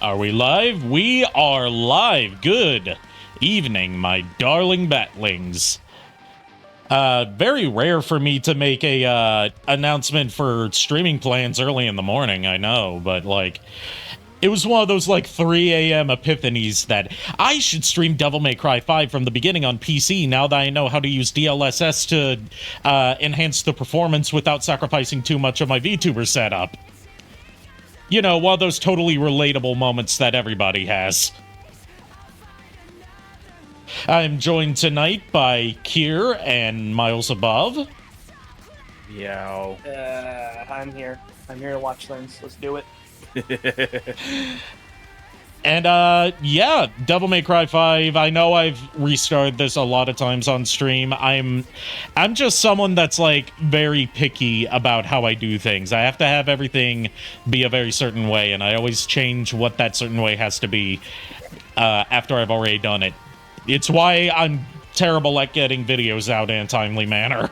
Are we live? We are live. Good evening, my darling batlings. Very rare for me to make a announcement for streaming plans early in the morning, I know, but like it was one of those like 3 a.m. epiphanies that I should stream Devil May Cry 5 from the beginning on PC now that I know how to use DLSS to enhance the performance without sacrificing too much of my VTuber setup. You know, one of those totally relatable moments that everybody has. I'm joined tonight by Kier and Miles Above. Yo. I'm here. I'm here to watch things. Let's do it. And, yeah, Devil May Cry 5. I know I've restarted this a lot of times on stream. I'm just someone that's, like, very picky about how I do things. I have to have everything be a very certain way, and I always change what that certain way has to be after I've already done it. It's why I'm terrible at getting videos out in a timely manner.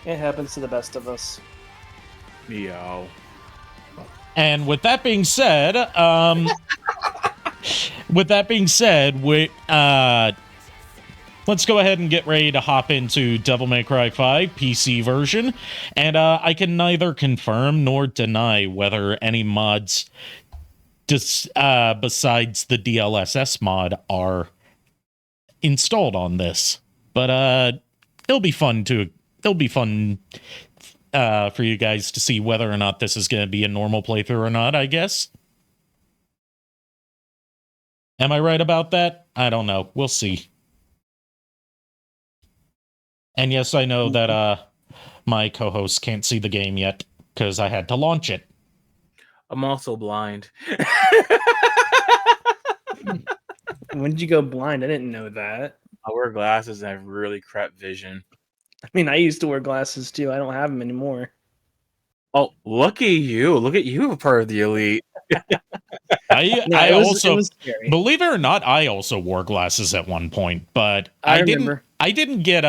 It happens to the best of us. Yo. And with that being said, let's go ahead and get ready to hop into Devil May Cry 5 PC version. And I can neither confirm nor deny whether any mods besides the DLSS mod are installed on this. But it'll be fun for you guys to see whether or not this is going to be a normal playthrough or not, I guess. Am I right about that? I don't know. We'll see. And yes, I know that my co-host can't see the game yet because I had to launch it. I'm also blind. When did you go blind? I didn't know that. I wear glasses and I have really crap vision. I mean, I used to wear glasses too. I don't have them anymore. Oh, look at you. Look at you, part of the elite. I also, believe it or not, I also wore glasses at one point, but I didn't get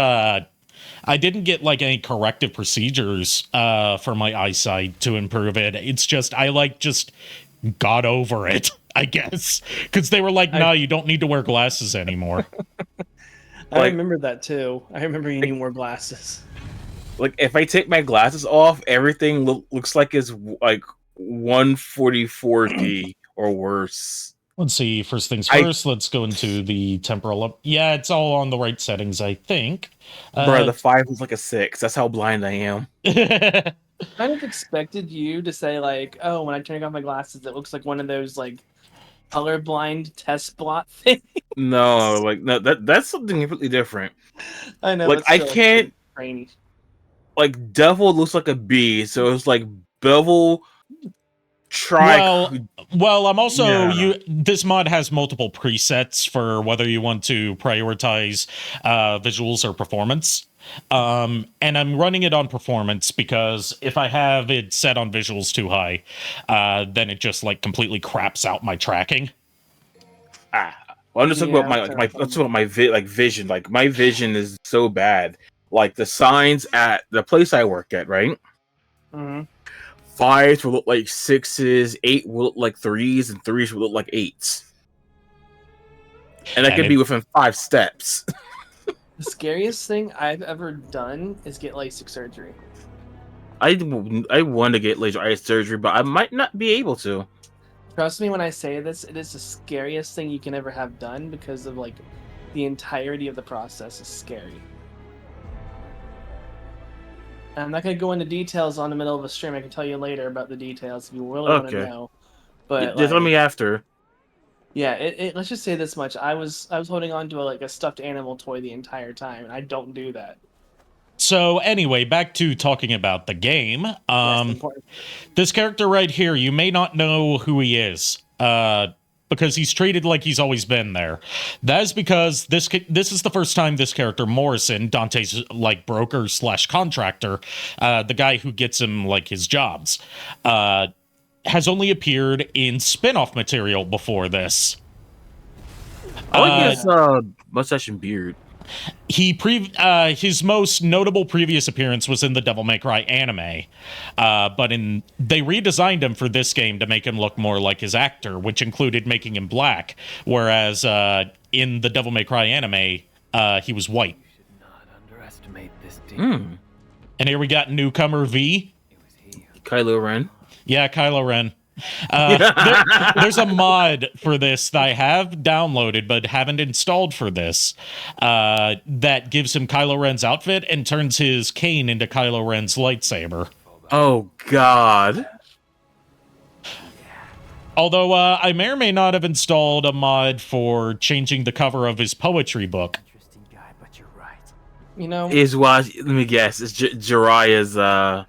like any corrective procedures for my eyesight to improve it. It's just I just got over it, I guess, because they were like, "No, you don't need to wear glasses anymore." I remember that too. I remember you wore glasses. Like, if I take my glasses off, everything looks like it's like 144D or worse. Let's see. First things first, let's go into the temporal up. Yeah, it's all on the right settings, I think. Bro, the 5 was like a 6. That's how blind I am. I kind of expected you to say, like, oh, when I turn off my glasses, it looks like one of those, like, colorblind test blot things. No, that's something completely different. I know. Like, I can't. Like, devil looks like a B, so it's like bevel. Well, I'm also this mod has multiple presets for whether you want to prioritize visuals or performance. And I'm running it on performance because if I have it set on visuals too high, then it just like completely craps out my tracking. Well, I'm just talking about my vision. Like, my vision is so bad. Like, the signs at the place I work at, right? Mm-hmm. 5s will look like 6s, 8 will look like 3s, and 3s will look like 8s. And that could be within 5 steps. The scariest thing I've ever done is get LASIK surgery. I want to get laser eye surgery, but I might not be able to. Trust me when I say this, it is the scariest thing you can ever have done because of, like, the entirety of the process is scary. I'm not going to go into details on the middle of a stream. I can tell you later about the details if you really want to know. But just let me after. Yeah, let's just say this much. I was holding on to a stuffed animal toy the entire time, and I don't do that. So anyway, back to talking about the game. This character right here, you may not know who he is. Because he's treated like he's always been there. That is because this is the first time this character, Morrison, Dante's like broker / contractor, the guy who gets him like his jobs, has only appeared in spin-off material before this. I like his mustache and beard. His most notable previous appearance was in the Devil May Cry anime, but they redesigned him for this game to make him look more like his actor, which included making him black, whereas in the Devil May Cry anime, he was white. You should not underestimate this And here we got newcomer V. Kylo Ren. Yeah, Kylo Ren. There's a mod for this that I have downloaded but haven't installed for this that gives him Kylo Ren's outfit and turns his cane into Kylo Ren's lightsaber. Oh, God. Although I may or may not have installed a mod for changing the cover of his poetry book. Interesting guy, but you're right. You know, Let me guess. It's Jiraiya's book,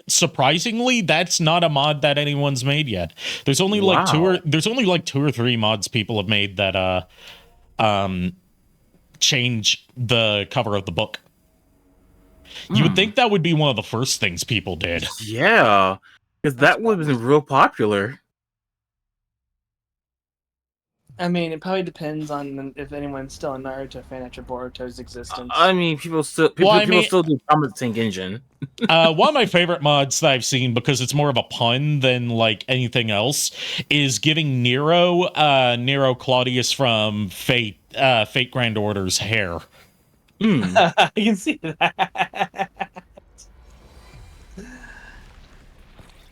Surprisingly, that's not a mod that anyone's made yet. There's only like two or three mods people have made that change the cover of the book. You would think that would be one of the first things people did. Yeah, because that would have been real popular. I mean, it probably depends on if anyone's still a Naruto fan after Boruto's existence. I mean, people still do Comet Tank Engine. One of my favorite mods that I've seen, because it's more of a pun than like anything else, is giving Nero Claudius from Fate Grand Order's hair. I can see that.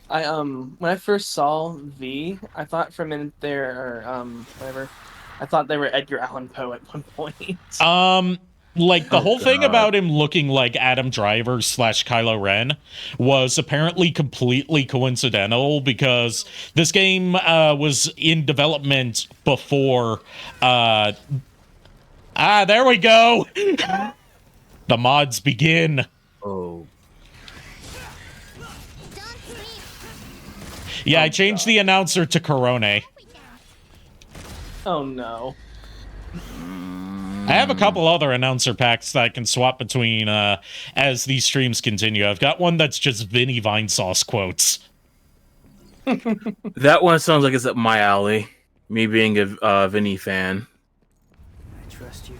When I first saw V, I thought for a minute there, or whatever, I thought they were Edgar Allan Poe at one point. Like the whole thing about him looking like Adam Driver / Kylo Ren was apparently completely coincidental, because this game was in development before. There we go. The mods begin. Oh. Yeah, I changed the announcer to Corone. Oh no. I have a couple other announcer packs that I can swap between as these streams continue. I've got one that's just Vinny Vinesauce quotes. That one sounds like it's up my alley. Me being a Vinny fan. I trust you.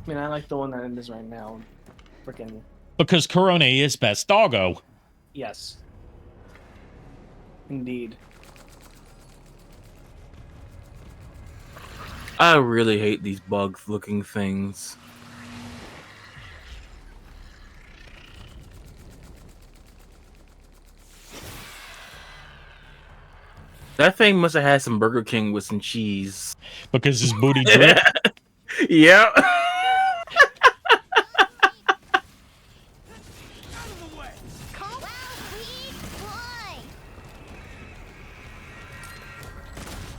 I mean, I like the one that it is right now. Freaking Because Corone is best doggo. yes. Indeed. I really hate these bug-looking things. That thing must have had some Burger King with some cheese. Because his booty drip. Yep.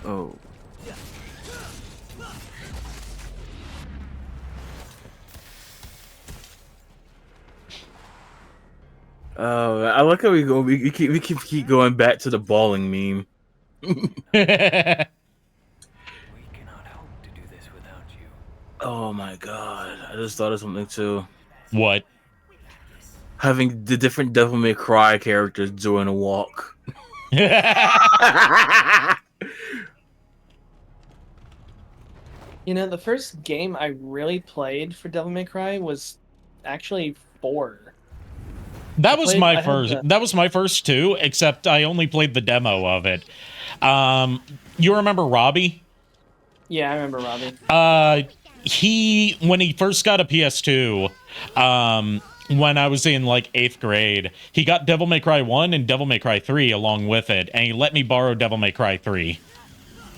Oh. Oh, I like how we go. We keep going back to the bawling meme. We cannot hope to do this without you. Oh my god! I just thought of something too. What? Having the different Devil May Cry characters doing a walk. You know, the first game I really played for Devil May Cry was actually 4. That was my first. That was my first too, except I only played the demo of it. You remember Robbie? Yeah, I remember Robbie. When he first got a PS2, when I was in like 8th grade, he got Devil May Cry 1 and Devil May Cry 3 along with it, and he let me borrow Devil May Cry 3.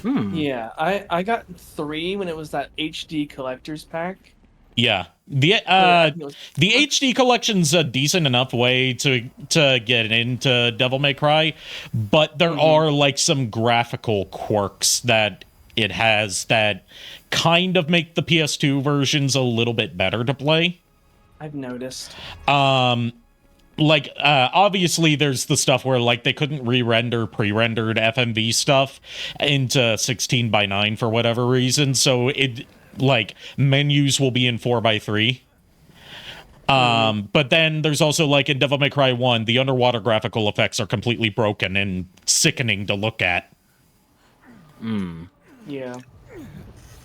Yeah, I got 3 when it was that HD collector's pack. Yeah. The HD collection's a decent enough way to get into Devil May Cry, but there are like some graphical quirks that it has that kind of make the PS2 versions a little bit better to play. I've noticed. Obviously there's the stuff where like they couldn't re-render pre-rendered FMV stuff into 16:9 for whatever reason, so it like menus will be in 4:3. But then there's also like in Devil May Cry 1, the underwater graphical effects are completely broken and sickening to look at. Yeah.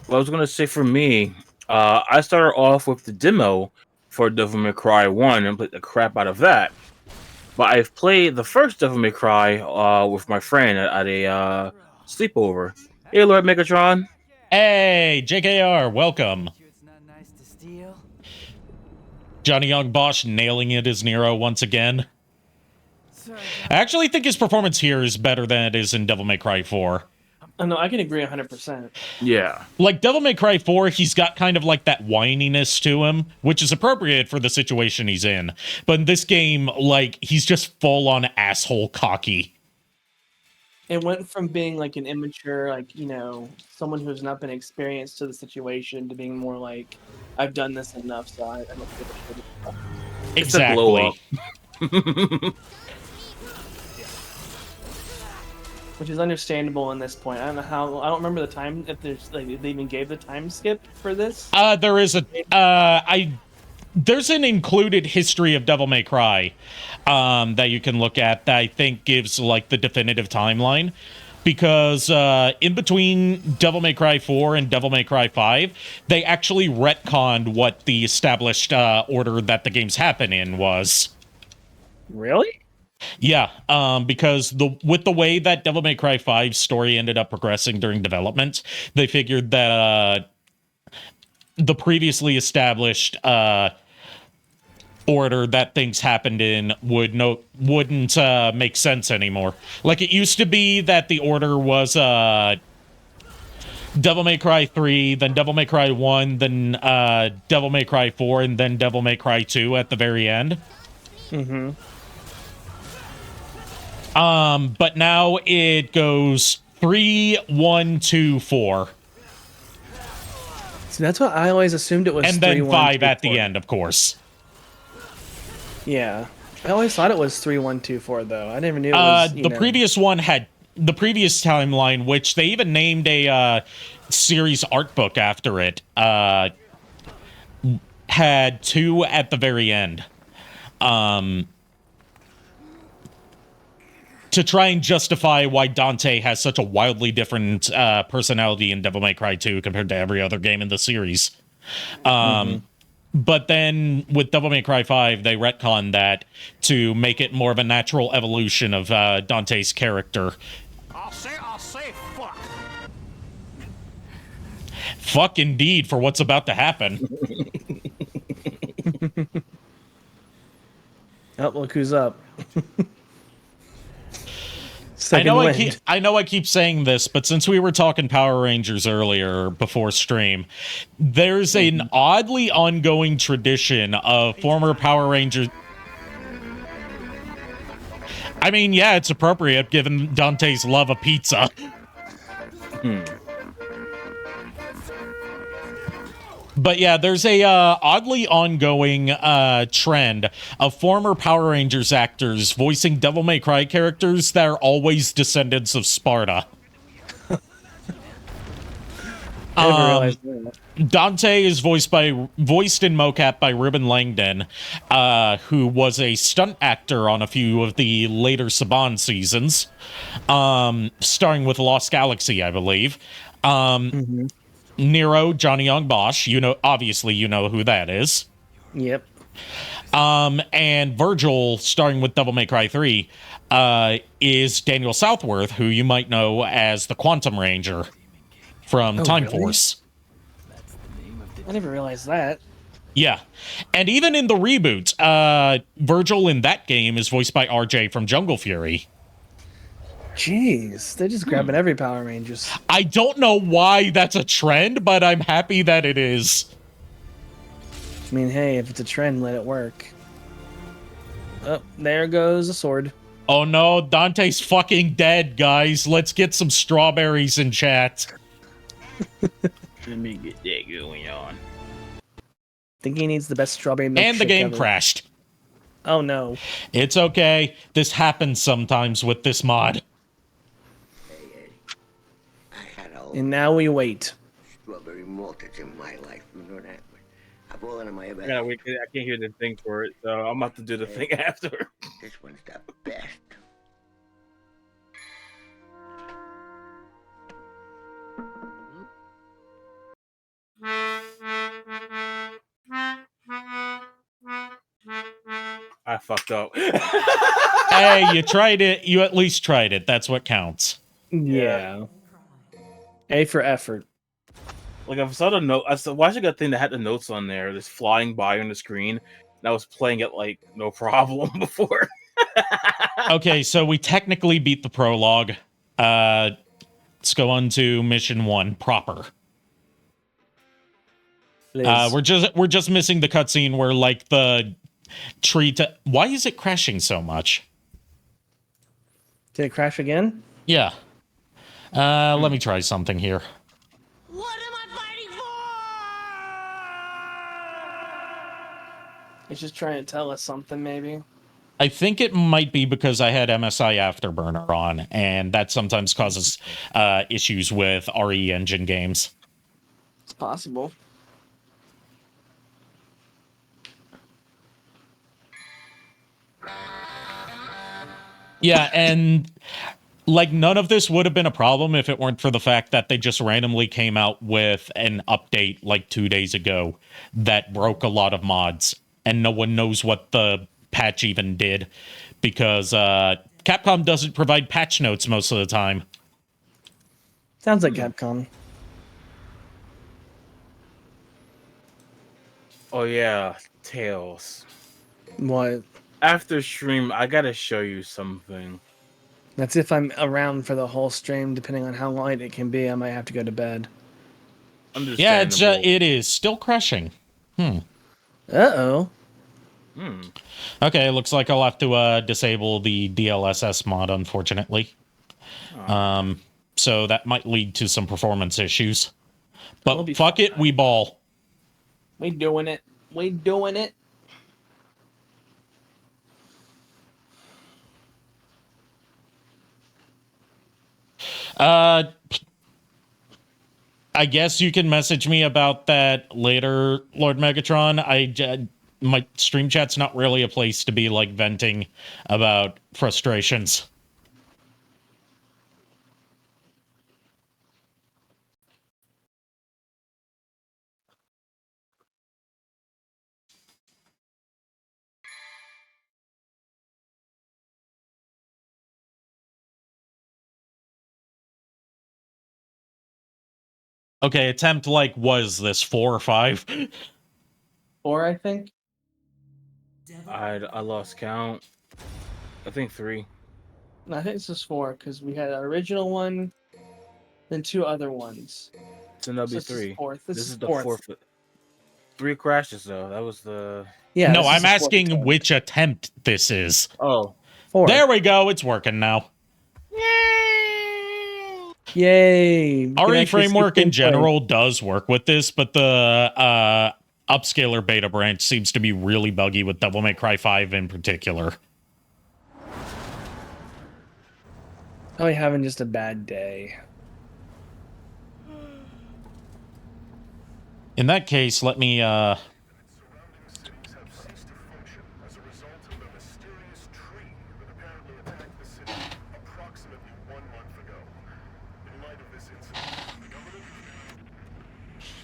What I was gonna say for me, I started off with the demo for Devil May Cry 1 and played the crap out of that. But I've played the first Devil May Cry with my friend at a sleepover. Hey, Lord Megatron. Hey, JKR, welcome. It's not nice to steal. Johnny Young Bosch nailing it as Nero once again. Sorry, I actually think his performance here is better than it is in Devil May Cry 4. Oh, no, I can agree 100%. Yeah. Like, Devil May Cry 4, he's got kind of like that whininess to him, which is appropriate for the situation he's in. But in this game, like, he's just full-on asshole cocky. It went from being like an immature, like, someone who has not been experienced to the situation to being more like, I've done this enough, so I don't give a shit. It's a blow Exactly. up. Which is understandable in this point. I don't know how. I don't remember the time. If there's like, if they even gave the time skip for this. There is there's an included history of Devil May Cry that you can look at that I think gives like the definitive timeline, because in between Devil May Cry 4 and Devil May Cry 5, they actually retconned what the established order that the games happen in was. Really? Yeah, because with the way that Devil May Cry 5's story ended up progressing during development, they figured that the previously established order that things happened in wouldn't make sense anymore. Like, it used to be that the order was Devil May Cry 3, then Devil May Cry 1, then Devil May Cry 4, and then Devil May Cry 2 at the very end. Mm-hmm. But now it goes 3, 1, 2, 4. See, that's what I always assumed it was. And then 3, 1, 5 2, at 4. the end, of course. Yeah, I always thought it was 3, 1, 2, 4 though. I never knew it was. The previous one had the previous timeline, which they even named a series art book after it. Had 2 at the very end. To try and justify why Dante has such a wildly different personality in Devil May Cry 2 compared to every other game in the series. But then with Devil May Cry 5, they retconned that to make it more of a natural evolution of Dante's character. I'll say fuck. Fuck indeed for what's about to happen. Oh, look who's up. I know I keep saying this, but since we were talking Power Rangers earlier before stream, there's an oddly ongoing tradition of former Power Rangers. I mean, yeah, it's appropriate given Dante's love of pizza. But yeah, there's a oddly ongoing trend of former Power Rangers actors voicing Devil May Cry characters that are always descendants of Sparta. I never realized that. Dante is voiced in mocap by Ruben Langdon, who was a stunt actor on a few of the later Saban seasons, starring with Lost Galaxy, I believe. Nero, Johnny Young Bosch, obviously you know who that is. Yep. And Virgil, starring with Devil May Cry 3, is Daniel Southworth, who you might know as the Quantum Ranger from Time really? Force. I never realized that. Yeah. And even in the reboot, Virgil in that game is voiced by RJ from Jungle Fury. Jeez, they're just grabbing every Power Rangers. I don't know why that's a trend, but I'm happy that it is. I mean, hey, if it's a trend, let it work. Oh, there goes a sword. Oh no, Dante's fucking dead, guys. Let's get some strawberries in chat. Let me get that going on. Think he needs the best strawberry milkshake And the game ever. crashed. Oh no. It's okay. This happens sometimes with this mod. I had a And now we wait. strawberry malters in my life. You know that. I've fallen on my I back. can't hear the thing for it, so I'm about to do the thing after. This one's the best. fucked up. Hey, you tried it. You at least tried it. That's what counts. Yeah. A for effort. Like I saw the note. I saw, why should I got a thing that had the notes on there, just flying by on the screen. And I was playing it like no problem before. Okay, so we technically beat the prologue. Let's go on to mission 1 proper. We're just missing the cutscene where like the tree. Why is it crashing so much? Did it crash again? Yeah. Let me try something here. What am I fighting for? It's just trying to tell us something, maybe. I think it might be because I had MSI Afterburner on, and that sometimes causes issues with RE Engine games. It's possible. Yeah, and like none of this would have been a problem if it weren't for the fact that they just randomly came out with an update like 2 days ago that broke a lot of mods, and no one knows what the patch even did because Capcom doesn't provide patch notes most of the time. Sounds like Capcom. Oh yeah, Tails. What? After stream, I gotta show you something. That's if I'm around for the whole stream, depending on how light it can be. I might have to go to bed. Yeah, it's Understandable. it is still crashing. Uh-oh. Okay, looks like I'll have to disable the DLSS mod, unfortunately. So that might lead to some performance issues. We'll But be fuck it, we ball. We doing it. We doing it. I guess you can message me about that later, Lord Megatron. My stream chat's not really a place to be like venting about frustrations. Okay, attempt like was this 4 or 5? 4, I think. I lost count. I think 3. No, I think this is 4 because we had an original one, then 2 other ones. So that'll be this is 3. fourth. This is the fourth. 4th. 3 crashes though. That was the. Yeah. No, this is I'm the fourth asking attempt. which attempt this is. Oh. 4. There we go. It's working now. Yay! We can RE actually Framework see in gameplay. general does work with this, but the upscaler beta branch seems to be really buggy with Devil May Cry 5 in particular. Probably having just a bad day. In that case, let me Surrounding cities have ceased to function as a result of a mysterious tree that apparently attacked the city approximately 1 month ago. In light of this incident, the government...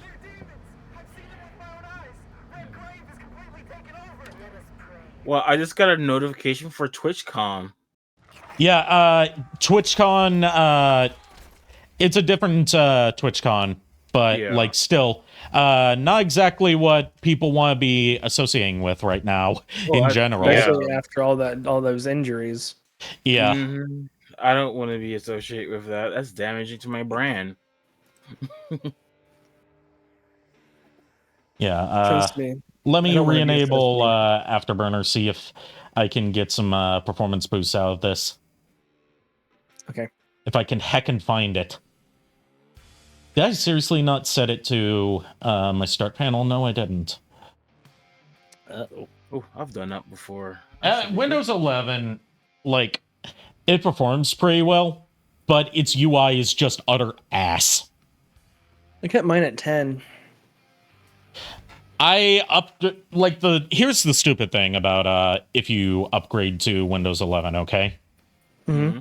They're demons! I've seen them with my own eyes! Red Grave is completely taken over! Let us pray. Well, I just got a notification for TwitchCon. Yeah, TwitchCon, it's a different TwitchCon, but Yeah. like still, not exactly what people want to be associating with right now in general. Especially after all those injuries. Yeah. Mhm. I don't want to be associated with that. That's damaging to my brand. Yeah. Trust me. Let me I don't wanna be re-enable Afterburner, see if I can get some performance boosts out of this. Okay. If I can heckin' find it. Did I seriously not set it to my start panel? No, I didn't. Oh, I've done that before. Windows 11, like, it performs pretty well, but its UI is just utter ass. I kept mine at 10. I upped, like, here's the stupid thing about if you upgrade to Windows 11, okay? Mm-hmm.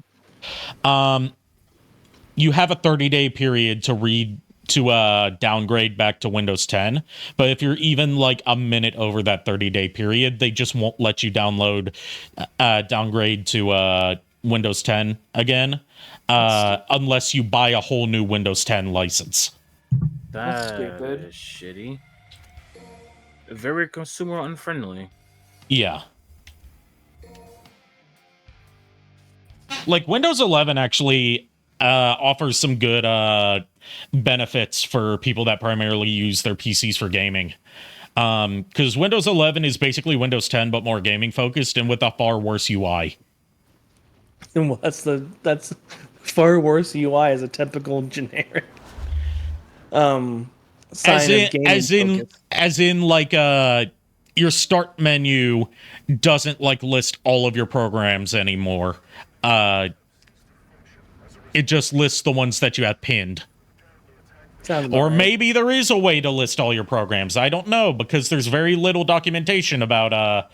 You have a 30-day period to to downgrade back to Windows 10. But if you're even like a minute over that 30-day period, they just won't let you downgrade to Windows 10 again, unless you buy a whole new Windows 10 license. That's That stupid. is shitty. Very consumer unfriendly. Yeah. Like Windows 11 actually offers some good benefits for people that primarily use their PCs for gaming. Because Windows 11 is basically Windows 10 but more gaming focused and with a far worse UI. And that's far worse UI as a typical generic sign of gaming focus. As in like your start menu doesn't like list all of your programs anymore. It just lists the ones that you have pinned. Sounds about Or right. maybe there is a way to list all your programs. I don't know, because there's very little documentation about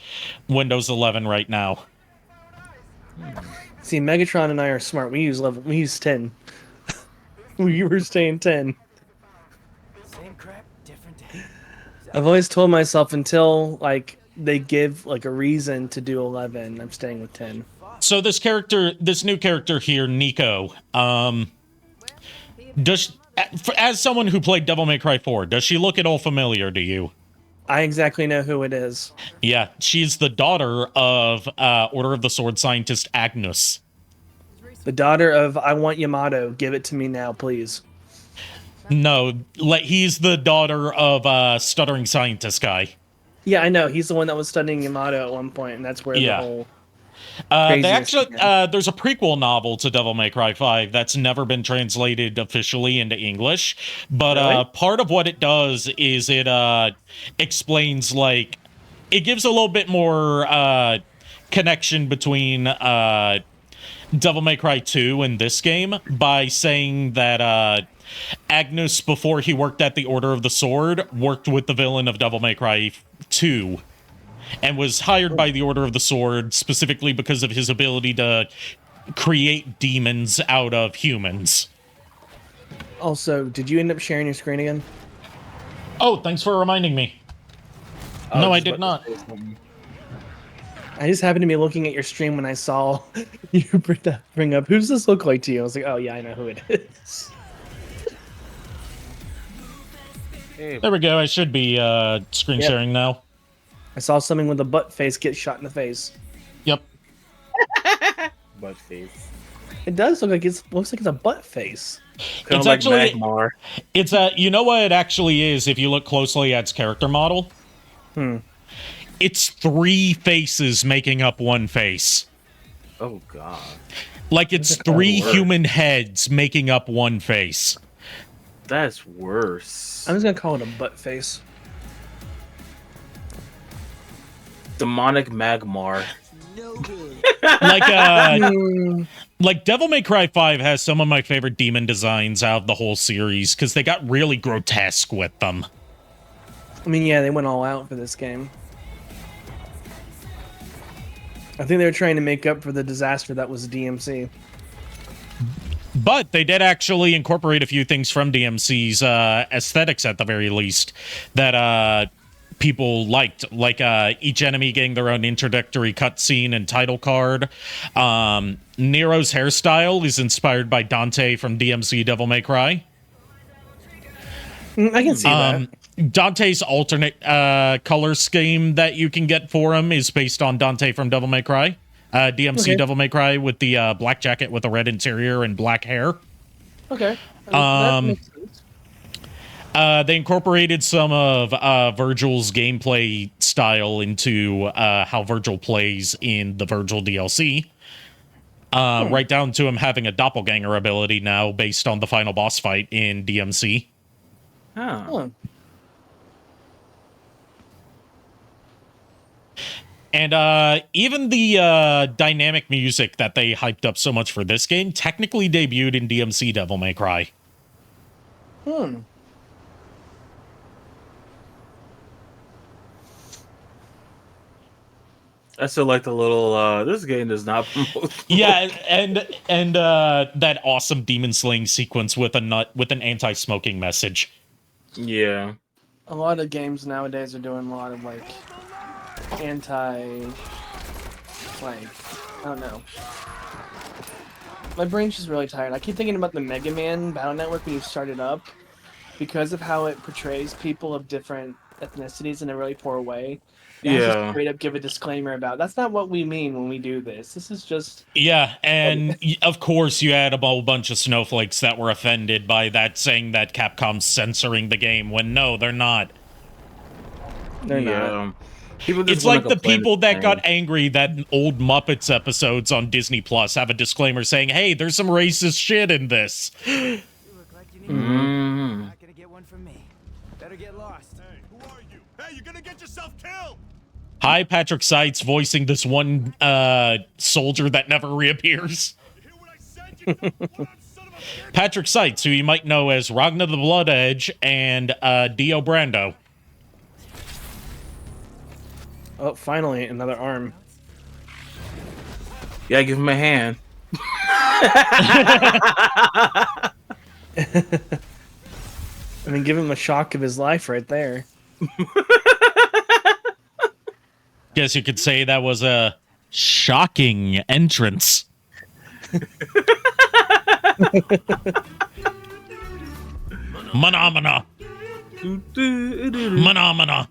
Windows 11 right now. See, Megatron and I are smart. We use 10. We were staying 10. Same crap, different day. I've always told myself until like they give like a reason to do 11, I'm staying with 10. So this new character here, Nico, as someone who played Devil May Cry 4, does she look at all familiar to you? I exactly know who it is. Yeah, she's the daughter of Order of the Sword scientist Agnus. The daughter of I want Yamato. Give it to me now, please. No, he's the daughter of Stuttering Scientist guy. Yeah, I know. He's the one that was studying Yamato at one point, and that's where Yeah. the whole They craziness actually began. there's a prequel novel to Devil May Cry 5 that's never been translated officially into English, but Really? part of what it does is it explains like it gives a little bit more connection between Devil May Cry 2 and this game by saying that Agnus, before he worked at the Order of the Sword, worked with the villain of Devil May Cry 2 and was hired by the Order of the Sword specifically because of his ability to create demons out of humans. Also, did you end up sharing your screen again? Oh, thanks for reminding me. No, I did not. I just happened to be looking at your stream when I saw you bring up, who's this look like to you? I was like, oh yeah, I know who it is. Hey, There we go. I should be screen Yep. sharing now. I saw something with a butt face get shot in the face. Yep. butt face. It does look like looks like it's a butt face. Kind It's of like actually Magmar. it's you know what it actually is if you look closely at its character model? It's 3 faces making up one face. Oh god. Like it's That's a 3 word. human heads making up one face. That's worse. I'm just gonna call it a butt face. Demonic Magmar. Like like Devil May Cry 5 has some of my favorite demon designs out of the whole series because they got really grotesque with them. I mean, yeah, they went all out for this game. I think they were trying to make up for the disaster that was DMC. But they did actually incorporate a few things from DMC's aesthetics at the very least that people liked, like each enemy getting their own introductory cutscene and title card. Nero's hairstyle is inspired by Dante from DMC Devil May Cry. I can see that. Dante's alternate color scheme that you can get for him is based on Dante from Devil May Cry. DMC Okay. Devil May Cry with the black jacket with a red interior and black hair. Okay. That makes sense. They incorporated some of Virgil's gameplay style into how Virgil plays in the Virgil DLC. Right down to him having a doppelganger ability now based on the final boss fight in DMC. Huh. Huh. And even the dynamic music that they hyped up so much for this game technically debuted in DMC Devil May Cry. I still like the little. This game does not promote. Yeah, and that awesome demon slaying sequence with an anti-smoking message. Yeah. A lot of games nowadays are doing a lot of like I don't know. My brain's just really tired. I keep thinking about the Mega Man Battle Network when you start it up, because of how it portrays people of different ethnicities in a really poor way. It has to Yeah. straight up give a disclaimer about that's not what we mean when we do this. This is just Yeah, and of course you had a whole bunch of snowflakes that were offended by that, saying that Capcom's censoring the game, when no, they're not. they're not. People just It's wanna like the complain people at that the got time. angry that old Muppets episodes on Disney Plus have a disclaimer saying, hey, there's some racist shit in this. You look like you need Mm. Not gonna get one from me. Better get lost. Hey, who are you? Hey, you're gonna get yourself killed! Hi, Patrick Seitz voicing this one soldier that never reappears. You hear what I said, you dumb son of a bitch? Patrick Seitz, who you might know as Ragnar the Blood Edge and Dio Brando. Oh, finally another arm. Yeah, give him a hand. I mean, give him a shock of his life right there. Guess you could say that was a shocking entrance. Phenomena. Phenomena.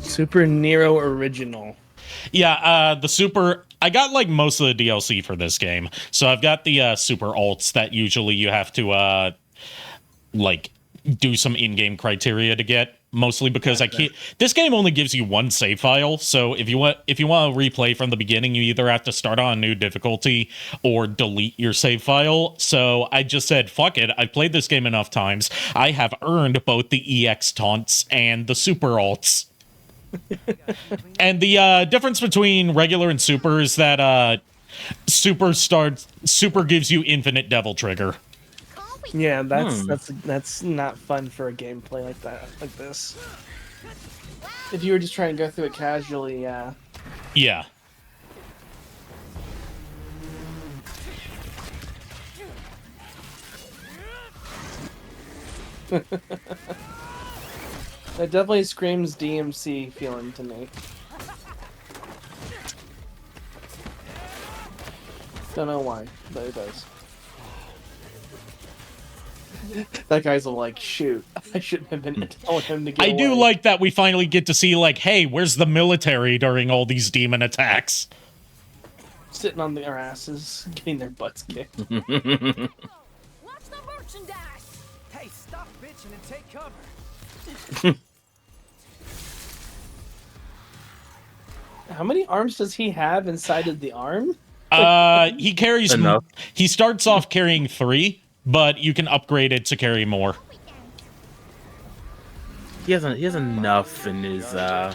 Super Nero original. Yeah, the super... I got, like, most of the DLC for this game. So I've got the super alts that usually you have to, like, do some in-game criteria to get. Mostly because I can't... This game only gives you one save file, so if you want to replay from the beginning, you either have to start on a new difficulty or delete your save file. So I just said, fuck it, I've played this game enough times. I have earned both the EX taunts and the super alts. And the difference between regular and super is that super gives you infinite devil trigger. Yeah, that's not fun for a gameplay like this. If you were just trying to go through it casually, yeah. Yeah. That definitely screams DMC feeling to me. Don't know why, but it does. That guy's all like, shoot, I shouldn't have been telling him to get I do away. like that we finally get to see, like, hey, where's the military during all these demon attacks? Sitting on their asses, getting their butts kicked. Watch the merchandise! Hey, stop bitching and take cover. How many arms does he have inside of the arm? He carries... Enough. He starts off carrying 3, but you can upgrade it to carry more. He has enough in his. Oh,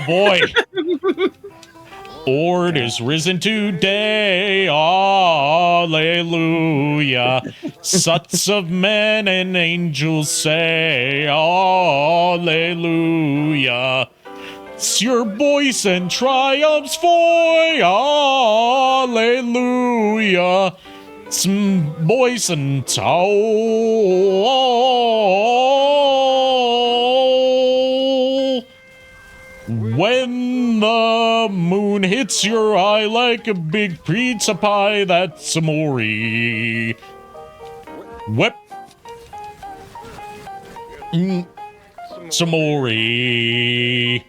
boy. Lord is risen today, hallelujah. Sons of men and angels say, hallelujah. It's your voice and triumphs for, hallelujah. It's voice and toll. When the moon hits your eye like a big pizza pie, that's amore. Whip. Samori.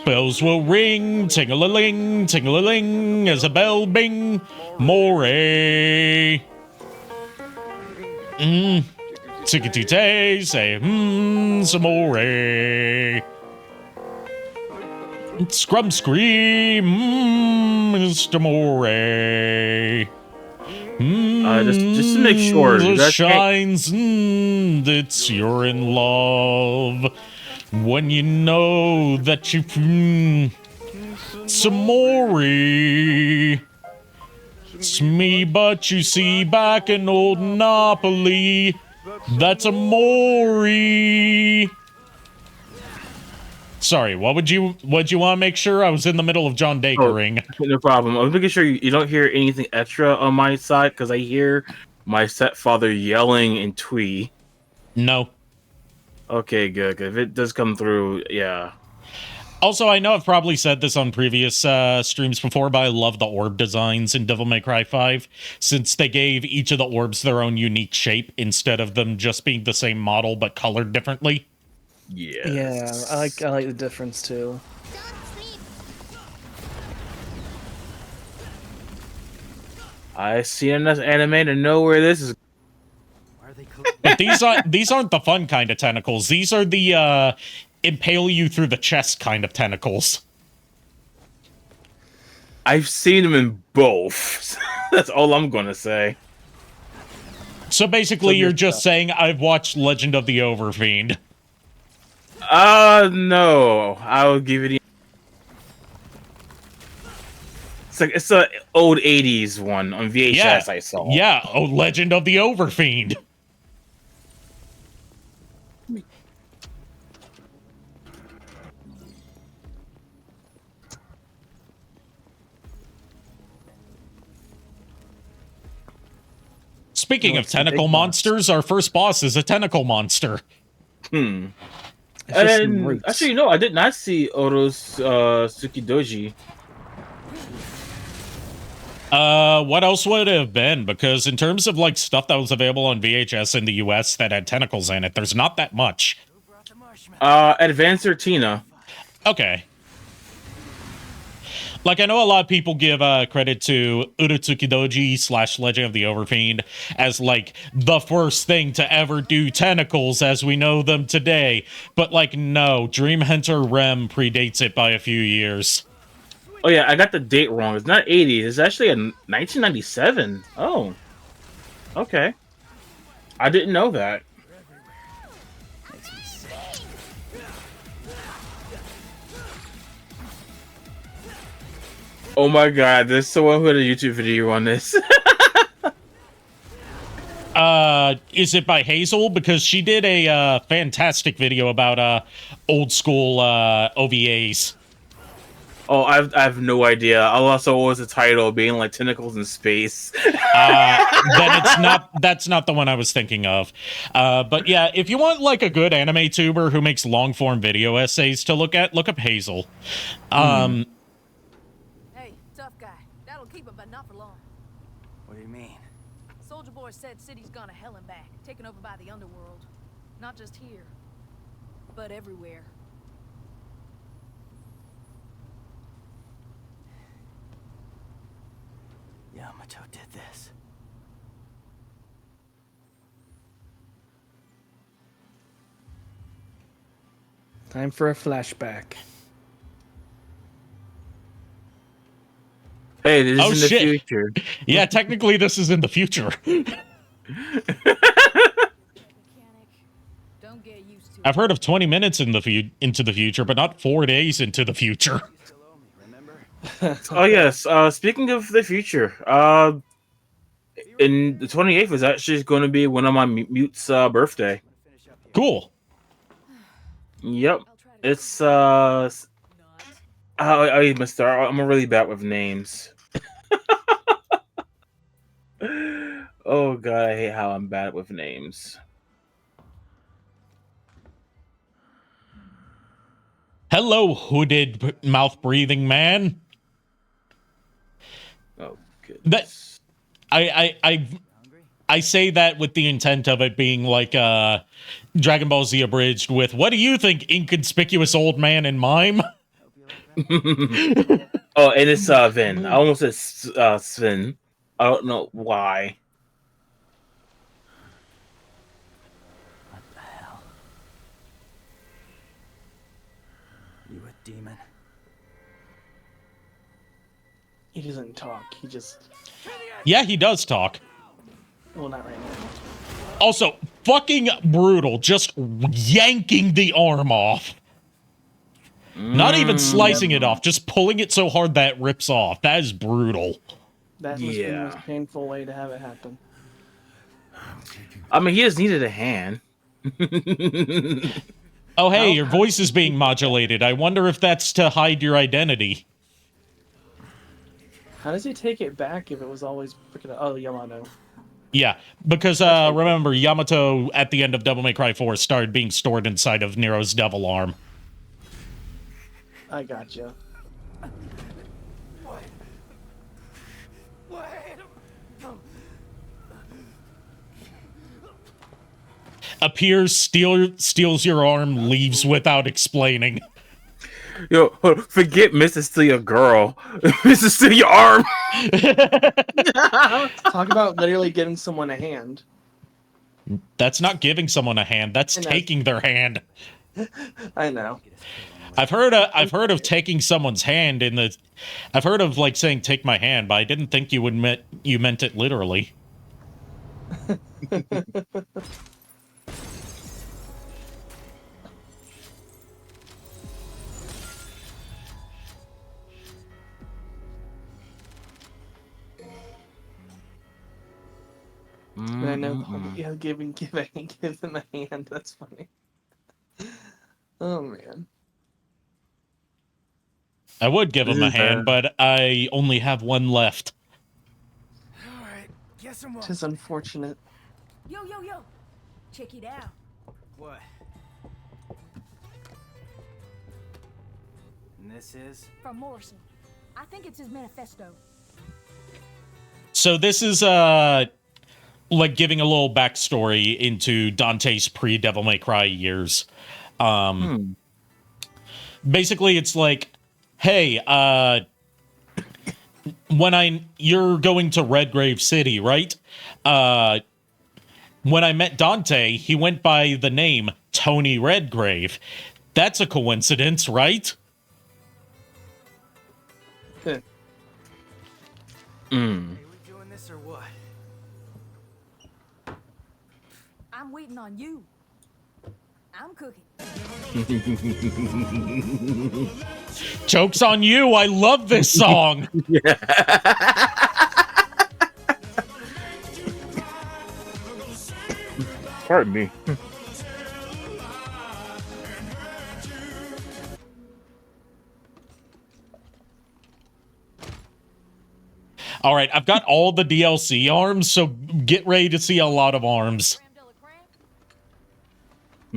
Bells will ring, ting-a-ling, ting-a-ling, as a bell bing, more. Tickety-tay, say, some more. Scrum scream, Mr. Moray. Just to make sure, you The guys can't- shines, it's you're in love. When you know that you, some more. It's me, but you see back in old Napoli. That's a Maury. Sorry, what'd you want to make sure? I was in the middle of John Dakering. No problem. I'm making sure you don't hear anything extra on my side because I hear my stepfather yelling in Twee. No. Okay, good. 'Cause if it does come through, yeah. Also, I know I've probably said this on previous streams before, but I love the orb designs in Devil May Cry 5, since they gave each of the orbs their own unique shape instead of them just being the same model but colored differently. Yes. Yeah, I like the difference too. I see enough anime to know where this is. Why are they But these aren't the fun kind of tentacles. These are the impale you through the chest kind of tentacles. I've seen them in both. That's all I'm gonna say. So basically, So you're good just saying I've watched Legend of the Overfiend. No. I'll give it. It's a old '80s one on VHS. Yeah, I saw. Yeah, oh, Legend of the Overfiend. Speaking of What's the big tentacle boss? monsters, our first boss is a tentacle monster. It's just some And roots. actually, no, I did not see Oro's Tsukidoji. What else would it have been? Because in terms of like stuff that was available on VHS in the US that had tentacles in it, there's not that much. Advancer Tina. Okay. Like, I know a lot of people give credit to Urutsukidoji / Legend of the Overfiend as, like, the first thing to ever do tentacles as we know them today. But, like, no, Dream Hunter Rem predates it by a few years. Oh yeah, I got the date wrong. It's not 80s. It's actually a 1997. Oh. Okay. I didn't know that. Oh my god, there's someone who had a YouTube video on this. Is it by Hazel? Because she did a fantastic video about old school OVAs. Oh, I have no idea. I also was the title being like tentacles in space. Then that's not the one I was thinking of. But yeah, if you want like a good anime tuber who makes long form video essays to look at, look up Hazel. Hey, tough guy. That'll keep him, but not for long. What do you mean? Soldier Boy said city's gone to hell and back, taken over by the underworld. Not just here, but everywhere. Yamato did this. Time for a flashback. Hey, this Oh, is in the shit. future. Yeah, technically this is in the future. Mechanic, don't get used to I've heard of 20 minutes in the into the future, but not 4 days into the future. You still owe me, remember? Oh yes. Speaking of the future, in the 28th is actually going to be one of my mute's birthday. Finish up here. Cool. Yep. I'll try to It's not. I must start. I'm really bad with names. Oh god, I hate how I'm bad with names. Hello, hooded mouth-breathing man. Oh goodness. I say that with the intent of it being like Dragon Ball Z abridged with, what do you think, inconspicuous old man in mime? Oh, and it's Vin. I almost said Sven. I don't know why. What the hell? You a demon? He doesn't talk. He just. Yeah, he does talk. Well, not right now. Also, fucking brutal, just yanking the arm off. Not even slicing it off, just pulling it so hard that it rips off. That is brutal. That must be the Yeah. most painful way to have it happen. I mean, he just needed a hand. Oh, hey, How- your how voice did is you being take it? modulated. I wonder if that's to hide your identity. How does he take it back if it was always freaking? Oh, Yamato. Yeah, because remember, Yamato at the end of Devil May Cry 4 started being stored inside of Nero's devil arm. I gotcha. Appears, steals your arm, leaves without explaining. Yo, forget Mr. Steal Your Girl. Mr. Steal Your Arm. Talk about literally giving someone a hand. That's not giving someone a hand. That's I know. taking their hand. I know. I've heard of taking someone's hand in the. I've heard of like saying "take my hand," but I didn't think you meant it literally. And I know, yeah, give them a hand. That's funny. Oh man. I would give This him a is, hand, but I only have one left. All right, guess I'm It is unfortunate. Yo, check it out. What? And this is? From Morrison. I think it's his manifesto. So this is like giving a little backstory into Dante's pre-Devil May Cry years. Basically, it's like, hey, you're going to Redgrave City, right? When I met Dante, he went by the name Tony Redgrave. That's a coincidence, right? Hey, we doing this or what? I'm waiting on you. I'm cooking. Joke's on you. I love this song. Pardon me. All right, I've got all the DLC arms, so get ready to see a lot of arms. Cram de la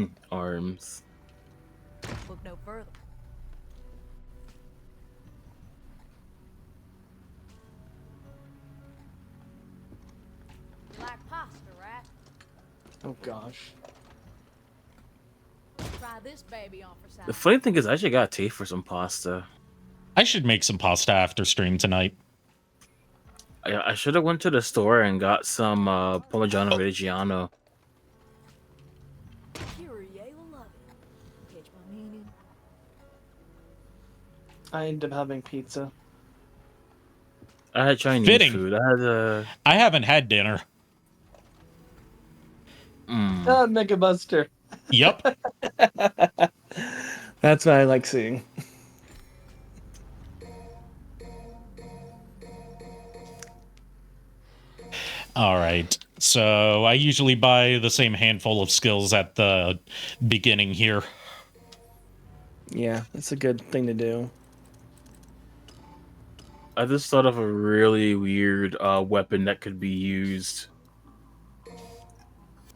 cram? Arms. Look no further. You like pasta, right? Oh gosh. Try this baby on for size. The funny thing is, I actually got a taste for some pasta. I should make some pasta after stream tonight. I should have went to the store and got some Parmigiano Reggiano. Curie will love it. Catch my meaning? I ended up having pizza. I had Chinese Fitting. food. I had I haven't had dinner. Oh, Mega Buster. Yep. That's what I like seeing. All right. So I usually buy the same handful of skills at the beginning here. Yeah, that's a good thing to do. I just thought of a really weird weapon that could be used.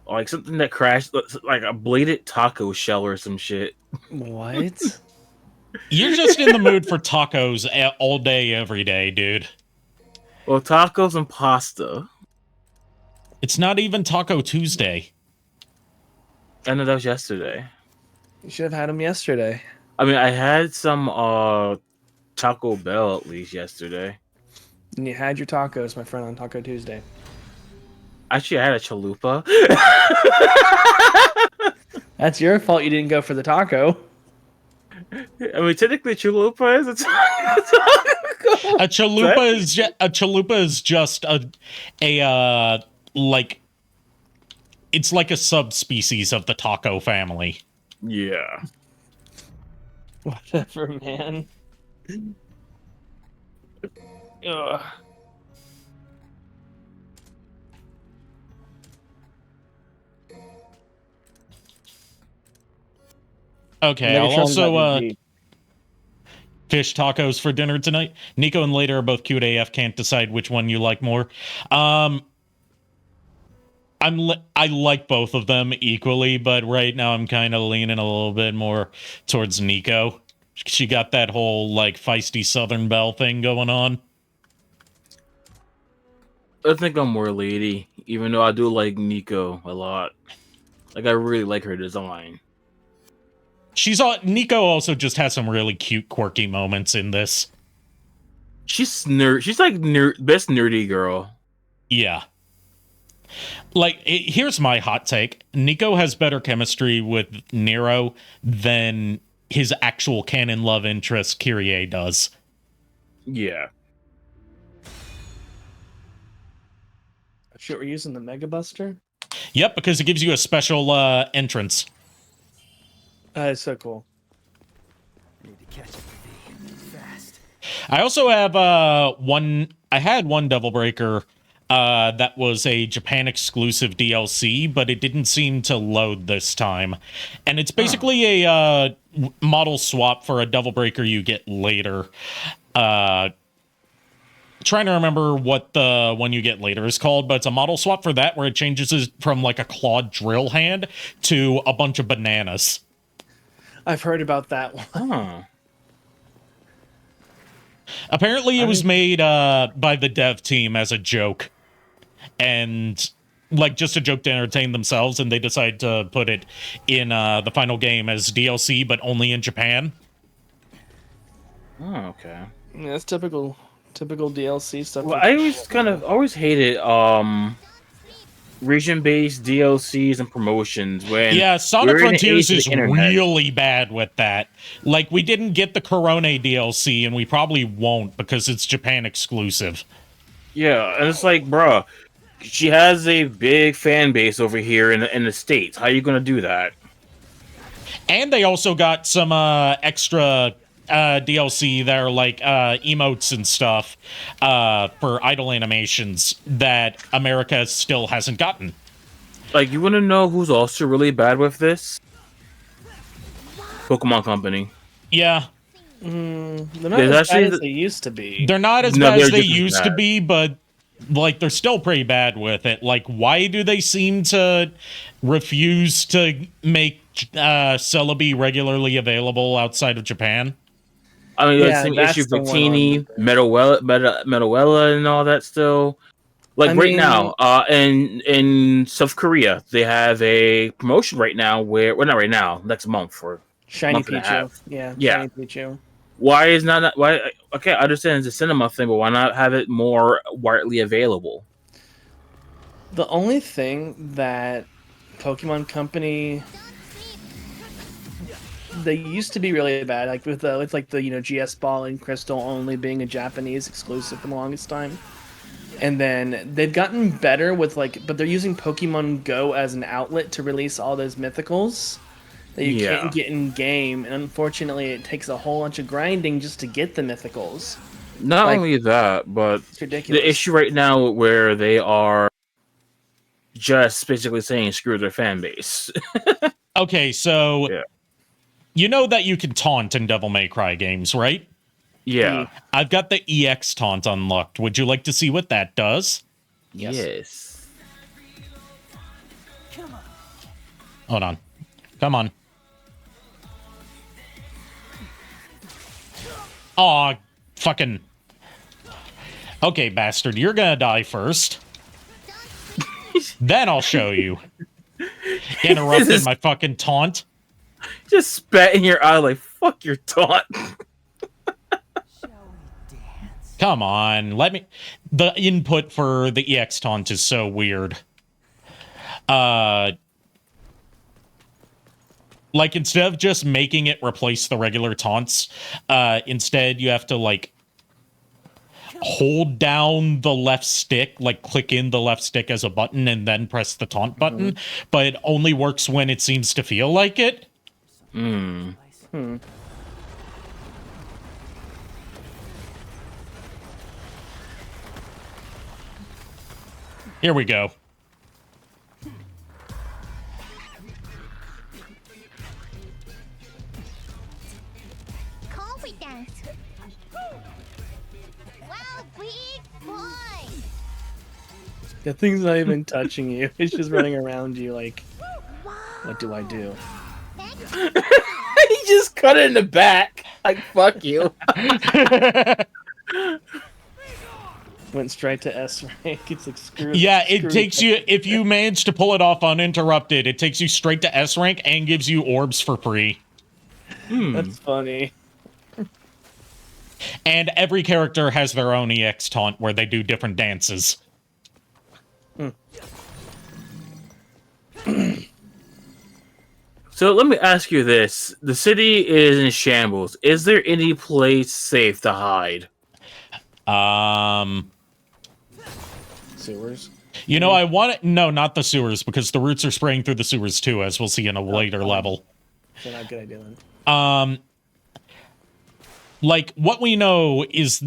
Like something that crashed, like a bladed taco shell or some shit. What? You're just in the mood for tacos all day, every day, dude. Well, tacos and pasta. It's not even Taco Tuesday. I know that was yesterday. You should have had them yesterday. I mean, I had some Taco Bell at least yesterday. And you had your tacos, my friend, on Taco Tuesday. Actually, I had a chalupa. That's your fault you didn't go for the taco. I mean, technically, chalupa is a taco. A chalupa is just a like it's like a subspecies of the taco family. Yeah. Whatever, man. Ugh. Okay, I'll also Megatron.GG. fish tacos for dinner tonight. Nico and Later are both cute AF. Can't decide which one you like more. I like both of them equally, but right now I'm kind of leaning a little bit more towards Nico. She got that whole like feisty Southern Belle thing going on. I think I'm more lady, even though I do like Nico a lot. Like I really like her design. Nico also just has some really cute, quirky moments in this. She's like best nerdy girl. Yeah. Like, here's my hot take. Nico has better chemistry with Nero than his actual canon love interest, Kyrie, does. Yeah. Shit, we're using the Mega Buster? Yep, because it gives you a special entrance. It's so cool. Need to catch up with thee fast. I also have I had one Devil Breaker that was a Japan exclusive DLC, but it didn't seem to load this time. And it's basically a model swap for a Devil Breaker you get later. Trying to remember what the one you get later is called, but it's a model swap for that where it changes it from like a clawed drill hand to a bunch of bananas. I've heard about that one. Huh. Apparently, it was made by the dev team as a joke, and like just a joke to entertain themselves, and they decided to put it in the final game as DLC, but only in Japan. Oh, okay. Yeah, that's typical DLC stuff. Well, I always hated region-based DLCs and promotions when Sonic we're in the Frontiers age of is the internet. really bad with that. Like, we didn't get the Corone DLC, and we probably won't because it's Japan exclusive. Yeah, and it's like, bruh, she has a big fan base over here in the States. How are you gonna do that? And they also got some extra DLC that are like emotes and stuff for idle animations that America still hasn't gotten. Like, you wanna know who's also really bad with this? Pokemon Company. Yeah. They're not There's as bad actually as they used to be. They're not as No, bad as they're they just as used to bad. be, but like they're still pretty bad with it. Like, why do they seem to refuse to make Celebi regularly available outside of Japan? I mean, Yeah, the same that's issue the with one Victini, on Metalwella, and all that still. Like I right mean- now, in South Korea, they have a promotion right now where, well, not right now, next month for Shiny month and a Pichu. half. Yeah, Yeah. Shiny Pichu. Why is not why? Okay, I understand it's a cinema thing, but why not have it more widely available? The only thing that Pokemon Company, they used to be really bad, like with like the GS Ball and Crystal only being a Japanese exclusive for the longest time, and then they've gotten better with but they're using Pokemon Go as an outlet to release all those mythicals that you can't get in game, and unfortunately, it takes a whole bunch of grinding just to get the mythicals. Not Like, only that, but It's ridiculous. the issue right now where they are just basically saying screw their fan base. Okay, so Yeah. you know that you can taunt in Devil May Cry games, right? Yeah. I've got the EX taunt unlocked. Would you like to see what that does? Yes. Hold on. Come on. Aw, fucking... Okay, bastard, you're gonna die first. Then I'll show you. Interrupting my fucking taunt. Just spat in your eye like, fuck your taunt. Come on, let me... The input for the EX taunt is so weird. Like, instead of just making it replace the regular taunts, instead you have to, like, hold down the left stick, like, click in the left stick as a button and then press the taunt button, but it only works when it seems to feel like it. Here we go. The thing's not even touching you. It's just running around you like, what do I do? He just cut it in the back. Like, fuck you. Went straight to S rank. It's like screw. Yeah, it screw takes you, if you manage to pull it off uninterrupted, it takes you straight to S rank and gives you orbs for free. That's funny. And every character has their own EX taunt where they do different dances. So let me ask you this. The city is in shambles. Is there any place safe to hide? Sewers. You know, I want it. No, not the sewers, because the roots are spraying through the sewers too, as we'll see in a later level. So not a good idea then. Like, what we know is,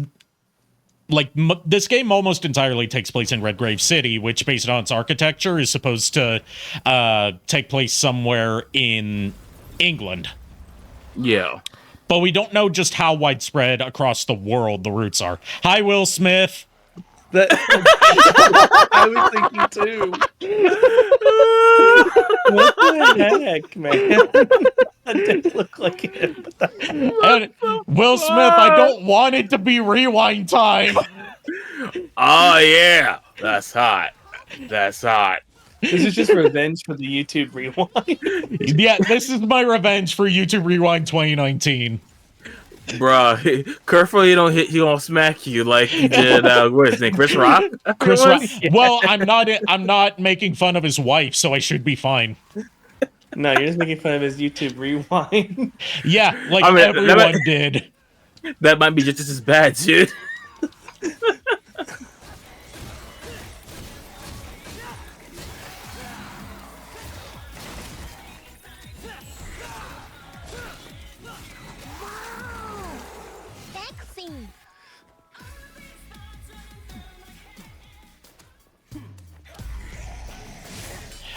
like, this game almost entirely takes place in Redgrave City, which, based on its architecture, is supposed to take place somewhere in England. Yeah. But we don't know just how widespread across the world the roots are. Hi, Will Smith. That I was thinking too. What the heck, man? That didn't look like him. And Will Smith, I don't want it to be rewind time. Oh, yeah. That's hot. That's hot. This is just revenge for the YouTube rewind. Yeah, this is my revenge for YouTube Rewind 2019. Bruh, careful you don't hit, he gonna smack you like he did, what is his name, Chris Rock? Chris Rock. Well, I'm not making fun of his wife, so I should be fine. No, you're just making fun of his YouTube rewind. Yeah, like I mean, everyone did. That might be just as bad, dude.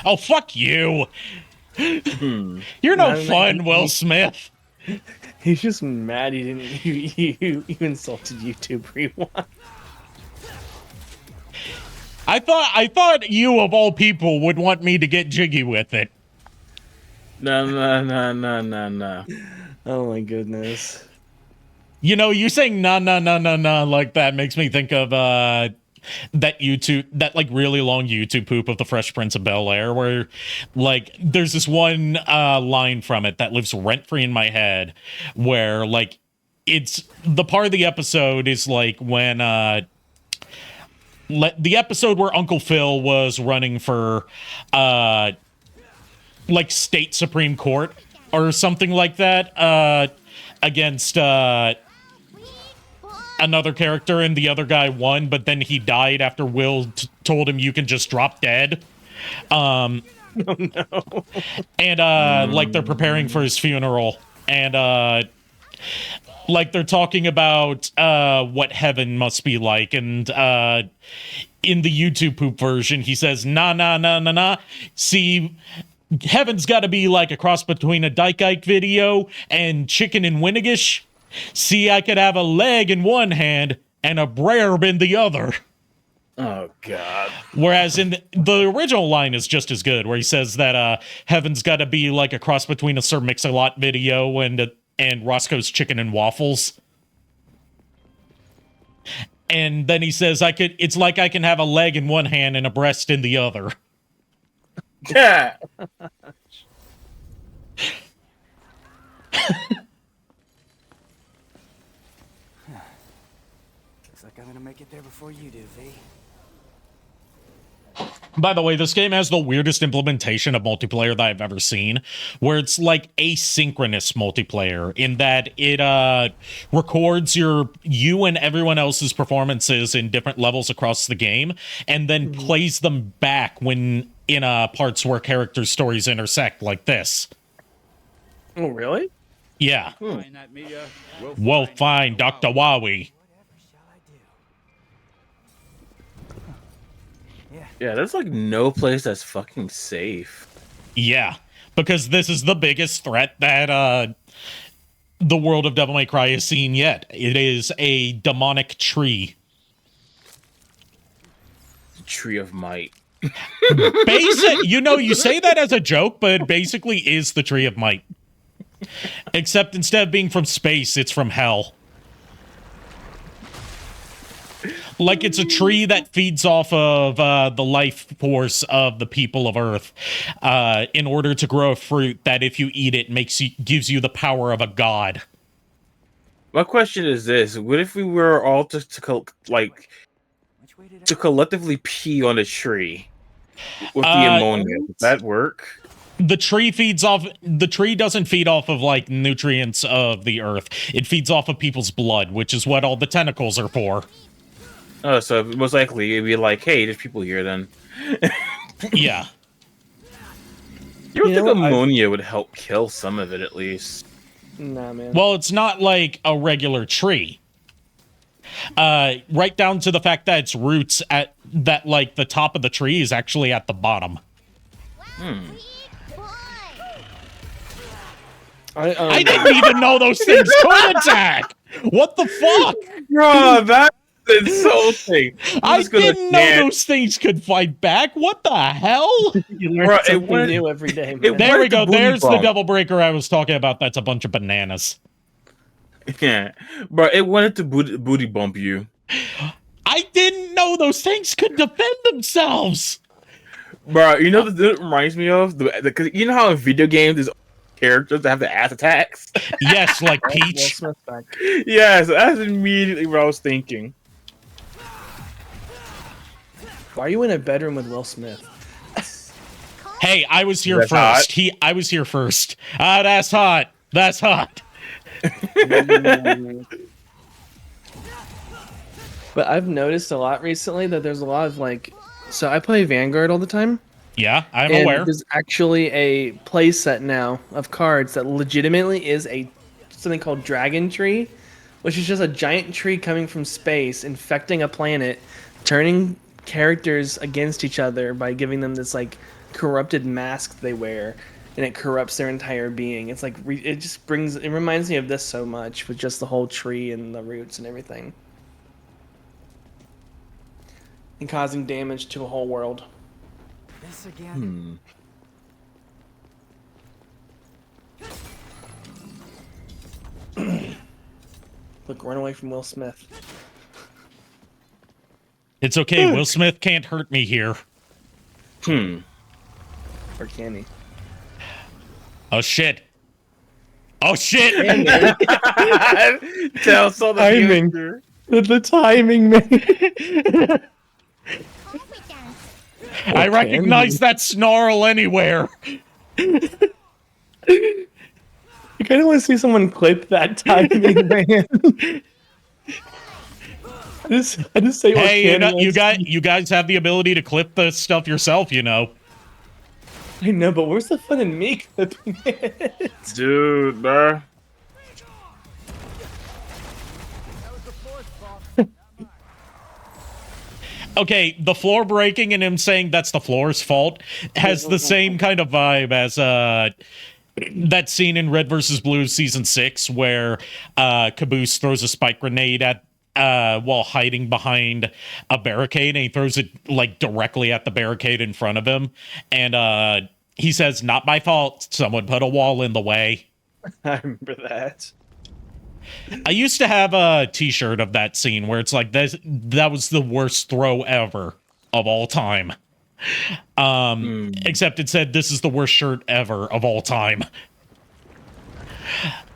Oh, fuck you. You're no fun, Will Smith. He's just mad he didn't. You insulted YouTube rewind. I thought you of all people would want me to get jiggy with it. No. Oh my goodness. You know, you saying nah like that makes me think of that like really long YouTube poop of the Fresh Prince of Bel-Air, where like there's this one line from it that lives rent free in my head, where like it's the part of the episode is like when the episode where Uncle Phil was running for like state Supreme Court or something like that against another character, and the other guy won, but then he died after Will told him you can just drop dead. Oh, no. And like they're preparing for his funeral, and like they're talking about what heaven must be like, and in the YouTube poop version he says nah. See, heaven's got to be like a cross between a Dyke Ike video and Chicken and Winnigish. See, I could have a leg in one hand and a brerb in the other. Oh, God. Whereas in the original line is just as good, where he says that heaven's got to be like a cross between a Sir Mix-a-Lot video and Roscoe's Chicken and Waffles. And then he says, it's like I can have a leg in one hand and a breast in the other. Yeah. Looks like I'm gonna make it there before you do, V. By the way, this game has the weirdest implementation of multiplayer that I've ever seen, where it's like asynchronous multiplayer in that it records you and everyone else's performances in different levels across the game, and then plays them back when in parts where character stories intersect, like this. Oh, really? Yeah. Well, fine, Dr. Wowie. Yeah, there's like no place that's fucking safe. Yeah, because this is the biggest threat that the world of Devil May Cry has seen yet. It is a demonic tree. Tree of Might. You say that as a joke, but it basically is the Tree of Might. Except instead of being from space, it's from hell. Like it's a tree that feeds off of the life force of the people of Earth in order to grow a fruit that if you eat it gives you the power of a god. My question is this: what if we were all to collectively pee on a tree with the ammonia? Would that work? The tree doesn't feed off of like nutrients of the earth. It feeds off of people's blood, which is what all the tentacles are for. Oh, so most likely it'd be like, hey, there's people here then. Yeah. You don't think ammonia would help kill some of it at least? Nah, man. Well, it's not like a regular tree. Right down to the fact that its roots like the top of the tree is actually at the bottom. I didn't even know those things could attack. What the fuck? Bro, that's insulting. I didn't know those things could fight back. What the hell? You learn something new every day, man. There we go. There's the double breaker I was talking about. That's a bunch of bananas. Yeah, bro, it wanted to booty bump you. I didn't know those things could defend themselves. Bro, you know what it reminds me of? Because you know how in video games there's characters that have the ass attacks? Yes, like Peach. Yes, that's immediately what I was thinking. Why are you in a bedroom with Will Smith? Hey, I was here That's first. hot. I was here first. That's hot. That's hot. But I've noticed a lot recently that there's a lot of like, so I play Vanguard all the time. Yeah, I'm and aware. There's actually a play set now of cards that legitimately is something called Dragon Tree, which is just a giant tree coming from space, infecting a planet, turning characters against each other by giving them this like corrupted mask they wear, and it corrupts their entire being. It's like it reminds me of this so much with just the whole tree and the roots and everything, and causing damage to a whole world. This again. Look, run away from Will Smith. It's okay. Will Smith can't hurt me here. Or can he? Oh shit. Oh shit. Tell so the Timing. future. The timing, man. I recognize that snarl anywhere. I kind of want to see someone clip that timing, man. I just say, hey, you guys have the ability to clip the stuff yourself, you know. I know, but where's the fun in me clipping it? Dude, bro. Okay, the floor breaking and him saying that's the floor's fault has the same kind of vibe as that scene in Red vs. Blue season 6 where Caboose throws a spike grenade at while hiding behind a barricade, and he throws it like directly at the barricade in front of him, and he says, "Not my fault. Someone put a wall in the way." I remember that. I used to have a t-shirt of that scene where it's like that was the worst throw ever of all time. Except it said this is the worst shirt ever of all time.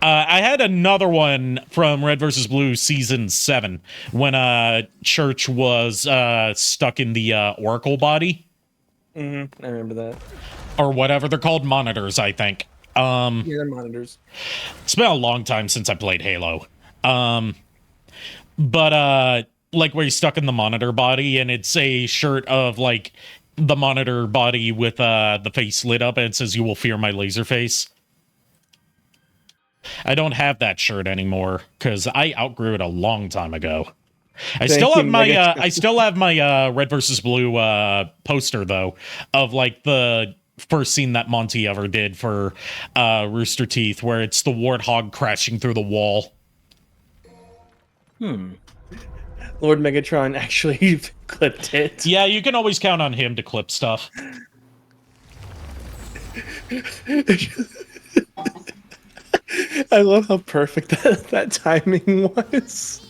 I had another one from Red vs. Blue season 7 when Church was stuck in the Oracle body. I remember that. Or whatever they're called, monitors, I think. Yeah, they're monitors. It's been a long time since I played Halo. But like where he's stuck in the monitor body, and it's a shirt of like the monitor body with the face lit up, and it says, "You will fear my laser face." I don't have that shirt anymore because I outgrew it a long time ago. I still have my Red vs. Blue poster though of like the first scene that Monty ever did for Rooster Teeth, where it's the warthog crashing through the wall. Lord Megatron actually clipped it. Yeah, you can always count on him to clip stuff. I love how perfect that timing was.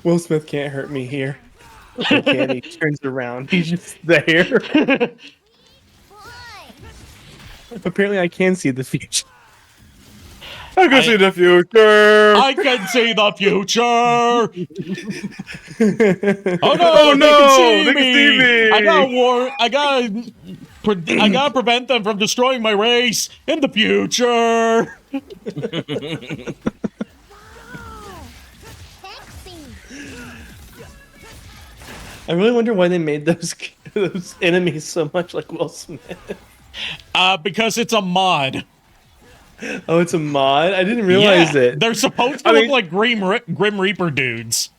Will Smith can't hurt me here. Okay, and he turns around. He's just there. Apparently, I can see the future. I can see the future. I can see the future. Oh no! Oh, no, They can see me. I gotta prevent them from destroying my race in the future. I really wonder why they made those enemies so much like Will Smith. Because it's a mod. Oh, it's a mod? I didn't realize it. They're supposed to look like Grim Reaper dudes.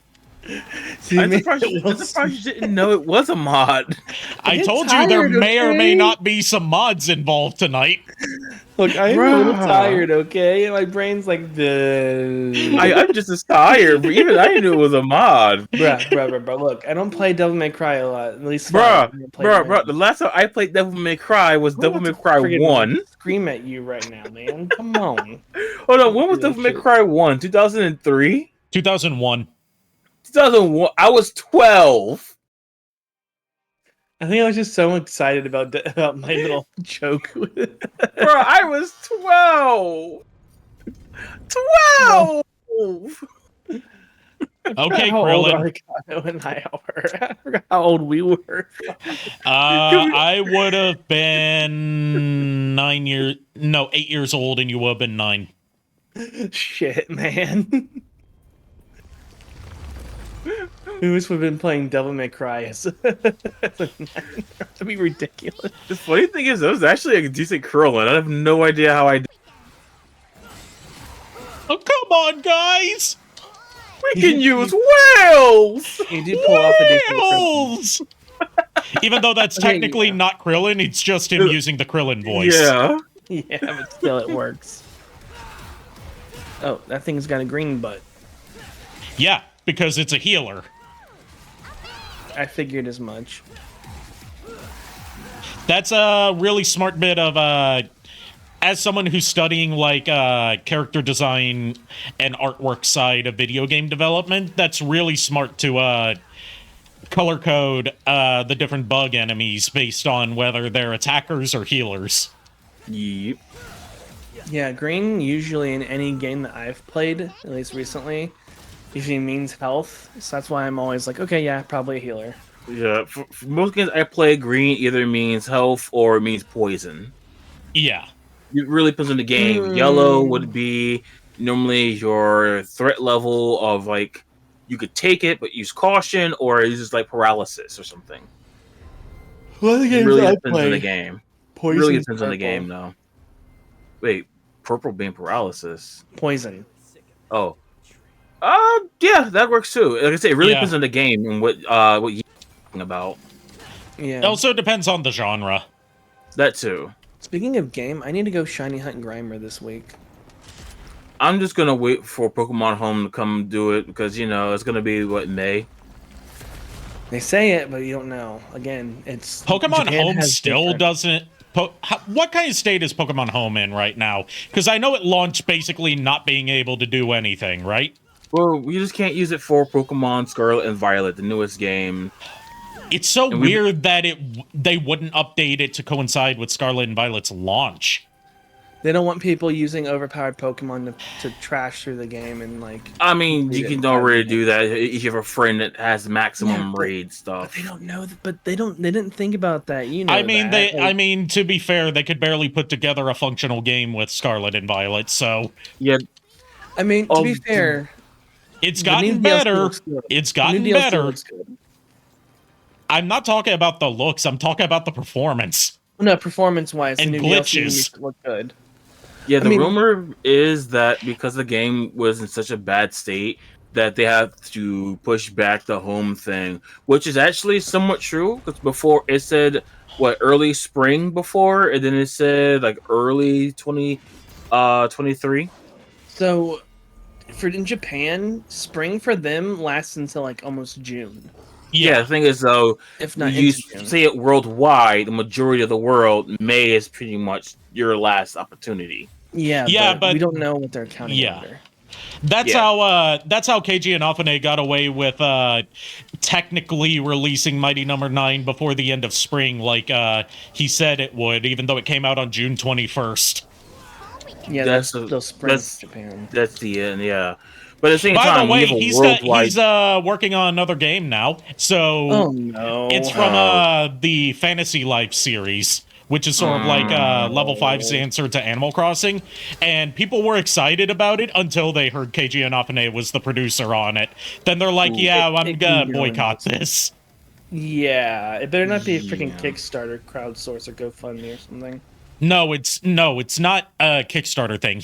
See, I'm surprised you didn't know it was a mod. I get told you there tired, may or may okay? not be some mods involved tonight. Look, I'm a little Bruh. tired, okay? My brain's like, the. I'm just as tired, but even I knew it was a mod. Bruh. Look, I don't play Devil May Cry a lot. At least Bruh. The last time I played Devil May Cry was Devil May Cry 1. Scream at you right now, man. Come on. Hold on, when was Devil May Cry 1? 2003? 2001. 2001. I was 12. I think I was just so excited about my little joke. Bro, I was 12. 12. Okay, How old Krillin. Arikado and I were. I forgot how old we were. I would have been 8 years old, and you would have been 9. Shit, man. We would have been playing Devil May Cry as a 9. That'd be ridiculous. The funny thing is, that was actually a decent Krillin. I have no idea how I did. Oh, come on, guys! We can use whales! You did pull off a decent Whales! Even though that's Okay, technically yeah. not Krillin, it's just him using the Krillin voice. Yeah. Yeah, but still it works. Oh, that thing's got a green butt. Yeah, because it's a healer. I figured as much. That's a really smart bit of as someone who's studying like character design and artwork side of video game development, that's really smart to color code the different bug enemies based on whether they're attackers or healers. Yep. Yeah, green usually in any game that I've played, at least recently, usually means health. So that's why I'm always like, okay, yeah, probably a healer. Yeah, for most games I play, green either means health or it means poison. Yeah. It really depends on the game. Yellow would be normally your threat level of like you could take it but use caution, or it's just like paralysis or something. Well, the It games really I depends on the game. Poison Really is depends on the purple. game though. Wait, purple being paralysis. Poison. Oh. Yeah, that works too. Like I say, it really Yeah. depends on the game and what you're talking about. Yeah. It also depends on the genre. That too. Speaking of game, I need to go shiny hunt Grimer this week. I'm just gonna wait for Pokemon Home to come do it because it's gonna be May. They say it, but you don't know. Again, it's Pokemon Japan Home has still different- doesn't. What kind of state is Pokemon Home in right now? Because I know it launched basically not being able to do anything, right? Well, we just can't use it for Pokemon Scarlet and Violet, the newest game. It's so And we- weird that they wouldn't update it to coincide with Scarlet and Violet's launch. They don't want people using overpowered Pokemon to trash through the game and like. I mean, you Yeah, can yeah. already do that if you have a friend that has maximum but- raid But stuff. they don't know. But they don't. They didn't think about that. You know. I mean, that. I mean, to be fair, they could barely put together a functional game with Scarlet and Violet, so Yeah, I mean, to be of- fair, it's the new gotten DLC better. looks good. It's The new gotten DLC better. looks good. I'm not talking about the looks. I'm talking about the performance. No, performance-wise, And the new DLC glitches. makes it look good. yeah. The mean- rumor is that because the game was in such a bad state that they have to push back the home thing, which is actually somewhat true. Because before it said early spring before, and then it said like early 2023. So, in Japan, spring for them lasts until like almost June. Yeah, the thing is though, If not you into June. say it worldwide, the majority of the world, May is pretty much your last opportunity. Yeah, but we don't know what they're counting Yeah. under. That's Yeah. how KG and Afane got away with technically releasing Mighty Number 9 before the end of spring, like he said it would, even though it came out on June 21st. Yeah, That's that's a- still spring that's- Japan. That's the end, yeah. But at the same By time, the way, you have a he's worldwide. working on another game now, so Oh no! it's from the Fantasy Life series, which is sort of like Level 5's answer to Animal Crossing. And people were excited about it until they heard KG Inafune was the producer on it. Then they're like, yeah, I'm it gonna can go boycott into- this. Yeah, it better not be a freaking Yeah. Kickstarter, crowdsource, or GoFundMe or something. No, it's not a Kickstarter thing.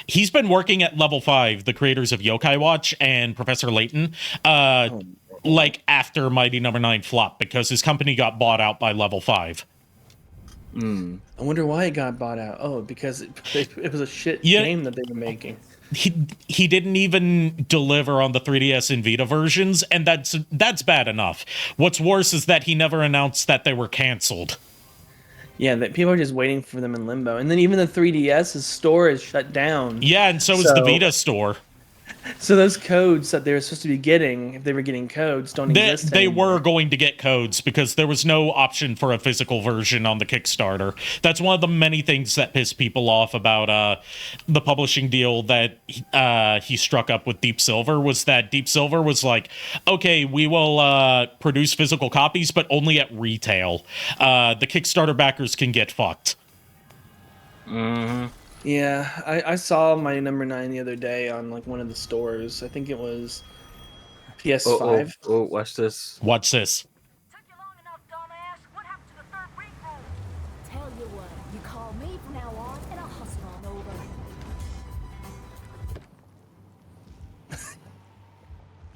He's been working at Level 5, the creators of Yokai Watch and Professor Layton, like after Mighty Number 9 flopped because his company got bought out by Level 5. Mm. I wonder why it got bought out. Oh, because it was a shit Yeah. game that they were making. He didn't even deliver on the 3DS and Vita versions, and that's bad enough. What's worse is that he never announced that they were canceled. Yeah, that people are just waiting for them in limbo, and then even the 3DS's store is shut down. Yeah, and so is the Vita store. So those codes that they were supposed to be getting, if they were getting codes, don't exist They anymore. were going to get codes because there was no option for a physical version on the Kickstarter. That's one of the many things that piss people off about the publishing deal that he struck up with Deep Silver, was that Deep Silver was like, okay, we will produce physical copies, but only at retail. The Kickstarter backers can get fucked. Mm-hmm. Yeah, I saw my number 9 the other day on like one of the stores. I think it was PS5. Oh, watch this. What's this? Took you long enough, dumbass. What happened to the third ring rule? Tell you what, you call me from now on, and I'll hustle on over.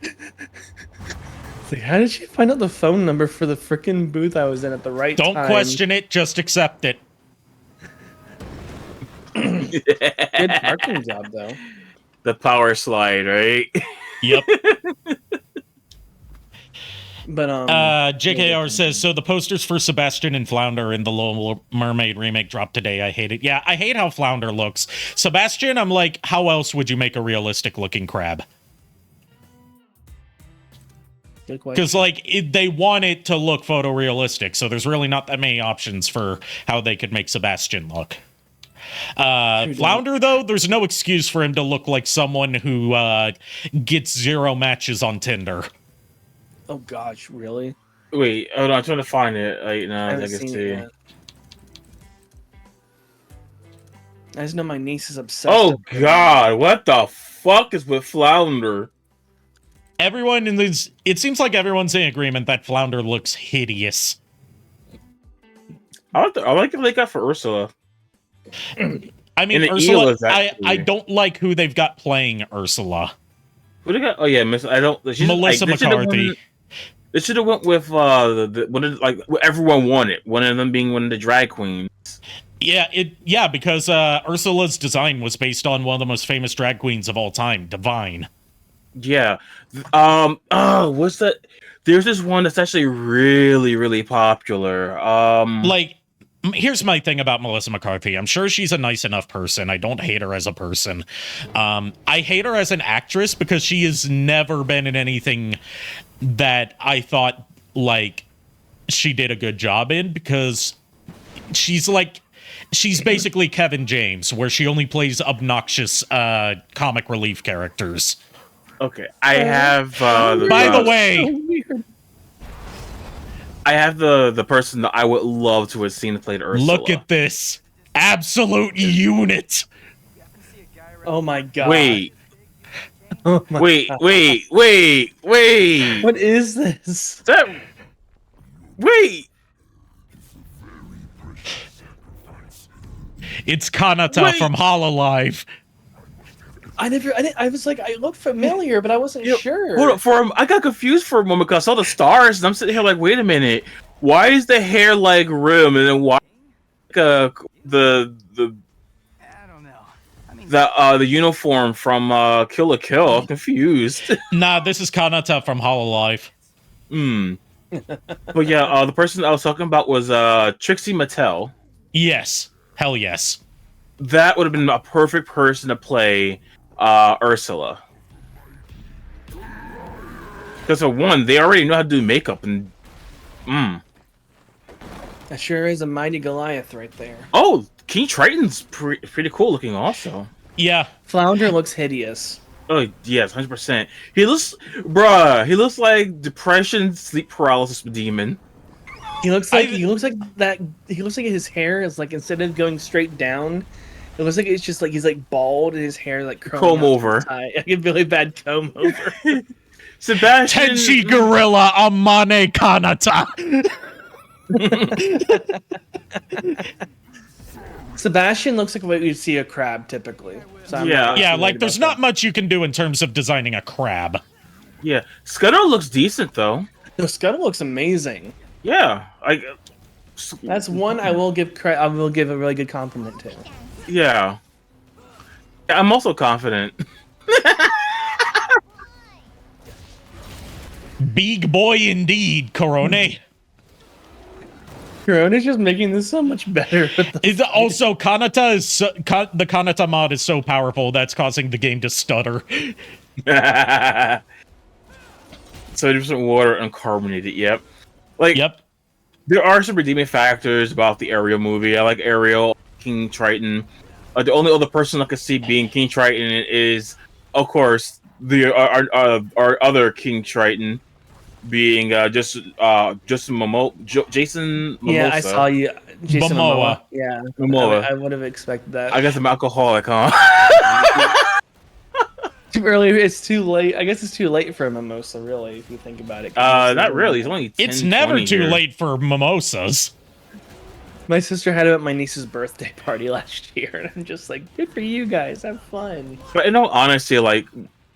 It's like, how did she find out the phone number for the freaking booth I was in at the right time? Don't question it, just accept it. Good parking job though. The power slide, right? Yep. But JKR says, so the posters for Sebastian and Flounder in the Little Mermaid remake dropped today. I hate it. Yeah, I hate how Flounder looks. Sebastian, I'm like, how else would you make a realistic looking crab? good question. Because, like, they want it to look photorealistic, so there's really not that many options for how they could make Sebastian look. Flounder, though, there's no excuse for him to look like someone who gets 0 matches on Tinder. Oh gosh, really? Wait, hold on, I'm trying to find it. Like, I no, I haven't can seen see. it yet. I just know my niece is obsessed. Oh with God, what the fuck is with Flounder? Everyone in this, it seems like everyone's in agreement that Flounder looks hideous. I like the they got for Ursula. I mean, And the Ursula, eel is I actually- don't like who they've got playing Ursula. Who they got? Oh yeah, I don't. Melissa McCarthy. They should have went with the one of, like what everyone wanted. One of them being one of the drag queens. Yeah, because Ursula's design was based on one of the most famous drag queens of all time, Divine. Yeah. Oh, what's that? There's this one that's actually really, really popular. Like, here's my thing about Melissa McCarthy. I'm sure she's a nice enough person. I don't hate her as a person. I hate her as an actress because she has never been in anything that I thought, like, she did a good job in, because she's basically Kevin James, where she only plays obnoxious comic relief characters. Okay, I have. By the way, I have the person that I would love to have seen played Ursula. look at this. Absolute unit. Oh my god. Wait, Oh my wait, God. wait. What is this? That. Wait. It's Kanata Wait. from Hololive. I was like, I looked familiar, but I wasn't sure. Hold up, I got confused for a moment because I saw the stars, and I'm sitting here like, wait a minute, why is the hair like rim, and then why the I don't know. I mean, the uniform from Kill la Kill? I'm confused. Nah, this is Kanata from Hololive. But yeah, the person I was talking about was Trixie Mattel. Yes. Hell yes. That would have been a perfect person to play Ursula. Because for one, they already know how to do makeup, and That sure is a mighty Goliath right there. oh, King Triton's pretty cool looking also. Yeah. Flounder looks hideous. Oh yes, 100%. He looks like depression, sleep paralysis demon. He looks like that. He looks like his hair is like, instead of going straight down, it looks like it's just like he's like bald and his hair like Comb over. Like a really bad comb over. Sebastian Tenchi Gorilla Amane Kanata. Sebastian looks like what you'd see a crab typically. So I'm Yeah. not Yeah, really like worried there's about not much you can do in terms of designing a crab. Yeah, Scudder looks decent though. that. No, Scuttle looks amazing. Yeah, That's one I will give I will give a really good compliment to. yeah. I'm also confident. Big boy indeed, Corone. Corona's just making this so much better. With the Is also Kanata is the Kanata mod is so powerful that's causing the game to stutter. 70% water uncarbonated. Yep. Like, Yep. there are some redeeming factors about the Ariel movie. I like Ariel, King Triton. The only other person I could see being King Triton is, of course, our other King Triton being Jason Mimosa. yeah, I saw you, Jason Momoa. Momoa. Yeah, Momoa. I would have expected that. I guess I'm alcoholic, huh? Too early. It's too late. I guess it's too late for a mimosa, really, if you think about it. Not really. It's only 10, It's never 20 too here. late for mimosas. My sister had it at my niece's birthday party last year, and I'm just like, good for you guys. Have fun. But in all honesty, like,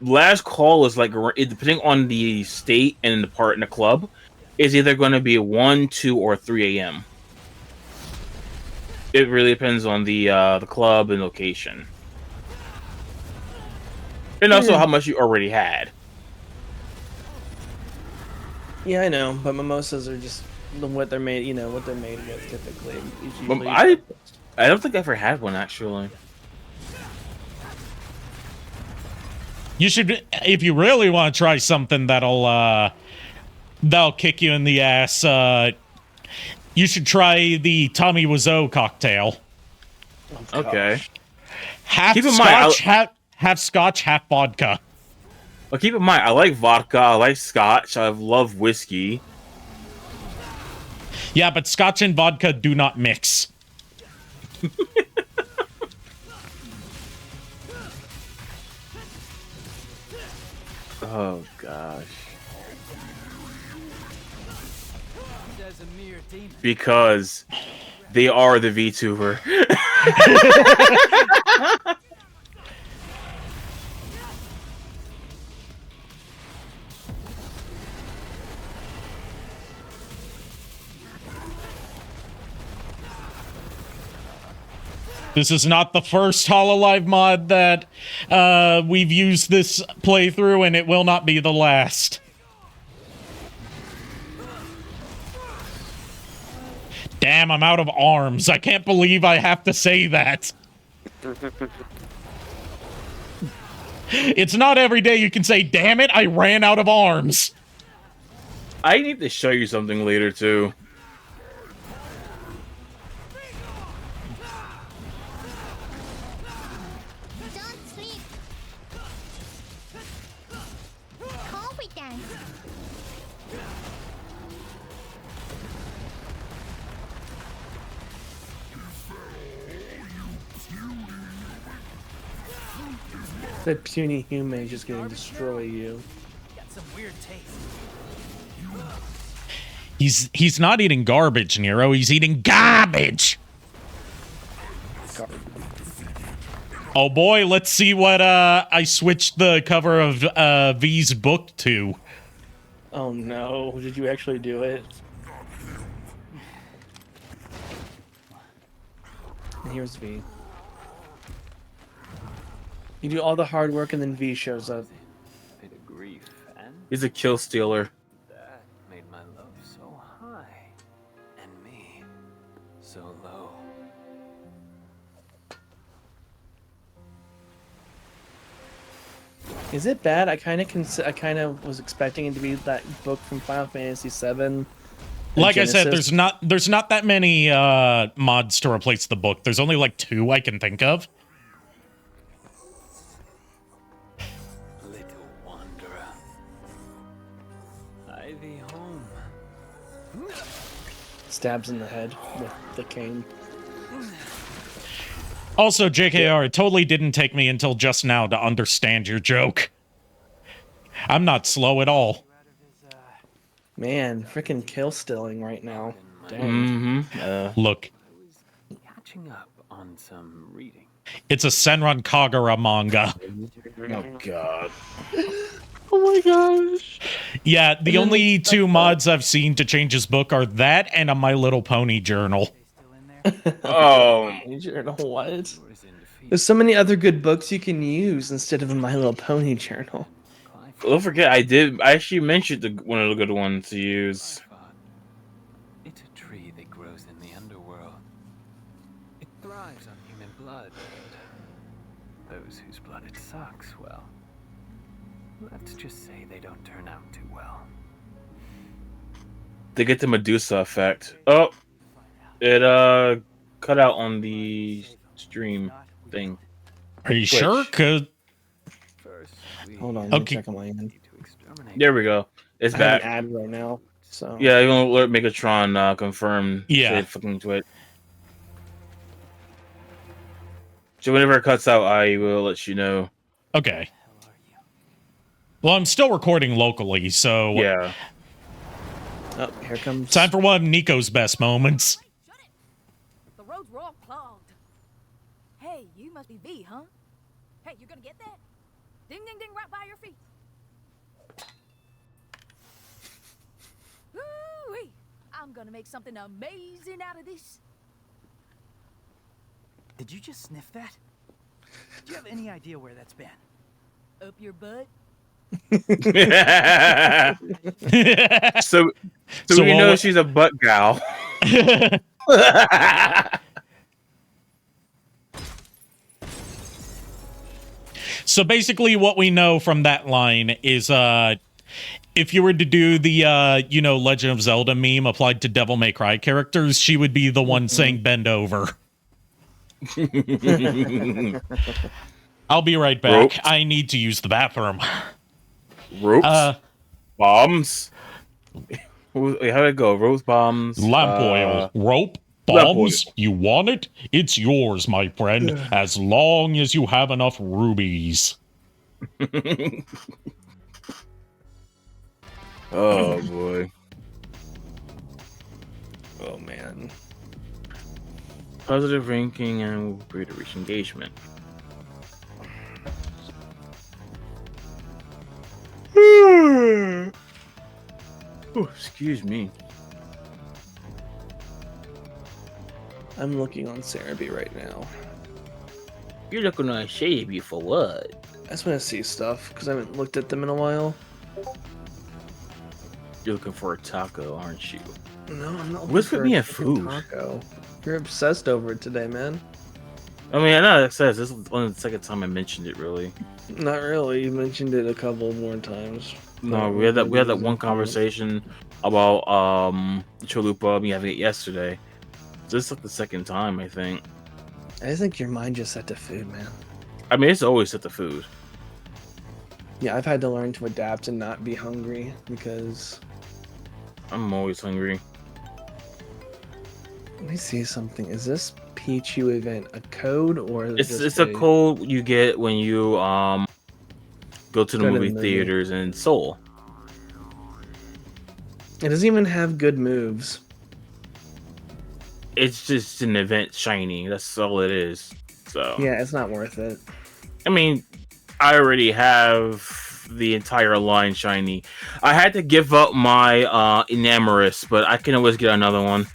last call is like, depending on the state and the part in the club, is either going to be 1, 2, or 3 a.m. It really depends on the club and location, and also how much you already had. Yeah, I know, but mimosas are just what they're made. You know what they're made with typically. It's But usually- I don't think I ever had one actually. You should, if you really want to try something that'll kick you in the ass. You should try the Tommy Wiseau cocktail. Okay. Half Keep in mind, scotch, half scotch, half vodka. Well, keep in mind, I like vodka, I like scotch, I love whiskey. Yeah, but scotch and vodka do not mix. Oh gosh. There's a mere demon. Because they are the VTuber. This is not the first Hololive mod that we've used this playthrough, and it will not be the last. Damn, I'm out of arms. I can't believe I have to say that. It's not every day you can say, damn it, I ran out of arms. I need to show you something later too. Don't sleep. Call we dance. The puny human is just going to destroy you. Got some weird taste. He's not eating garbage, Nero. He's eating garbage. Oh boy, let's see what I switched the cover of V's book to. Oh no! Did you actually do it? And here's V. You do all the hard work, and then V shows up. He's a kill stealer. so low. Is it bad? I kind of was expecting it to be that book from Final Fantasy VII. Like I said, Genesis. there's not that many mods to replace the book. There's only like 2 I can think of. Little wanderer. I thee home. Stabs in the head with the cane. Also, JKR, it totally didn't take me until just now to understand your joke. I'm not slow at all. Man, freaking kill stilling right now. Dang. Look, Catching up on some reading. it's a Senran Kagura manga. Oh god. Oh my gosh. Yeah, the only 2 mods I've seen to change his book are that and a My Little Pony journal. Oh. Journal, what? There's so many other good books you can use instead of a My Little Pony journal. Don't forget, I actually mentioned one of the good ones to use. It's a tree that grows in the underworld. It thrives on human blood, and those whose blood it sucks, well, let's just say they don't turn out too well. They get the Medusa effect. Oh, it cut out on the stream thing. Are you Twitch. sure? 'Cause First, we Hold on, let me Okay. check on my end. need to exterminate. There we go. It's I have back. an ad right now, so Yeah, you're gonna let Megatron confirm. Yeah. Say fucking Twitch. So whenever it cuts out, I will let you know. okay. Well, I'm still recording locally, so Yeah. Oh, here comes. time for one of Nico's best moments. Wait, shut it! The roads were all clogged. Hey, you must be V, huh? Hey, you're gonna get that? Ding, ding, ding, right by your feet. Woo-wee! I'm gonna make something amazing out of this. Did you just sniff that? Do you have any idea where that's been? Up your butt. so So we know what- she's a butt gal. So basically what we know from that line is if you were to do the Legend of Zelda meme applied to Devil May Cry characters, she would be the one saying bend over. I'll be right back. Roped. I need to use the bathroom. Ropes, bombs. How'd it go? Rose bombs, Lamp oil, rope, lamp bombs. You want it? It's yours, my friend, as long as you have enough rubies. Oh boy. Oh man. Positive ranking and greater reach engagement. Oh, excuse me. I'm looking on Cerebi right now. You're looking on Shady for what? I just want to see stuff because I haven't looked at them in a while. You're looking for a taco, aren't you? No, I'm not. What's with looking me and for a freaking food? Taco. You're obsessed over it today, man. I mean, I know it says this is only the second time I mentioned it. Really? Not really. You mentioned it a couple more times. No, we had that one conversation about chalupa. Me having it yesterday. So this is like the second time, I think. I think your mind just set to food, man. I mean, it's always set the food. Yeah, I've had to learn to adapt and not be hungry because. I'm always hungry. Let me see something. Is this Pichu event a code or is it It's just a code you get when you go to the Go to the movie movie. theaters in Seoul. It doesn't even have good moves. It's just an event shiny. That's all it is. So Yeah, it's not worth it. I mean, I already have the entire line shiny. I had to give up my Enamorous, but I can always get another one.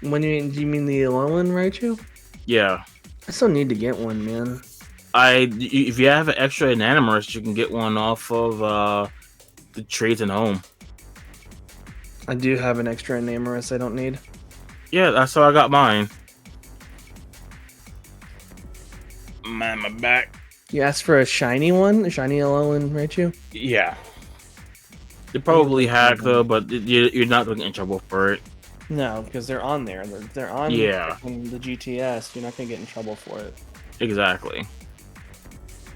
Do you mean the Alolan Raichu? Yeah. I still need to get one, man. If you have an extra Enamorous, you can get one off of the trades and home. I do have an extra Enamorous I don't need. Yeah, that's how I got mine. Man, my back. You asked for a shiny one, a shiny Alolan Raichu. Yeah. They probably hacked though, but you're not going to get in trouble for it. No, because they're on there. They're on Yeah. the GTS. You're not gonna get in trouble for it. Exactly.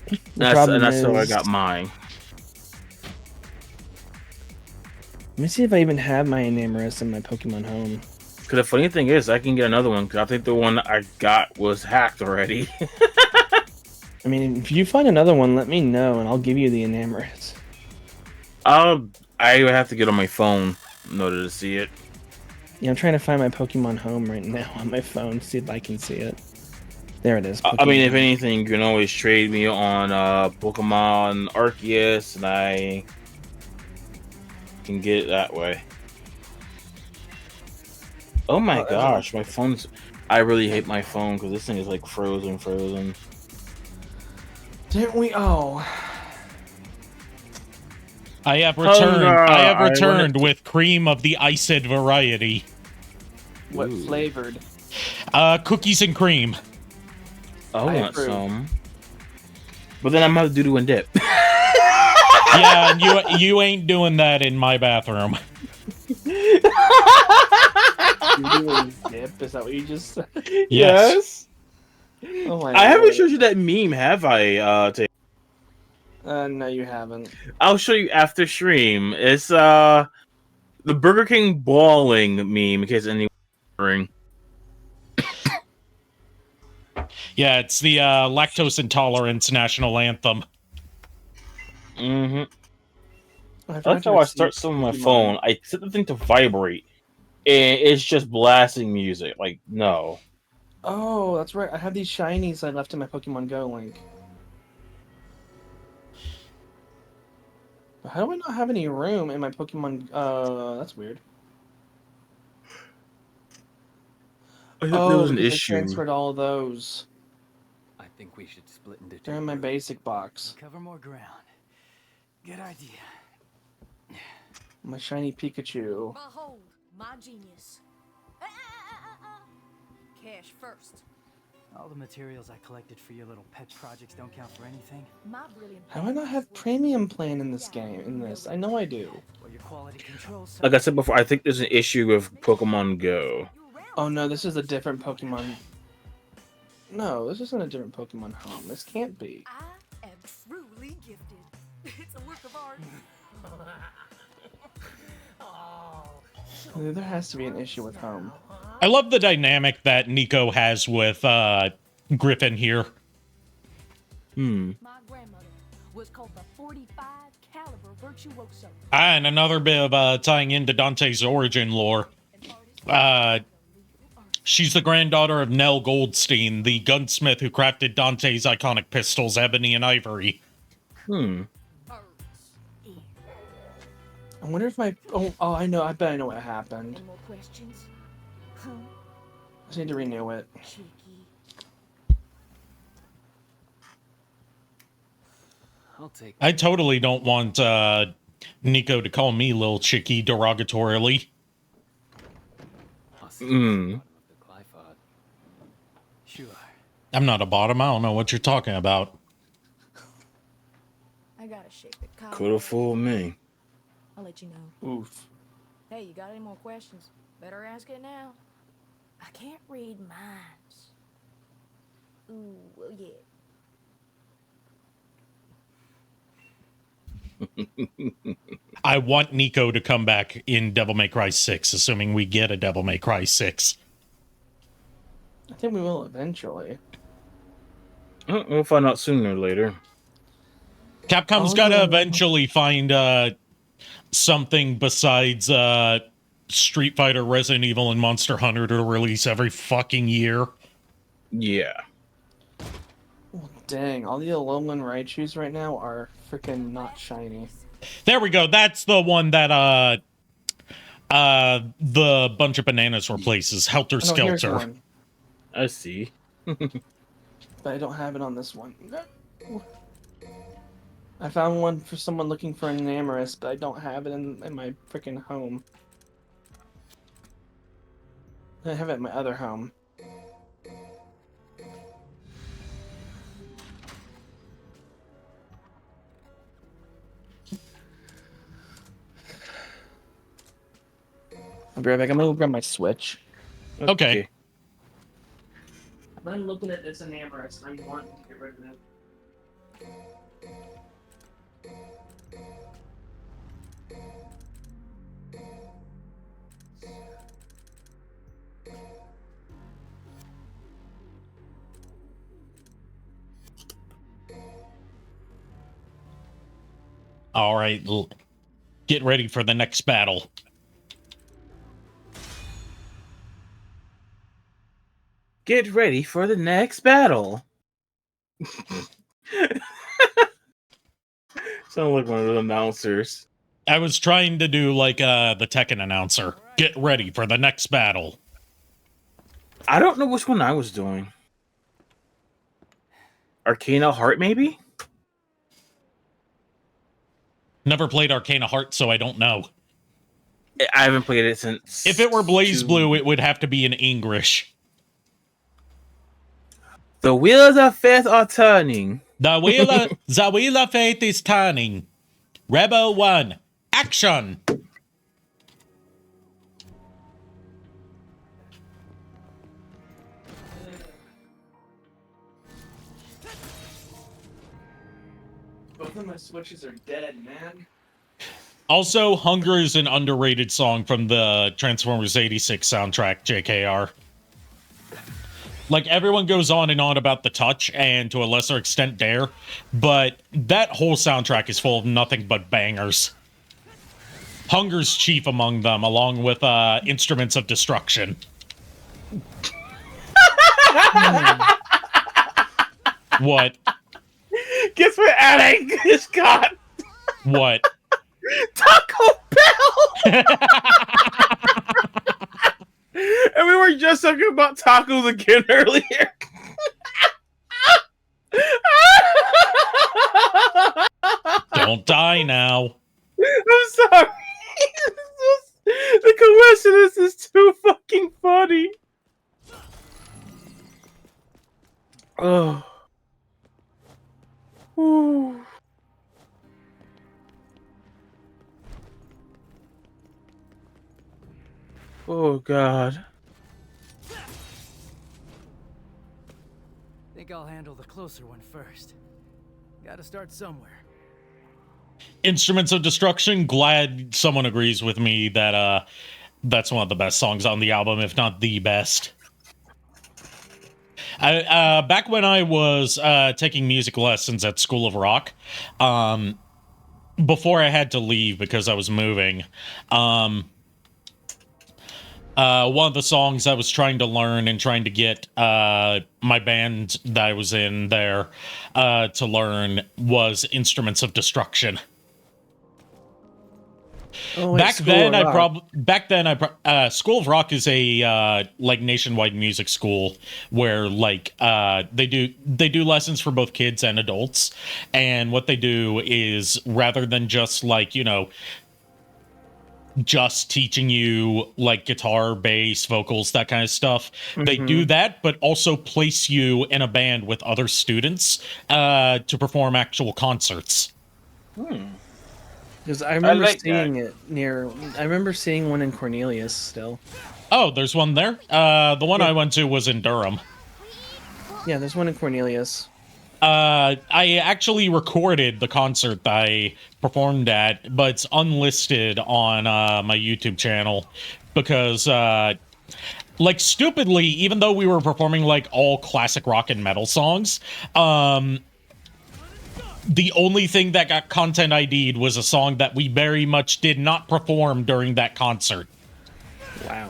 The That's problem how I is- got mine. Let me see if I even have my Enamorus in my Pokemon Home. Because the funny thing is, I can get another one. Because I think the one I got was hacked already. I mean, if you find another one, let me know, and I'll give you the Enamorus. I would have to get on my phone in order to see it. Yeah, I'm trying to find my Pokemon Home right now on my phone, see if I can see it. There it is. I mean, Pokemon if anything, you can always trade me on Pokemon Arceus, and I can get it that way. Oh my gosh, my phone's... I really hate my phone because this thing is like frozen. Didn't we? Oh. I have returned. no, I have I returned wanted- with cream of the iced variety. What Ooh. flavored? Cookies and cream. I want approve. some. But then I'm out to do and dip. Yeah, and you ain't doing that in my bathroom. You're doing dip? Is that what you just said? Yes. Oh my I haven't lord. showed you that meme, have I? No, you haven't. I'll show you after stream. It's the Burger King bawling meme, in case anyone's wondering. Yeah, it's the lactose intolerance national anthem. Mm-hmm. I forgot That's to how I receive start some on my Pokemon. phone. I set the thing to vibrate, and it's just blasting music. Like, no. Oh, that's right. I have these shinies I left in my Pokemon Go link. But how do I not have any room in my Pokemon? That's weird. I thought there was an because I issue. transferred all of those. I think we should split into two. They're in my groups. basic box. Cover more ground. Good idea. My shiny Pikachu. Behold, my genius. Cash first. All the materials I collected for your little pet projects don't count for anything. My brilliant. How do I not have premium plan in this game? In this, I know I do. Well, your quality control. Like I said before, I think there's an issue with Pokemon Go. Oh no, this is a different Pokemon. No, this isn't a different Pokemon Home. This can't be. I am truly gifted. It's a work of art. There has to be an issue with Home. I love the dynamic that Nico has with Griffin here. My grandmother was called the 45 caliber virtuoso. And another bit of tying into Dante's origin lore. She's the granddaughter of Nell Goldstein, the gunsmith who crafted Dante's iconic pistols, Ebony and Ivory. I wonder if my I know. I bet I know what happened. Any more questions? Huh? I just need to renew it. Cheeky. I'll take. I totally don't want Nico to call me Lil Chicky derogatorily. I'll see you at the bottom of the Glyphod. Sure. I'm not a bottom. I don't know what you're talking about. I gotta shape it. Kyle. Could have fooled me. I'll let you know. Oof. Hey, you got any more questions? Better ask it now. I can't read minds. Ooh, well, yeah. I want Nico to come back in Devil May Cry 6, assuming we get a Devil May Cry 6. I think we will eventually. We'll find out sooner or later. Capcom's Oh, got to yeah. eventually find something besides Street Fighter, Resident Evil, and Monster Hunter to release every fucking year. Yeah. Oh, dang, all the Alolan Raichus right now are freaking not shiny. There we go. That's the one that the bunch of bananas replaces. Helter Oh, no, here's Skelter. one, I see. but I don't have it on this one. I found one for someone looking for an Enamorus, but I don't have it in my freaking home. I have it at my other home. I'll be right back. I'm gonna go grab my Switch. Okay. I'm looking at this Enamorous and I'm wanting to get rid of it. All right, get ready for the next battle. Get ready for the next battle. Sound like one of the announcers. I was trying to do like the Tekken announcer. Get ready for the next battle. I don't know which one I was doing. Arcana Heart, maybe? Never played Arcana Heart, so I don't know. I haven't played it since... If it were Blaze Blue, it would have to be in English. The wheels of fate are turning. The wheel of fate is turning. Rebel 1, action! Both of my Switches are dead, man. Also, Hunger is an underrated song from the Transformers 86 soundtrack, JKR. Like, everyone goes on and on about The Touch, and to a lesser extent Dare, but that whole soundtrack is full of nothing but bangers. Hunger's chief among them, along with Instruments of Destruction. What? Guess what Alec just got? What? Taco Bell! And we were just talking about tacos again earlier. Don't die now. I'm sorry. The coincidence is too fucking funny. Oh. Ooh. Oh God. Think I'll handle the closer one first. Gotta start somewhere. Instruments of Destruction, glad someone agrees with me that that's one of the best songs on the album, if not the best. Back when I was taking music lessons at School of Rock, before I had to leave because I was moving, one of the songs I was trying to learn and trying to get my band that I was in there to learn was Instruments of Destruction. Oh, Back then, School of Rock is a like nationwide music school where like they do lessons for both kids and adults, and what they do is rather than just like just teaching you like guitar, bass, vocals, that kind of stuff, they do that, but also place you in a band with other students to perform actual concerts. Because I remember like seeing it near. I remember seeing one in Cornelius still. Oh, there's one there? The one I went to was in Durham. Yeah, there's one in Cornelius. I actually recorded the concert that I performed at, but it's unlisted on my YouTube channel because, like, stupidly, even though we were performing, like, all classic rock and metal songs, the only thing that got content ID'd was a song that we very much did not perform during that concert. Wow.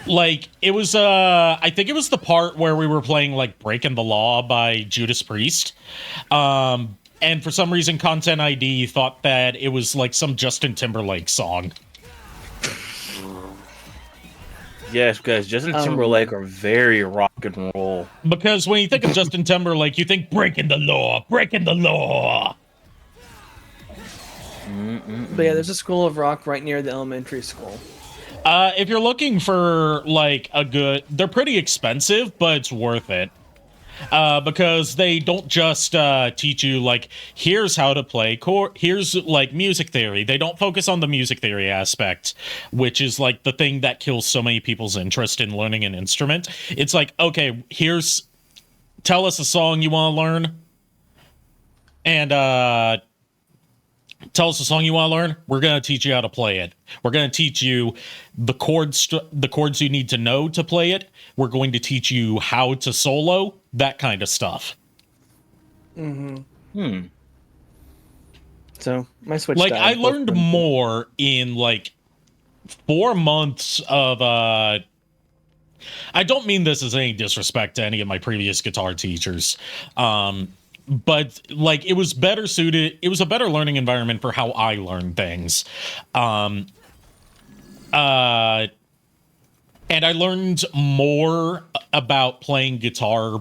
Like, it was, I think it was the part where we were playing, like, Breaking the Law by Judas Priest. And for some reason, Content ID thought that it was, like, some Justin Timberlake song. Yes, because Justin Timberlake are very rock and roll. Because when you think of Justin Timberlake, you think Breaking the Law, Breaking the Law. But yeah, there's a School of Rock right near the elementary school. If you're looking for like a good, they're pretty expensive, but it's worth it. Because they don't just teach you like here's how to play here's like music theory. They don't focus on the music theory aspect, which is like the thing that kills so many people's interest in learning an instrument. It's like, okay, tell us a song you want to learn, and tell us a song you want to learn. We're going to teach you how to play it. We're going to teach you the chords you need to know to play it. We're going to teach you how to solo, that kind of stuff. So my Switch like died. I learned more in like 4 months of I don't mean this as any disrespect to any of my previous guitar teachers. But like it was better suited. It was a better learning environment for how I learned things. And I learned more about playing guitar.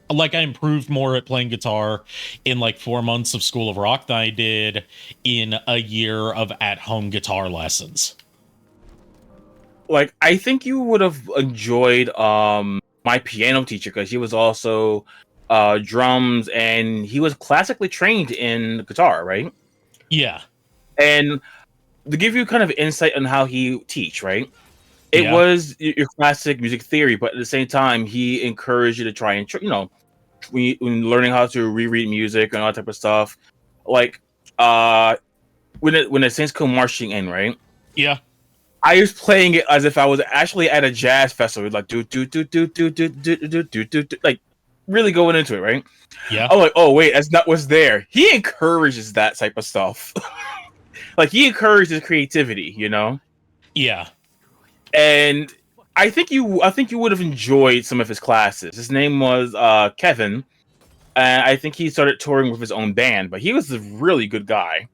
Like I improved more at playing guitar in like 4 months of School of Rock than I did in a year of at-home guitar lessons. Like I think you would have enjoyed my piano teacher because he was also drums and he was classically trained in guitar, right? Yeah. And to give you kind of insight on how he teach, right? It was your classic music theory, but at the same time, he encouraged you to try and, when learning how to reread music and all that type of stuff. Like, when the Saints come marching in, right? Yeah. I was playing it as if I was actually at a jazz festival, like like really going into it, right? Yeah. I'm like, oh wait, that's not what's there. He encourages that type of stuff. Like he encourages creativity, you know? Yeah. And I think you would have enjoyed some of his classes. His name was Kevin, and I think he started touring with his own band. But he was a really good guy.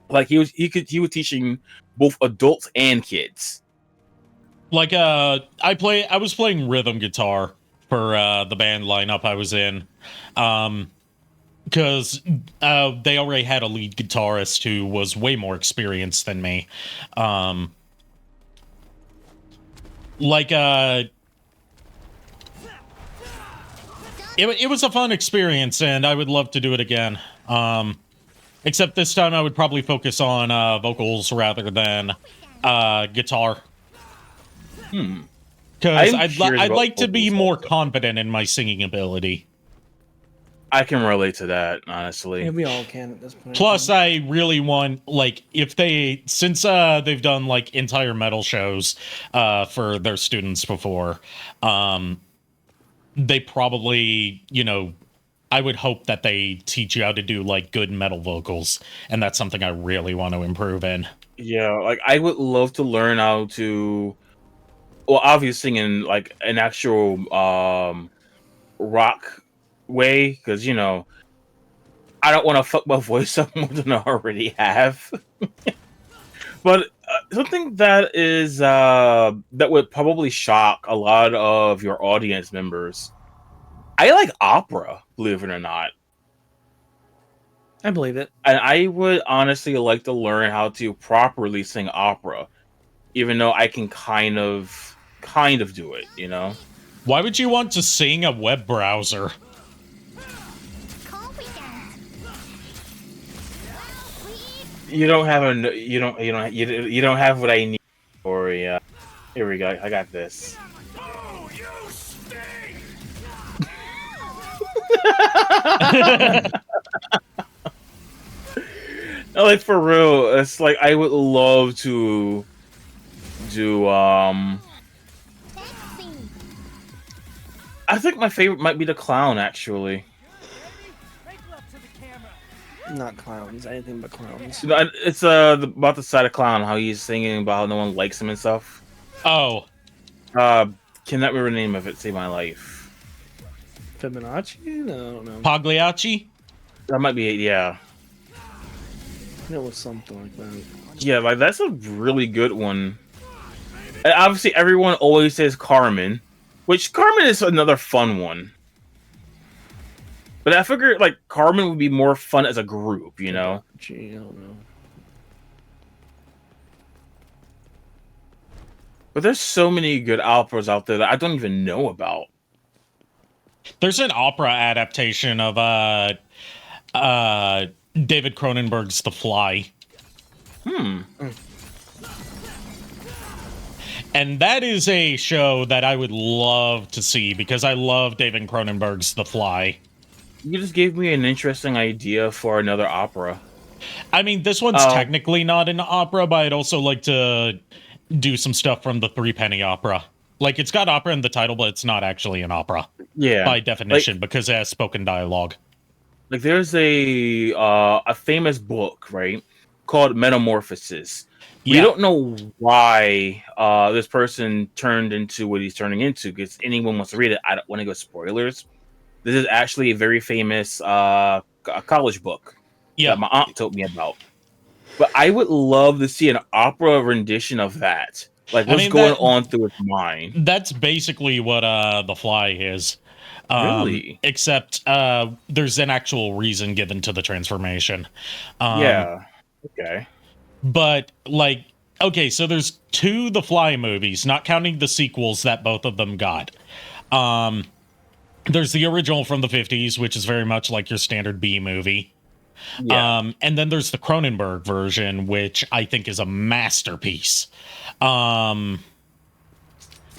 Like he was teaching both adults and kids. Like I was playing rhythm guitar for the band lineup I was in, because they already had a lead guitarist who was way more experienced than me. It was a fun experience, and I would love to do it again. Except this time I would probably focus on vocals rather than guitar. Because I'd like to be more confident in my singing ability. I can relate to that, honestly. Yeah, we all can at this point. Plus, I really want, like, since they've done, like, entire metal shows for their students before, they probably, I would hope that they teach you how to do, like, good metal vocals, and that's something I really want to improve in. Yeah, like, I would love to learn how to, well, obviously in, like, an actual rock way, because I don't want to fuck my voice up more than I already have. But something that is that would probably shock a lot of your audience members. I like opera, believe it or not. I believe it. And I would honestly like to learn how to properly sing opera, even though I can kind of do it, Why would you want to sing a web browser? You don't have you don't have what I need for here we go. I got this. Oh, you stink! Like for real, it's like I would love to do I think my favorite might be the clown actually. Not clowns, anything but clowns. It's about the side of clown, how he's singing about how no one likes him and stuff. Oh. Cannot remember the name of it, save my life. Fibonacci? No, I don't know. Pagliacci? That might be it, yeah. It was something like that. Yeah, like that's a really good one. And obviously everyone always says Carmen, which Carmen is another fun one. But I figured, like, Carmen would be more fun as a group, Gee, I don't know. But there's so many good operas out there that I don't even know about. There's an opera adaptation of David Cronenberg's The Fly. And that is a show that I would love to see because I love David Cronenberg's The Fly. You just gave me an interesting idea for another opera. I mean, this one's technically not an opera, but I'd also like to do some stuff from the Three Penny Opera. Like, it's got opera in the title, but it's not actually an opera. Yeah. By definition, because it has spoken dialogue. Like, there's a famous book, right, called Metamorphosis. We don't know why this person turned into what he's turning into, because anyone wants to read it. I don't want to go spoilers. This is actually a very famous college book that my aunt told me about. But I would love to see an opera rendition of that. Like, what's going on through its mind? That's basically what The Fly is. Really? Except there's an actual reason given to the transformation. Yeah. Okay. But, like, okay, so there's 2 The Fly movies, not counting the sequels that both of them got. There's the original from the 50s, which is very much like your standard B movie. Yeah. And then there's the Cronenberg version, which I think is a masterpiece. So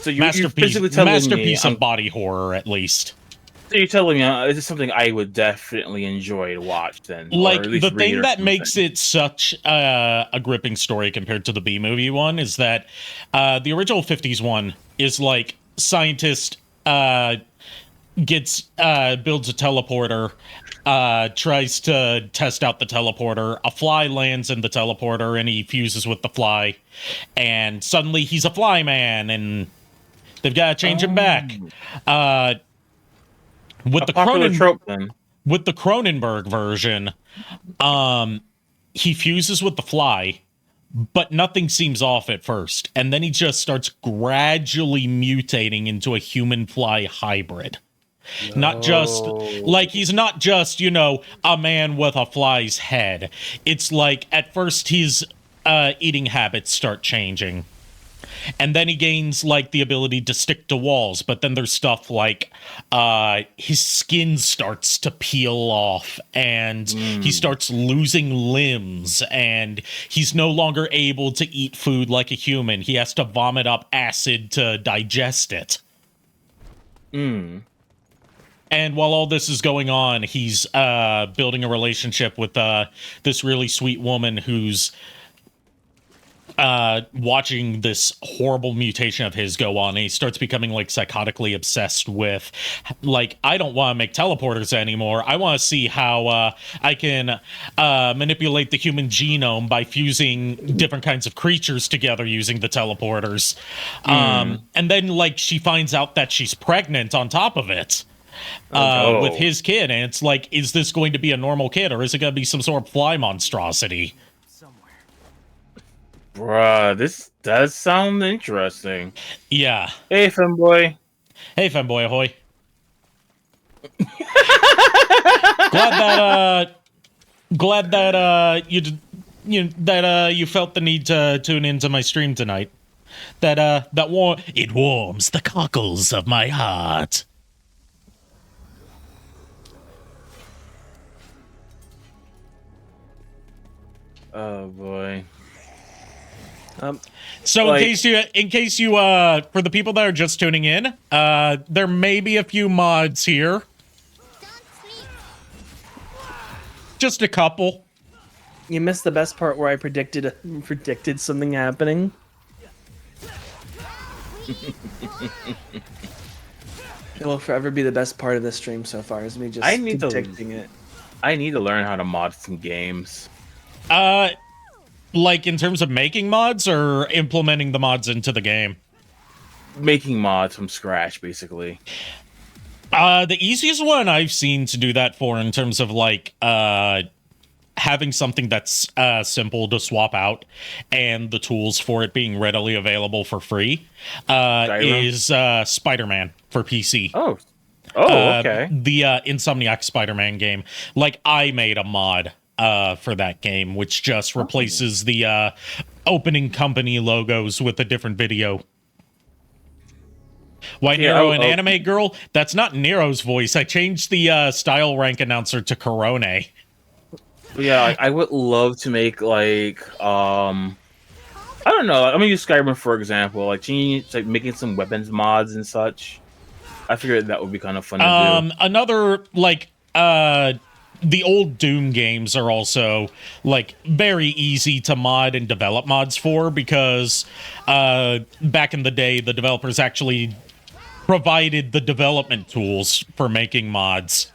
you're basically telling masterpiece me of body horror, at least. So you're telling me this is something I would definitely enjoy to watch then. Like, the thing that makes it such a gripping story compared to the B movie one is that the original 50s one is like scientist builds a teleporter, tries to test out the teleporter. A fly lands in the teleporter and he fuses with the fly, and suddenly he's a fly man, and they've got to change him back. With the Cronenberg version, he fuses with the fly, but nothing seems off at first, and then he just starts gradually mutating into a human fly hybrid. Not just like he's not just, you know, a man with a fly's head. It's like at first his eating habits start changing. And then he gains like the ability to stick to walls, but then there's stuff like his skin starts to peel off, and he starts losing limbs, and he's no longer able to eat food like a human. He has to vomit up acid to digest it. And while all this is going on, he's building a relationship with this really sweet woman who's watching this horrible mutation of his go on. And he starts becoming like psychotically obsessed with, like, I don't want to make teleporters anymore. I want to see how I can manipulate the human genome by fusing different kinds of creatures together using the teleporters. And then, like, she finds out that she's pregnant on top of it. With his kid, and it's like, is this going to be a normal kid, or is it going to be some sort of fly monstrosity? Bruh, this does sound interesting. Yeah. Hey, femboy. Hey, femboy ahoy. glad that you felt the need to tune into my stream tonight. It warms the cockles of my heart. Oh boy. So like, in case you for the people that are just tuning in, there may be a few mods here. Just a couple. You missed the best part where I predicted something happening. It will forever be the best part of this stream so far, is me just predicting it. I need to learn how to mod some games. Like in terms of making mods or implementing the mods into the game? Making mods from scratch, basically. The easiest one I've seen to do that for in terms of like having something that's simple to swap out and the tools for it being readily available for free is Spider-Man for PC. Oh, okay. The Insomniac Spider-Man game. Like, I made a mod for that game, which just replaces the opening company logos with a different video. Why Yeah, Nero an anime girl? That's not Nero's voice. I changed the style rank announcer to Corone. Yeah, I would love to make like I don't know. I'm gonna use Skyrim for example, like making some weapons mods and such. I figured that would be kind of fun to do. Another like the old Doom games are also like very easy to mod and develop mods for because back in the day the developers actually provided the development tools for making mods.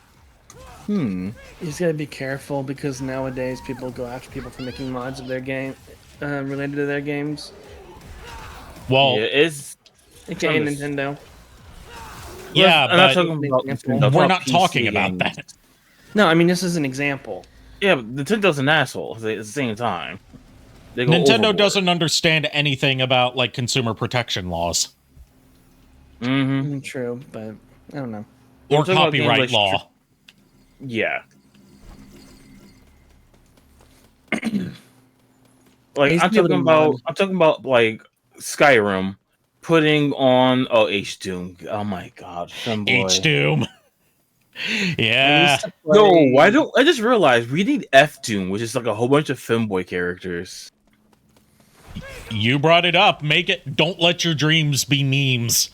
You just gotta be careful because nowadays people go after people for making mods of their game related to their games. Well, Yeah, it's AKA Nintendo. yeah, I'm not but talking about Nintendo, we're I'm not PC talking about games. that. No, I mean this is an example. Yeah, but Nintendo's an asshole at the same time. They go Nintendo overboard. doesn't understand anything about like consumer protection laws True, but I don't know. or talking about games copyright like law. Yeah. I Like used to be able to mod. I'm talking about like Skyrim putting on H Doom. Oh my god, Femboy. H Doom. I Yeah. used to No, play- why don't I just realized we need F Doom, which is like a whole bunch of Femboy characters. You brought it up. Make it. Don't let your dreams be memes.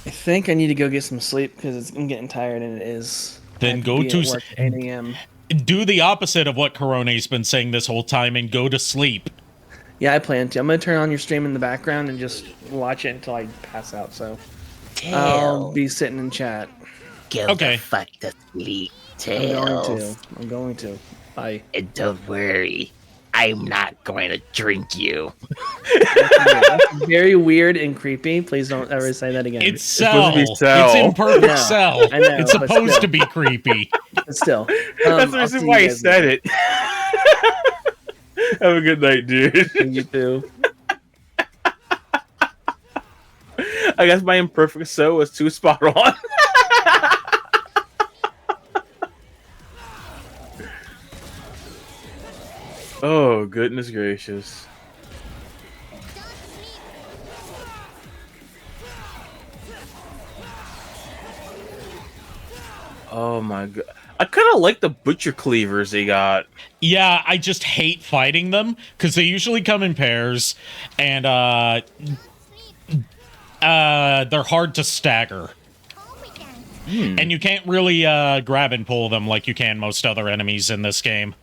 I think I need to go get some sleep because I'm getting tired and it is. Then I have go be to at work at 8 a.m. Do the opposite of what Corone's been saying this whole time and go to sleep. Yeah, I plan to. I'm gonna turn on your stream in the background and just watch it until I pass out. So I'll be sitting in chat. Okay. Fuck to sleep, I'm going to. Bye. And don't worry, I'm not going to drink you. That's very weird and creepy. Please don't ever say that again. It's supposed Cell. to be Cell. It's in perfect Yeah, Cell. I know, It's but supposed still. to be creepy. But still. That's the I'll reason see why you he guys said later. it. Have a good night, dude. You too. I guess my imperfect so was too spot on. Oh, goodness gracious. Oh my god. I kind of like the butcher cleavers they got. Yeah, I just hate fighting them because they usually come in pairs and they're hard to stagger. And you can't really grab and pull them like you can most other enemies in this game.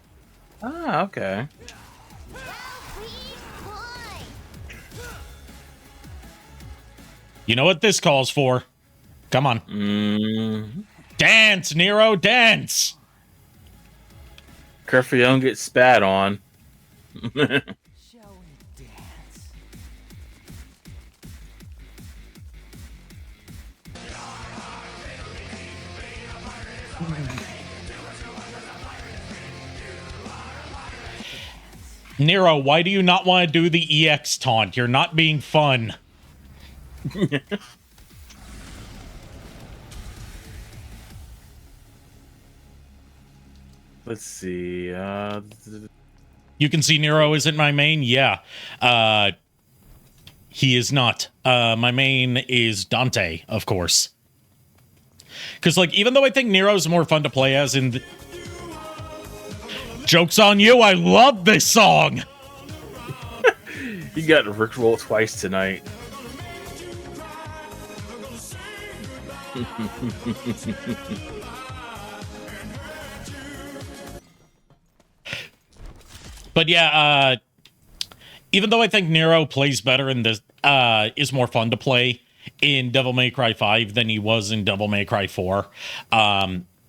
Ah, okay. You know what this calls for? Come on. Dance, Nero, dance! Careful you don't get spat on. Shall we dance? Nero, why do you not want to do the EX taunt? You're not being fun. Let's see. You can see Nero isn't my main? Yeah. He is not. My main is Dante, of course. Because, like, even though I think Nero's more fun to play as in... Joke's on you, I love this song! You got Rickroll twice tonight. But yeah, even though I think Nero plays better in this, is more fun to play in Devil May Cry 5 than he was in Devil May Cry 4,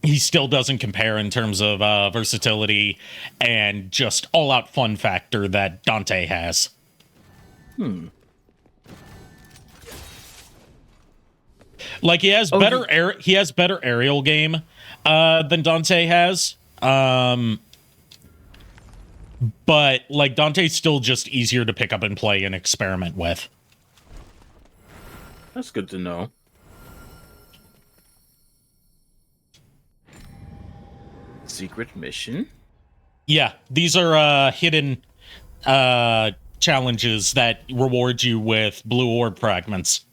he still doesn't compare in terms of versatility and just all-out fun factor that Dante has. Like he has better aerial game than Dante has. But like Dante's still just easier to pick up and play and experiment with. That's good to know. Secret mission. Yeah, these are hidden challenges that reward you with blue orb fragments.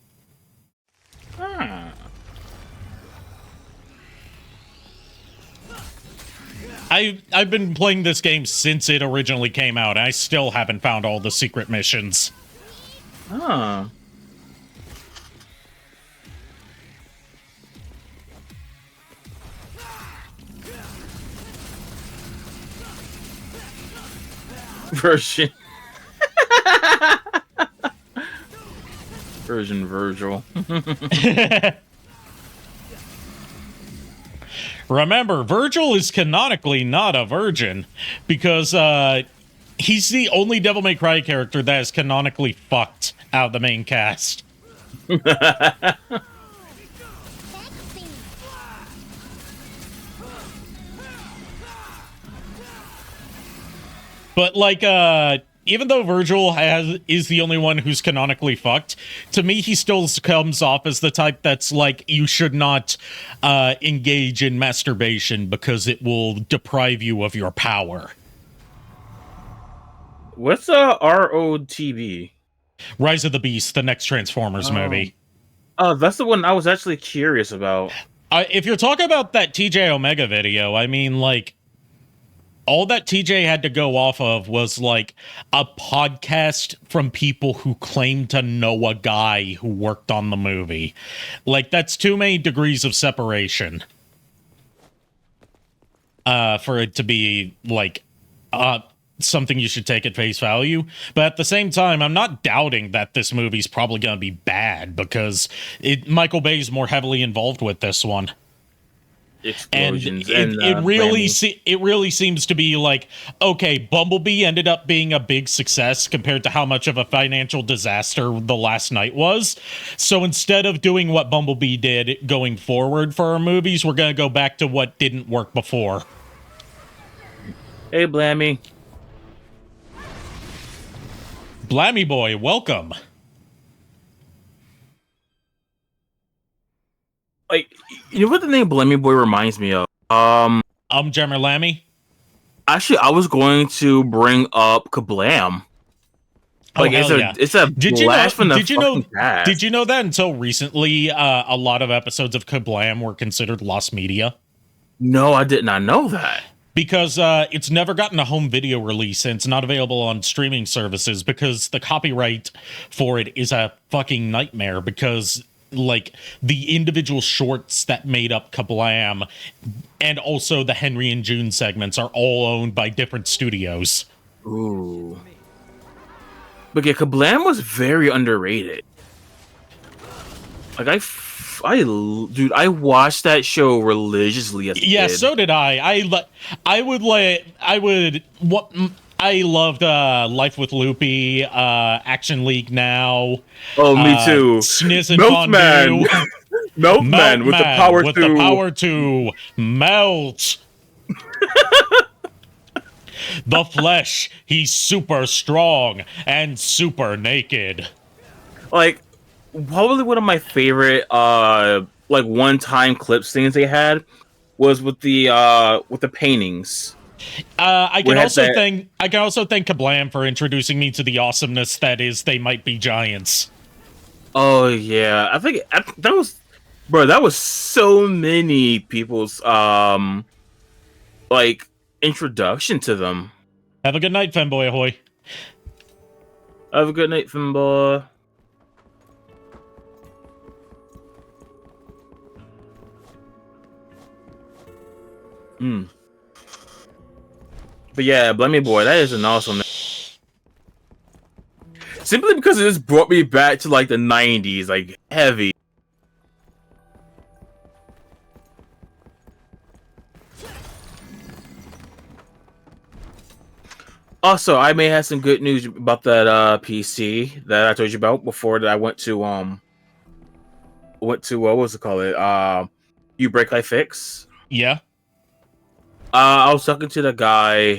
I've been playing this game since it originally came out, and I still haven't found all the secret missions. Oh. Version. Version Virgil. Remember, Virgil is canonically not a virgin because he's the only Devil May Cry character that is canonically fucked out of the main cast. But like, even though Virgil is the only one who's canonically fucked, to me he still comes off as the type that's like, you should not engage in masturbation because it will deprive you of your power. What's ROTB? Rise of the Beast, the next Transformers movie. Oh, that's the one I was actually curious about. If you're talking about that TJ Omega video, I mean, like, all that TJ had to go off of was like a podcast from people who claim to know a guy who worked on the movie. Like, that's too many degrees of separation for it to be like something you should take at face value. But at the same time, I'm not doubting that this movie's probably going to be bad because Michael Bay's more heavily involved with this one. Explosions and it really seems to be like, okay, Bumblebee ended up being a big success compared to how much of a financial disaster The Last Night was. So instead of doing what Bumblebee did going forward for our movies, we're going to go back to what didn't work before. Hey, Blammy. Blammy boy, welcome. Like, you know what the name Blammy Boy reminds me of? Jammer Lammy? Actually, I was going to bring up Kablam. Like, it's a blast from the fucking past. Did you know that until recently, a lot of episodes of Kablam were considered lost media? No, I did not know that. Because it's never gotten a home video release and it's not available on streaming services because the copyright for it is a fucking nightmare because, like, the individual shorts that made up Kablam and also the Henry and June segments are all owned by different studios. Ooh. But yeah, Kablam was very underrated. Like, dude, I watched that show religiously as a kid. So did I. I loved Life with Loopy, Action League Now. Oh, me too. Sniz and Milkman. Milkman with the power to melt. The Flesh. He's super strong and super naked. Like, probably one of my favorite like one-time clip scenes they had was with the paintings. I can also thank Kablam for introducing me to the awesomeness that is They Might Be Giants. Oh yeah, I think that was so many people's like introduction to them. Have a good night, Femboy Ahoy. Have a good night, Femboy. But yeah, Blammy Boy, that is an awesome. Simply because it just brought me back to like the 90s, like heavy. Also, I may have some good news about that PC that I told you about before that I went to what was it called? You Break I Fix? Yeah. I was talking to the guy.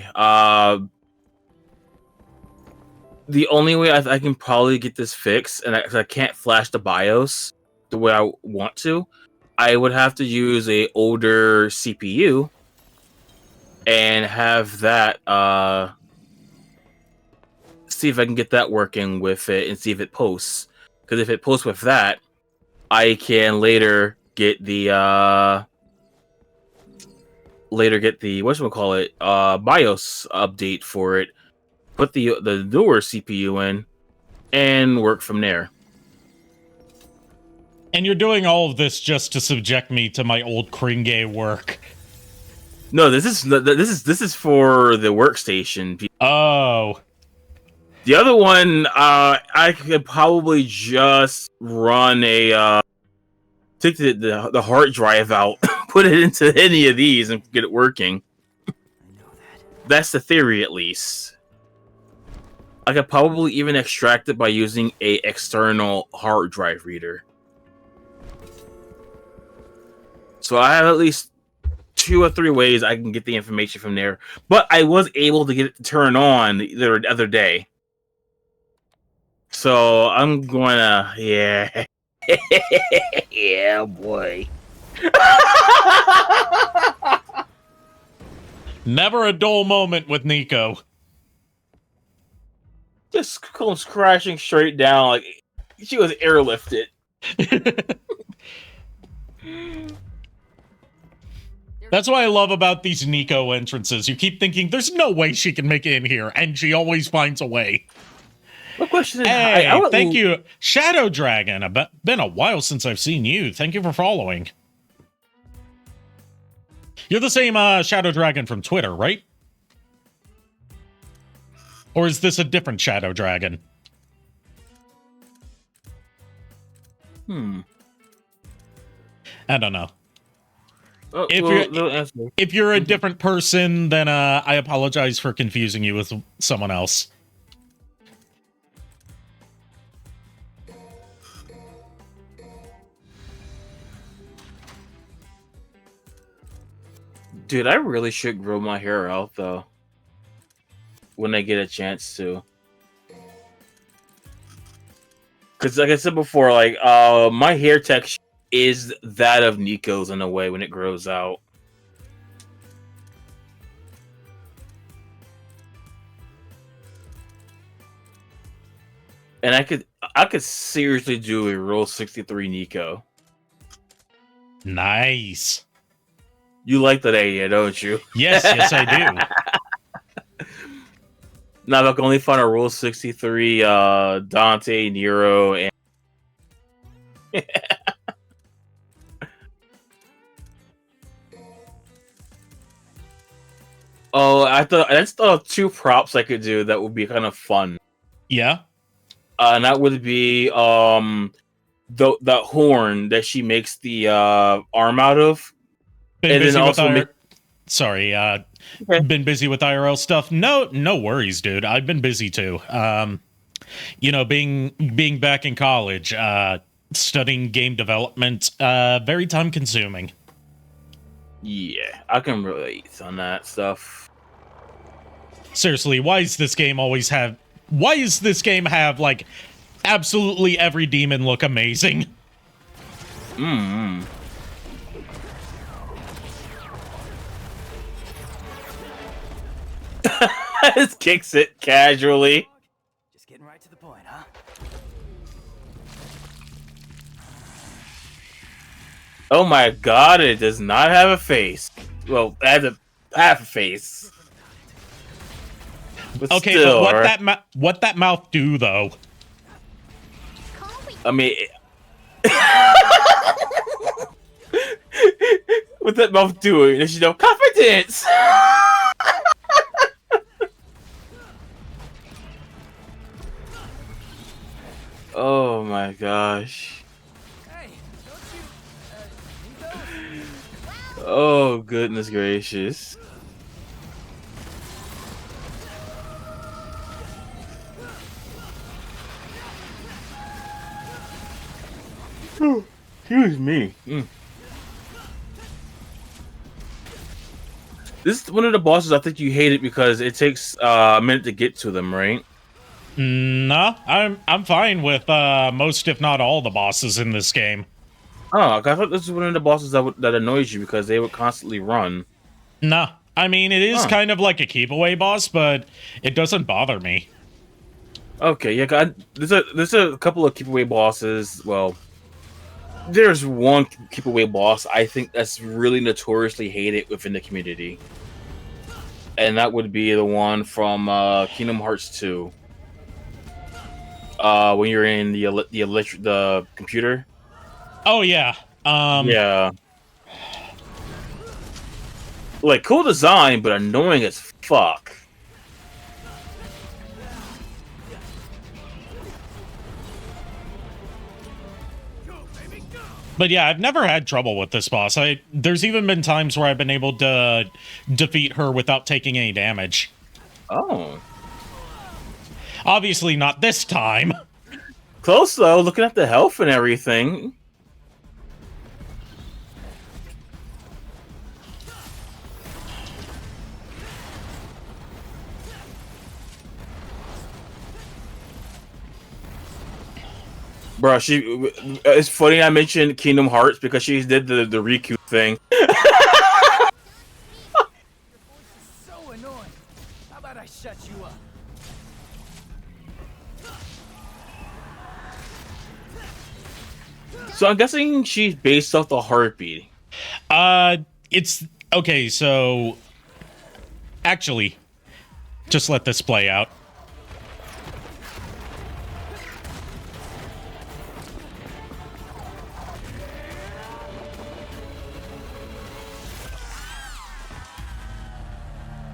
The only way I can probably get this fixed, and I can't flash the BIOS the way I want to, I would have to use a older CPU and have that see if I can get that working with it and see if it posts. Because if it posts with that, I can later get the whatchamacallit, BIOS update for it, put the newer CPU in, and work from there. And you're doing all of this just to subject me to my old Kringe work. No, this is for the workstation. Oh. The other one, I could probably just run a take the hard drive out, put it into any of these, and get it working. I know that. That's the theory, at least. I could probably even extract it by using a external hard drive reader. So I have at least 2 or 3 ways I can get the information from there. But I was able to get it to turn on the other day. So I'm gonna, yeah. Yeah, boy. Never a dull moment with Nico. Just comes crashing straight down like she was airlifted. That's what I love about these Nico entrances. You keep thinking, there's no way she can make it in here, and she always finds a way. My question is, hey, thank you, Shadow Dragon. Been a while since I've seen you. Thank you for following. You're the same Shadow Dragon from Twitter, right? Or is this a different Shadow Dragon? I don't know. Oh, If you're a different person, then I apologize for confusing you with someone else. Dude, I really should grow my hair out, though. When I get a chance to. Because, like I said before, like, my hair texture is that of Nico's in a way when it grows out. And I could seriously do a Rule 63 Nico. Nice. You like that idea, don't you? Yes, I do. Now I can only find a Rule 63 Dante, Nero, and oh, I just thought of 2 props I could do that would be kind of fun. Yeah. And that would be the horn that she makes the arm out of. Been busy with been busy with IRL stuff. No worries, dude. I've been busy too. You know, being back in college, studying game development, very time consuming. Yeah, I can relate on that stuff. Seriously, why does this game have like absolutely every demon look amazing? Just kicks it casually. Just getting right to the point, huh? Oh my god, it does not have a face. Well, it has a half a face. But okay, still, but what that mouth do though? I mean, what that mouth doing? There's no confidence. Oh my gosh. Oh goodness gracious. Excuse me. This is one of the bosses I think you hate it because it takes a minute to get to them, right? No, I'm fine with most, if not all, the bosses in this game. Oh, I thought this was one of the bosses that annoys you because they would constantly run. No, I mean it is kind of like a keep away boss, but it doesn't bother me. Okay, yeah, there's a couple of keep away bosses. Well, there's one keep away boss I think that's really notoriously hated within the community, and that would be the one from Kingdom Hearts 2. When you're in the computer. Oh yeah. Yeah. Like cool design, but annoying as fuck. But yeah, I've never had trouble with this boss. There's even been times where I've been able to defeat her without taking any damage. Oh. Obviously not this time. Close though, looking at the health and everything. Bro, it's funny I mentioned Kingdom Hearts because she did the Riku thing. So annoying. How about I shut you up? So I'm guessing she's based off the heartbeat. It's okay, so actually, just let this play out.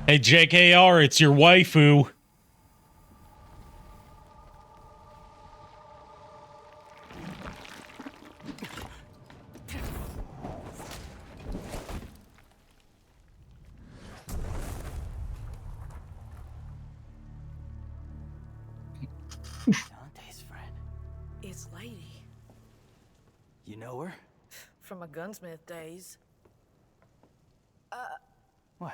Hey, JKR, it's your waifu. Dante's friend. It's Lady. You know her? From my gunsmith days. What?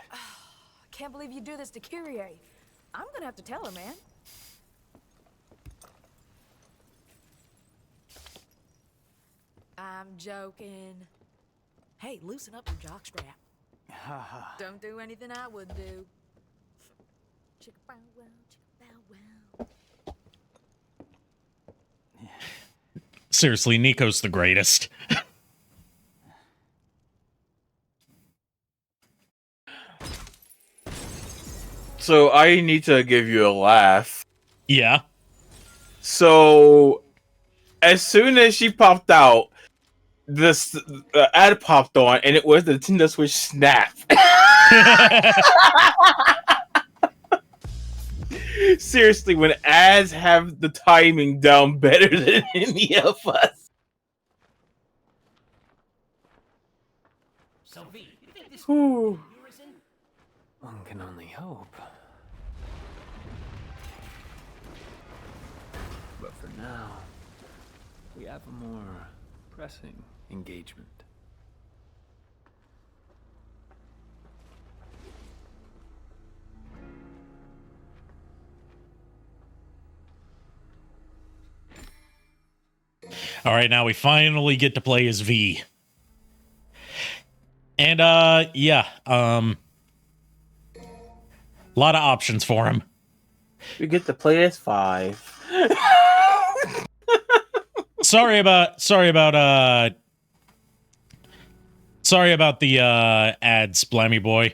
Can't believe you do this to Kyrie. I'm gonna have to tell her, man. I'm joking. Hey, loosen up your jockstrap. Haha. Don't do anything I wouldn't do. Chicka bow wow, chicka bow wow. Seriously, Nico's the greatest. So I need to give you a laugh. Yeah. So as soon as she popped out, this ad popped on, and it was the Nintendo Switch Snap. Seriously, when ads have the timing down better than any of us. So V, you think this Whew. one can only hope. But for now, we have a more pressing engagement. All right, now we finally get to play as V. And yeah, a lot of options for him. We get to play as 5. Sorry about the ads, Blammy boy.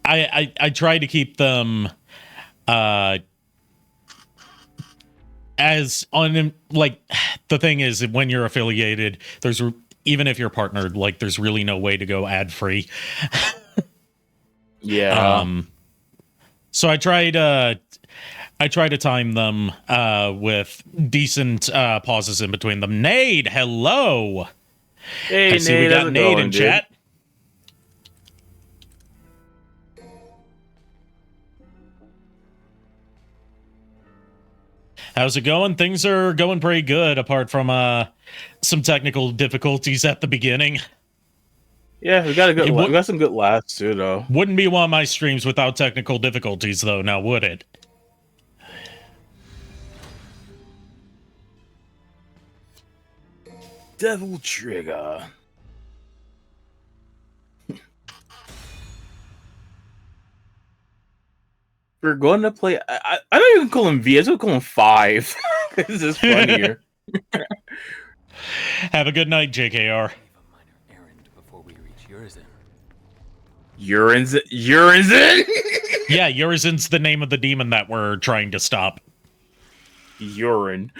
I tried to keep them as on, like, the thing is that when you're affiliated, even if you're partnered, like, there's really no way to go ad free. Yeah. So I try to time them with decent pauses in between them. Nade, hello. Hey, I see we got Nade in chat. How's it going? Things are going pretty good, apart from some technical difficulties at the beginning. Yeah, we got some good laughs too, though. Wouldn't be one of my streams without technical difficulties, though, now would it? Devil Trigger. We're going to play. I don't even call him V. I just call him 5. This is funnier. Have a good night, JKR. Leave a minor errand before we reach Urizen. Urizen? Yeah, Urizen's the name of the demon that we're trying to stop. Urine.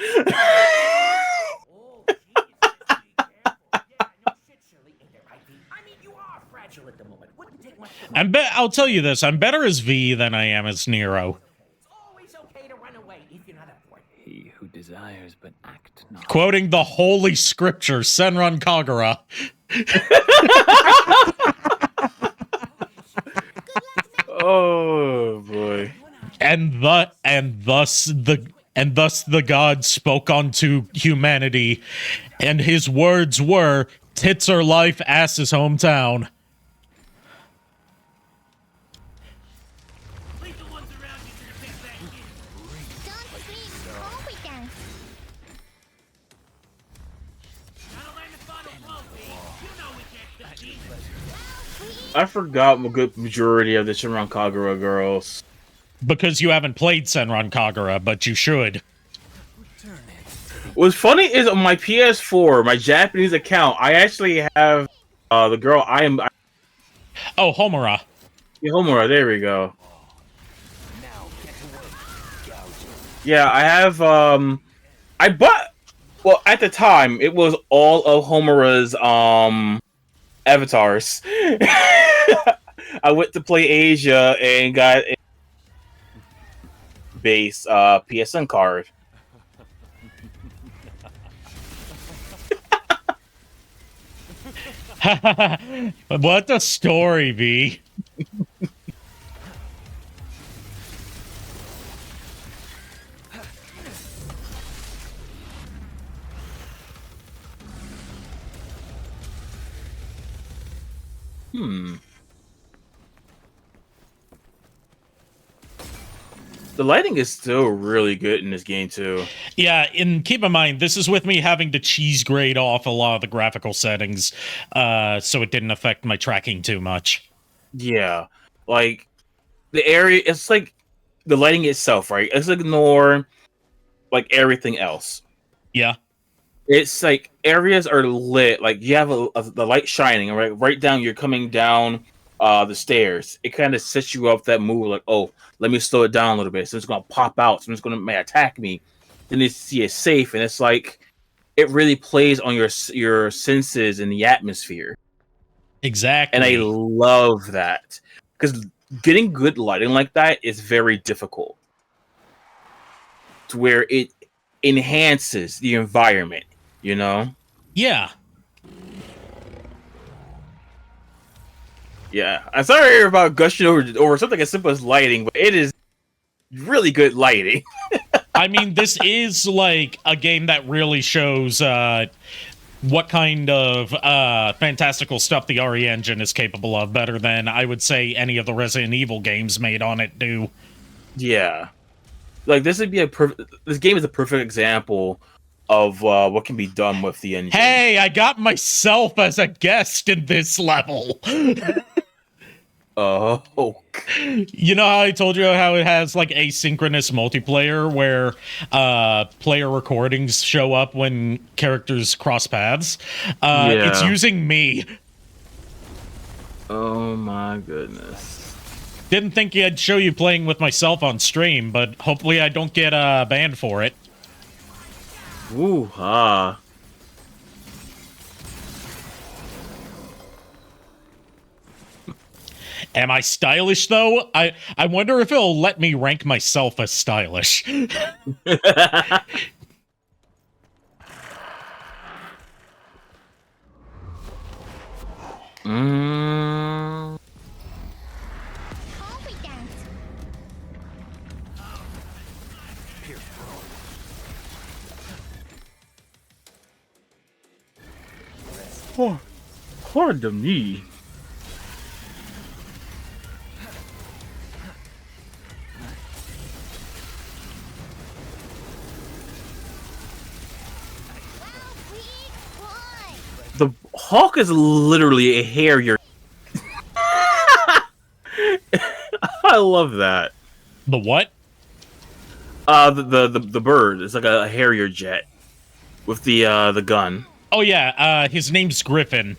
I'll tell you this, I'm better as V than I am as Nero. He who desires but act not. Quoting the holy scripture, Senran Kagura. Oh boy. And thus the God spoke unto humanity, and his words were, tits are life, ass is hometown. I forgot a good majority of the Shinran Kagura girls. Because you haven't played Senran Kagura, but you should. What's funny is on my PS4, my Japanese account, I actually have the girl Oh, Homura. Yeah, Homura, there we go. Yeah, I have I bought, well, at the time it was all of Homura's avatars. I went to play Asia and got a base PSN card. What a story, V. The lighting is still really good in this game too. Yeah, and keep in mind, this is with me having to cheese grade off a lot of the graphical settings, so it didn't affect my tracking too much. Yeah, like the area, it's like the lighting itself, right? Let's ignore like everything else. Yeah. It's like areas are lit, like you have the light shining, right down. You're coming down the stairs. It kind of sets you up that move, like, oh, let me slow it down a little bit. So it's gonna pop out. So it's gonna may attack me. Then you see it's safe, and it's like it really plays on your senses in the atmosphere. Exactly. And I love that because getting good lighting like that is very difficult. To where it enhances the environment, you know? Yeah. Yeah. I'm sorry about gushing over something as simple as lighting, but it is really good lighting. I mean, this is like a game that really shows what kind of fantastical stuff the RE engine is capable of, better than, I would say, any of the Resident Evil games made on it do. Yeah. Like, this would be this game is a perfect example of what can be done with the engine. Hey, I got myself as a guest in this level. Oh. You know how I told you how it has like asynchronous multiplayer where player recordings show up when characters cross paths? It's using me. Oh my goodness. Didn't think I'd show you playing with myself on stream, but hopefully I don't get banned for it. Woo-ha. Am I stylish, though? I wonder if it'll let me rank myself as stylish. Pardon me. The hawk is literally a hair. I love that. The what? The bird. It's like a Harrier jet with the gun. Oh yeah, his name's Griffin.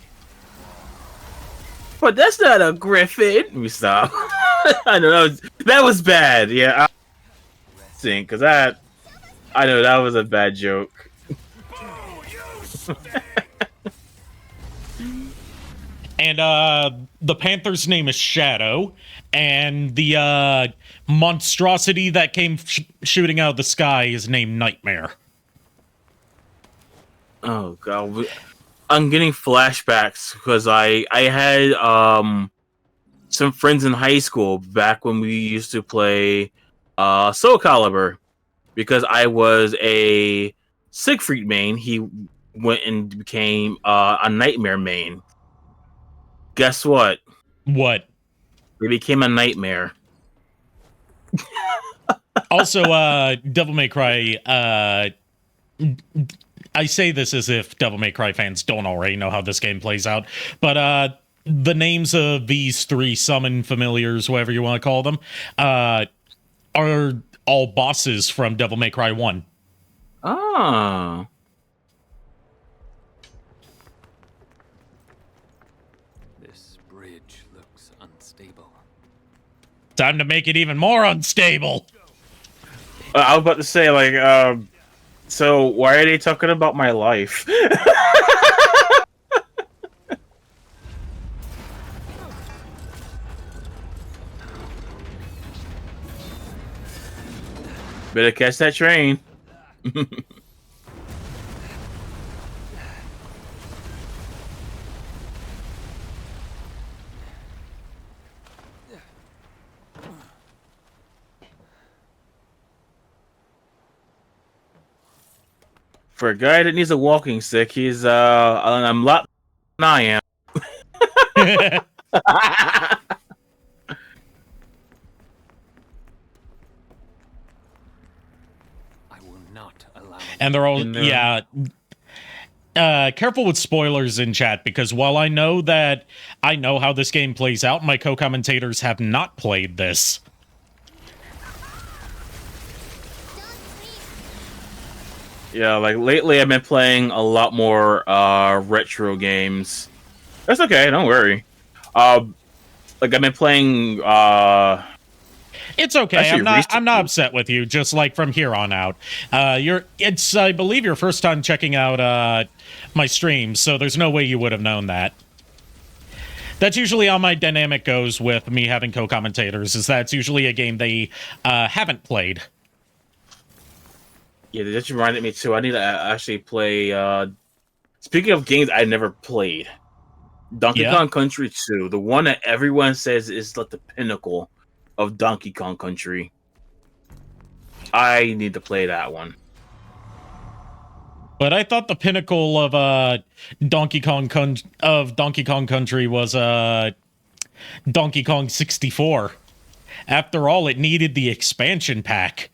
But that's not a griffin. We stop. I know that was bad. Yeah, because I know that was a bad joke. And the Panther's name is Shadow, and the monstrosity that came shooting out of the sky is named Nightmare. Oh god, I'm getting flashbacks because I had some friends in high school back when we used to play Soul Calibur, because I was a Siegfried main. He went and became a Nightmare main. Guess what? What? He became a Nightmare. Also, Devil May Cry, I say this as if Devil May Cry fans don't already know how this game plays out, but the names of these three summon familiars, whatever you want to call them, are all bosses from Devil May Cry 1. Ah. This bridge looks unstable. Time to make it even more unstable. I was about to say, like, so why are they talking about my life? Better catch that train. For a guy that needs a walking stick, he's I'm a lot than I am. And they're all, yeah. Careful with spoilers in chat, because while I know how this game plays out, my co-commentators have not played this. Yeah, like lately I've been playing a lot more retro games. That's okay, don't worry. Like I've been playing It's okay. Actually, I'm not upset with you. Just like from here on out, it's I believe your first time checking out my streams, so there's no way you would have known that. That's usually how my dynamic goes with me having co-commentators. Is that it's usually a game they haven't played. Yeah, that just reminded me too. I need to actually play. Speaking of games I never played, Donkey Kong Country 2, the one that everyone says is like the pinnacle of Donkey Kong Country. I need to play that one. But I thought the pinnacle of Donkey Kong Country was Donkey Kong 64. After all, it needed the expansion pack.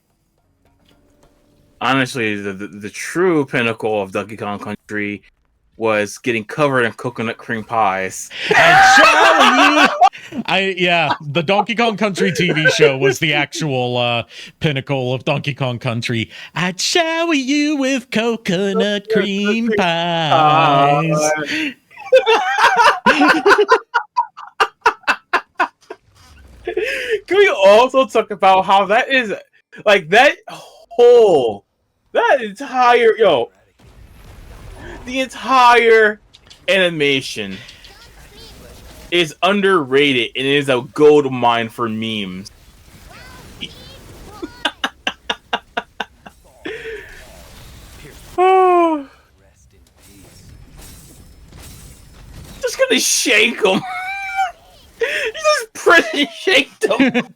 Honestly, the true pinnacle of Donkey Kong Country was getting covered in coconut cream pies. The Donkey Kong Country TV show was the actual pinnacle of Donkey Kong Country. I'd shower you with coconut cream pies. Can we also talk about how that is, like, that entire, the entire animation is underrated and is a gold mine for memes. Just gonna shake him. You just press and shake him.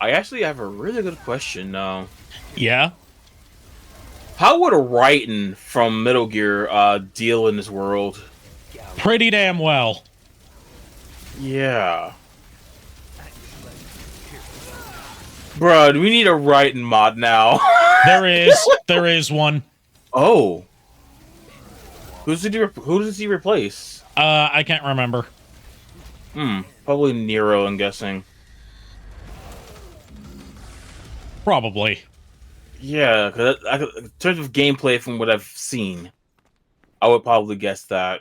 I actually have a really good question now. Yeah? How would a Raiden from Metal Gear deal in this world? Pretty damn well. Yeah. Bro, we need a Raiden mod now. There is one. Oh. Who does he replace? I can't remember. Probably Nero, I'm guessing. Probably. Yeah, because in terms of gameplay from what I've seen, I would probably guess that.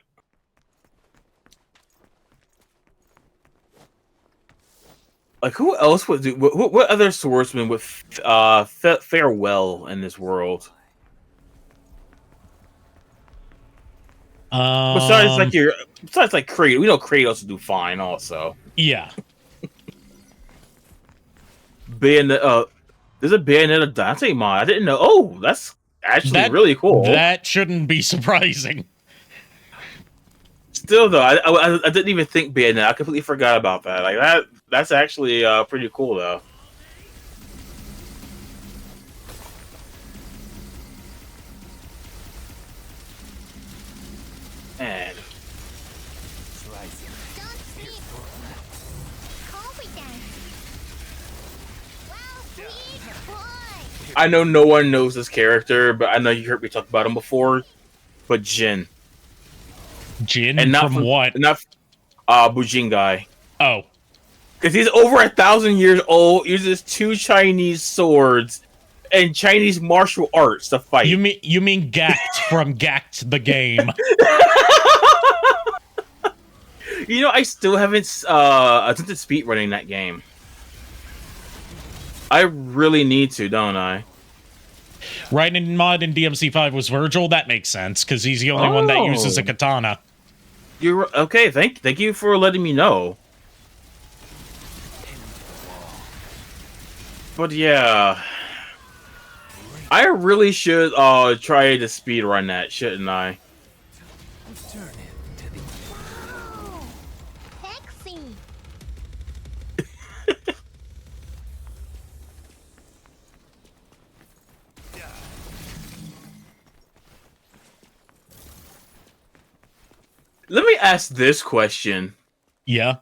Like, who else would do? What other swordsman would fare well in this world? Besides like Kratos, we know Kratos would do fine. Also, yeah. Bayonetta, there's a Bayonetta Dante mod. I didn't know. Oh, that's actually really cool. That shouldn't be surprising. Still though, I didn't even think Bayonetta. I completely forgot about that. Like that's actually pretty cool though. And Don't sleep. Confidence. Wow, sweet boy. I know no one knows this character, but I know you heard me talk about him before. But Jin. Jin? And not from what? Not Bujin guy. Oh. Because he's over 1,000 years old, uses 2 Chinese swords and Chinese martial arts to fight. You mean Gact from Gact the game. You know, I still haven't attempted speedrunning that game. I really need to, don't I? Raiden mod in DMC5 was Virgil. That makes sense, because he's the only one that uses a katana. You're okay. Thank you for letting me know. But yeah, I really should try to speedrun that, shouldn't I? Sexy. Let me ask this question. Yeah.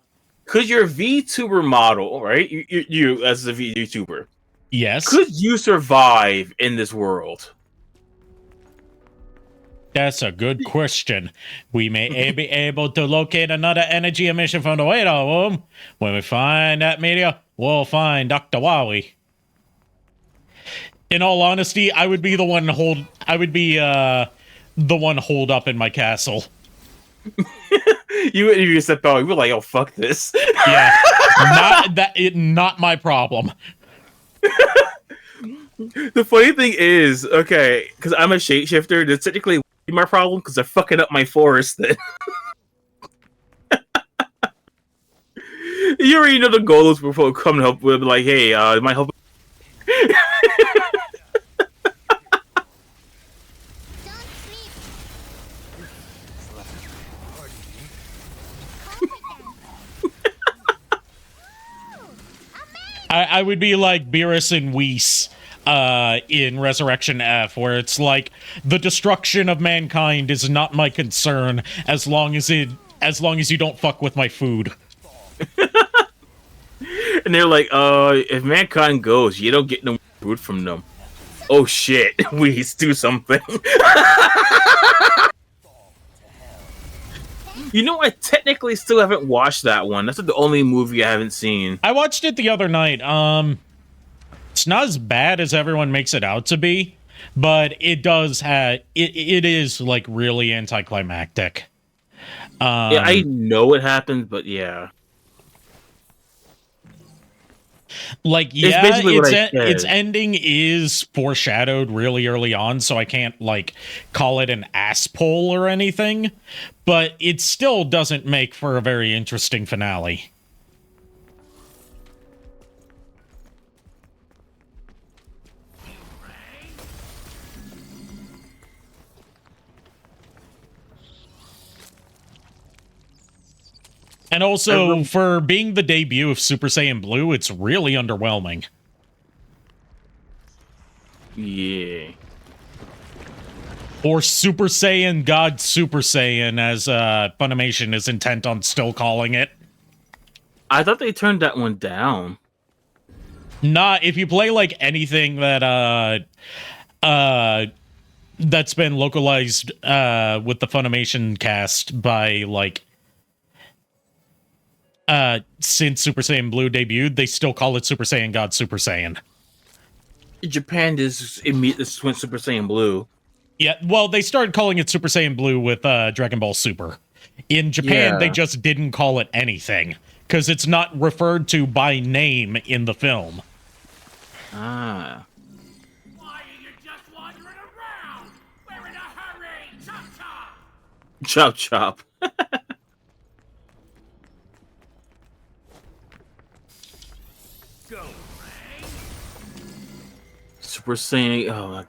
Could your VTuber model, right? You as a VTuber, yes. Could you survive in this world? That's a good question. We may be able to locate another energy emission from the radar room. When we find that meteor, we'll find Dr. Wally. In all honesty, I would be the one holed up in my castle. You step out, you were like, oh fuck this. Yeah. Not my problem. The funny thing is, okay, because I'm a shapeshifter, that's technically my problem because they're fucking up my forest then. You already know the goals before coming up with like, hey, it might help. I would be like Beerus and Whis in Resurrection F, where it's like the destruction of mankind is not my concern as long as you don't fuck with my food. And they're like, if mankind goes, you don't get no food from them. Oh shit, we do something. You know, I technically still haven't watched that one. That's the only movie I haven't seen. I watched it the other night. It's not as bad as everyone makes it out to be, but it does have it is like really anticlimactic. Yeah, I know it happened, but yeah. Like, yeah, its ending is foreshadowed really early on, so I can't, like, call it an asshole or anything, but it still doesn't make for a very interesting finale. And also, for being the debut of Super Saiyan Blue, it's really underwhelming. Yeah. Or Super Saiyan God Super Saiyan, as Funimation is intent on still calling it. I thought they turned that one down. Not if you play like anything that that's been localized with the Funimation cast by like since Super Saiyan Blue debuted, they still call it Super Saiyan God Super Saiyan. Japan is immediately went Super Saiyan Blue. Yeah, well, they started calling it Super Saiyan Blue with Dragon Ball Super. In Japan, they Yeah. just didn't call it anything because it's not referred to by name in the film. Ah. Why are you just wandering around? We're in a hurry! Chop chop! Chop chop. Go, Ray! Super Saiyan. Oh my.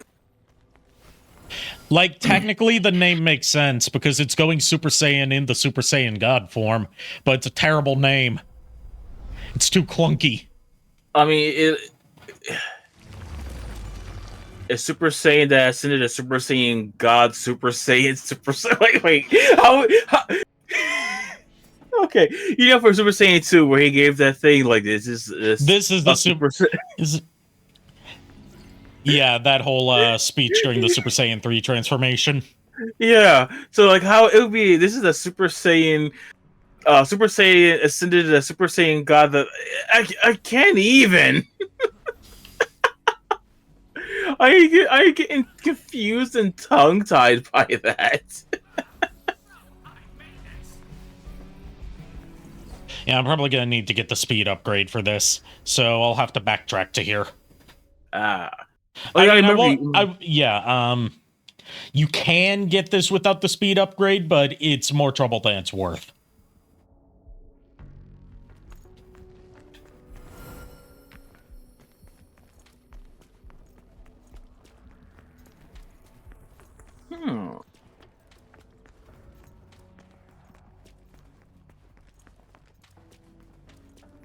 Like, technically, the name makes sense because it's going Super Saiyan in the Super Saiyan God form, but it's a terrible name. It's too clunky. I mean, it's Super Saiyan that ascended a Super Saiyan God, Super Saiyan, Super Saiyan. Wait. How okay, you know, for Super Saiyan 2, where he gave that thing like this is the Super Yeah, that whole speech during the Super Saiyan 3 transformation. Yeah, so like how it would be. This is a Super Saiyan. Super Saiyan ascended a Super Saiyan God that I can't even. I get confused and tongue tied by that. Yeah, I'm probably gonna need to get the speed upgrade for this, so I'll have to backtrack to here. You can get this without the speed upgrade, but it's more trouble than it's worth.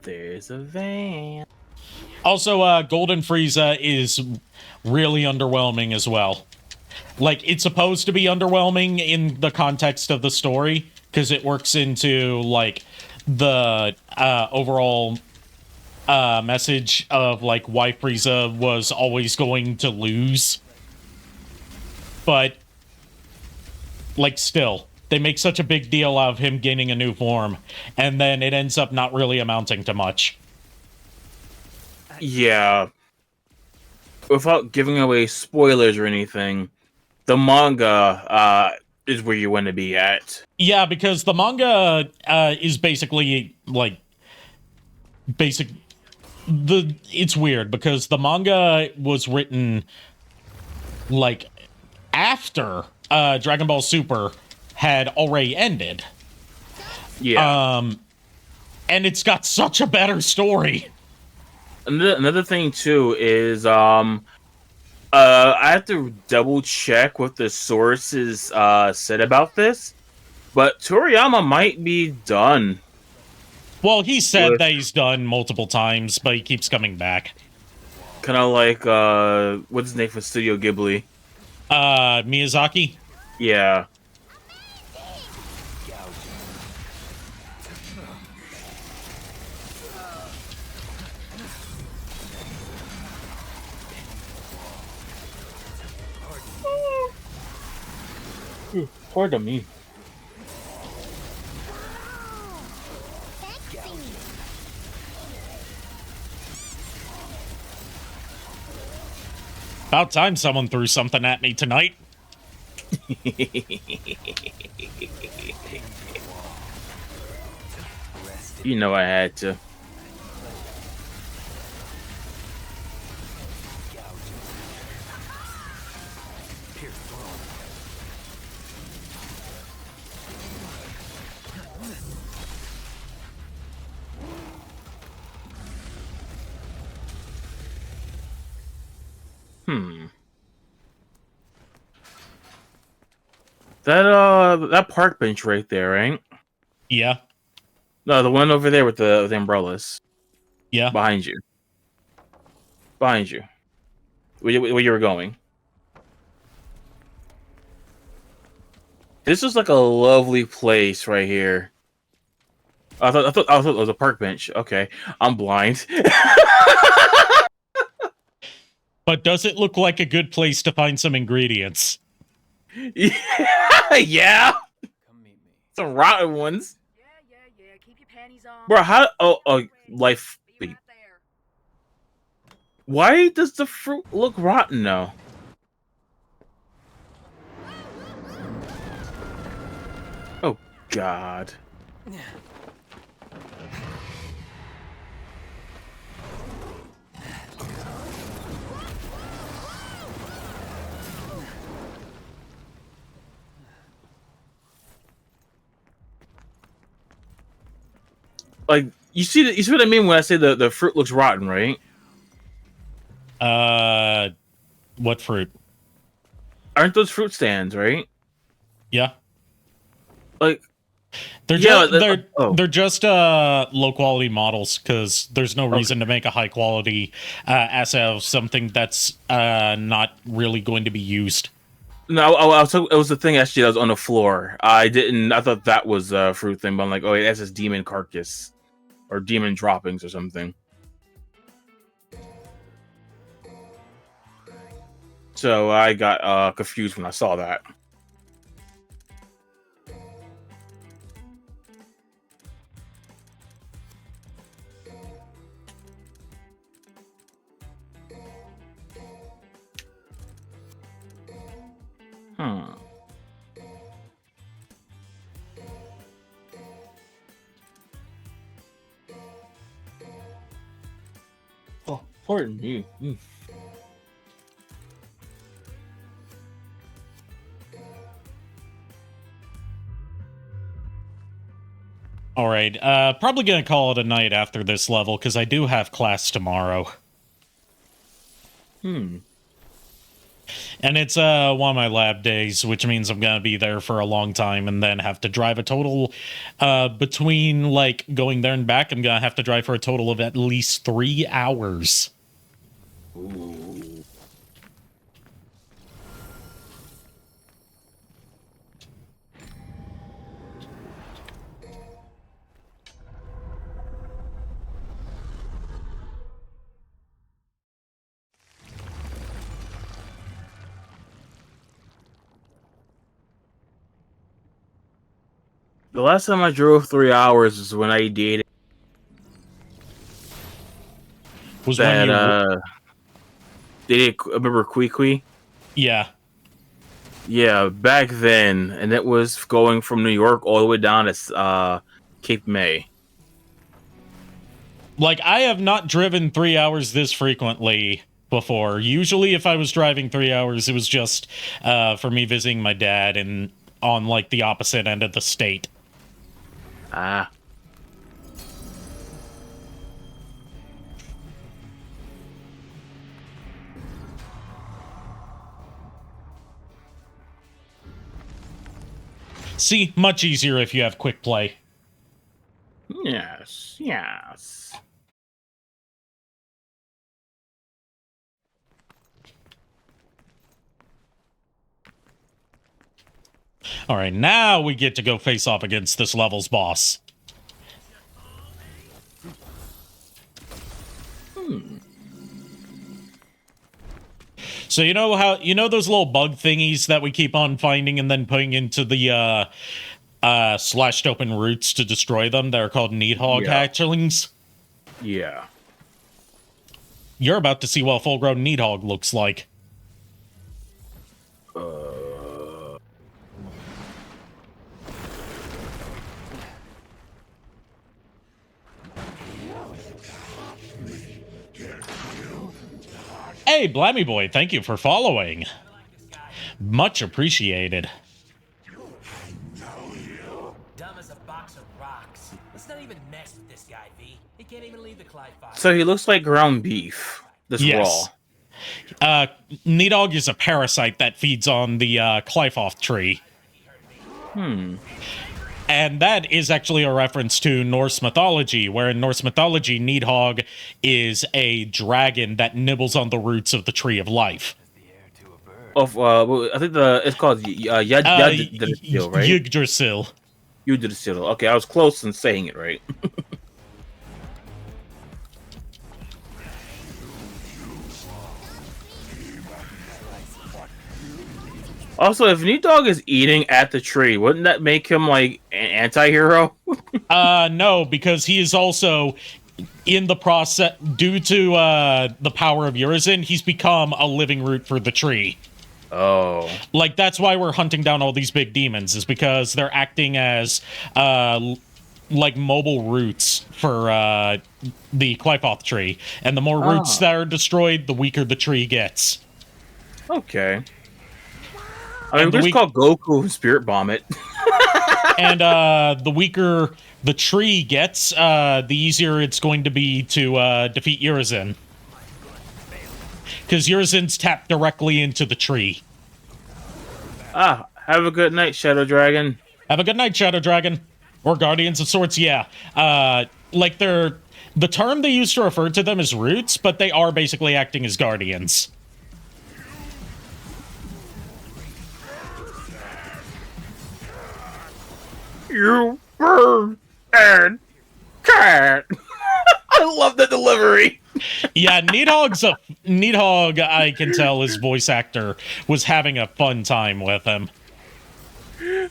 There's a van. Also, Golden Frieza is really underwhelming as well. Like, it's supposed to be underwhelming in the context of the story, because it works into, like, the overall message of, like, why Frieza was always going to lose. But, like, still, they make such a big deal out of him gaining a new form, and then it ends up not really amounting to much. Yeah. Without giving away spoilers or anything, the manga is where you want to be at. Yeah, because the manga is basically like it's weird because the manga was written like after Dragon Ball Super had already ended. Yeah. And it's got such a better story. Another thing too is I have to double check what the sources said about this, but Toriyama might be done. Well, he said that he's done multiple times, but he keeps coming back. Kind of like what's his name from Studio Ghibli? Miyazaki? Yeah. Pardon me. About time someone threw something at me tonight. You know I had to. That park bench right there, right? Yeah. No, the one over there with the umbrellas. Yeah. Behind you. Behind you. Where you were going. This is like a lovely place right here. I thought it was a park bench. Okay, I'm blind. But does it look like a good place to find some ingredients? Yeah. Come meet me. Some rotten ones. Yeah. Keep your panties on. Bro, how? Oh, life. Be Wait. right there. Why does the fruit look rotten now? Oh, God. Like, you see what I mean when I say the fruit looks rotten, right? What fruit? Aren't those fruit stands, right? Yeah. Like, They're yeah, just oh. they're just low quality models because there's no reason to make a high quality asset of something that's not really going to be used. No, it was the thing actually that was on the floor. I thought that was a fruit thing, but I'm like, oh, that's his demon carcass or demon droppings or something. So I got confused when I saw that. Oh, pardon me. All right, probably gonna call it a night after this level because I do have class tomorrow. And it's one of my lab days, which means I'm gonna be there for a long time and then have to drive a total between like going there and back, I'm gonna have to drive for a total of at least 3 hours. Ooh. The last time I drove 3 hours was when I dated. Was that when you dated. Remember Kwee? Yeah. Yeah, back then, and it was going from New York all the way down to Cape May. Like, I have not driven 3 hours this frequently before. Usually, if I was driving 3 hours, it was just for me visiting my dad and on, like, the opposite end of the state. Ah. See, much easier if you have quick play. Yes. All right, now we get to go face off against this level's boss. So you know those little bug thingies that we keep on finding and then putting into the slashed open roots to destroy them? They're called Needhog hatchlings. Yeah. You're about to see what a full-grown Needhog looks like. Hey, Blammy Boy, thank you for following. Much appreciated. Dumb as a box of rocks. Let's not even mess with this guy, V. He can't even leave the Clyde fire. So he looks like ground beef. This raw. Needhog is a parasite that feeds on the Clyfoth tree. And that is actually a reference to Norse mythology, where in Norse mythology, Needhog is a dragon that nibbles on the roots of the Tree of Life. I think it's called Yggdrasil, right? Yggdrasil. Yggdrasil. Okay, I was close in saying it right. Also, if New Dog is eating at the tree, wouldn't that make him like an anti-hero? No, because he is also in the process, due to the power of Urizen, he's become a living root for the tree. Oh. Like, that's why we're hunting down all these big demons, is because they're acting as, like, mobile roots for the Qlipoth tree. And the more roots that are destroyed, the weaker the tree gets. Okay. I mean, we just call Goku and Spirit Bomb it. And the weaker the tree gets, the easier it's going to be to defeat Urizen. Because Urizen's tapped directly into the tree. Ah, have a good night, Shadow Dragon. Have a good night, Shadow Dragon. Or Guardians of Sorts, yeah. Like, the term they use to refer to them is roots, but they are basically acting as guardians. You bird and cat. I love the delivery. Yeah, Needhog, I can tell his voice actor was having a fun time with him. The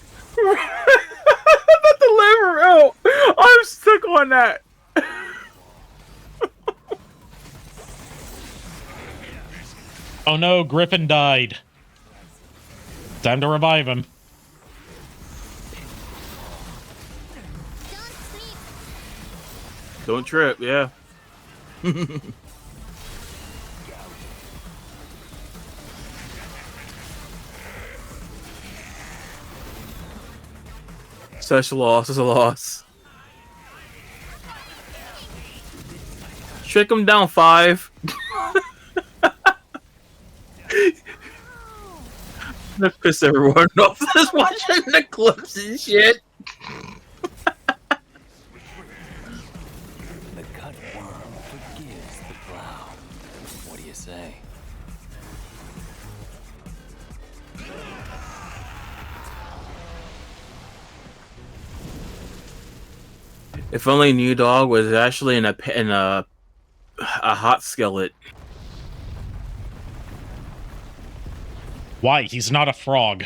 delivery. Oh, I'm stuck on that. Oh no, Griffin died. Time to revive him. Don't trip, yeah. Such a loss is a loss. Trick him down 5. That pissed everyone off just watching the clips and shit. The cutworm forgives the plow. What do you say? If only New Dog was actually in a hot skillet. Why? He's not a frog.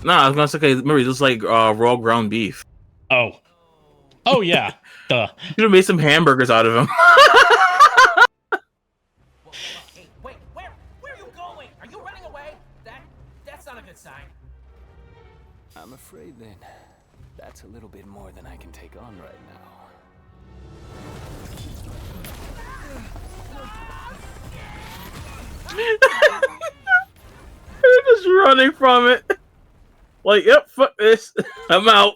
Nah, I was gonna say, okay, remember, this is like raw ground beef. Oh. Oh, yeah. Duh. You could have made some hamburgers out of him. Hey, wait, where are you going? Are you running away? That's not a good sign. I'm afraid then that's a little bit more than I can take on right now. They're just running from it. Like, yep, fuck this. I'm out.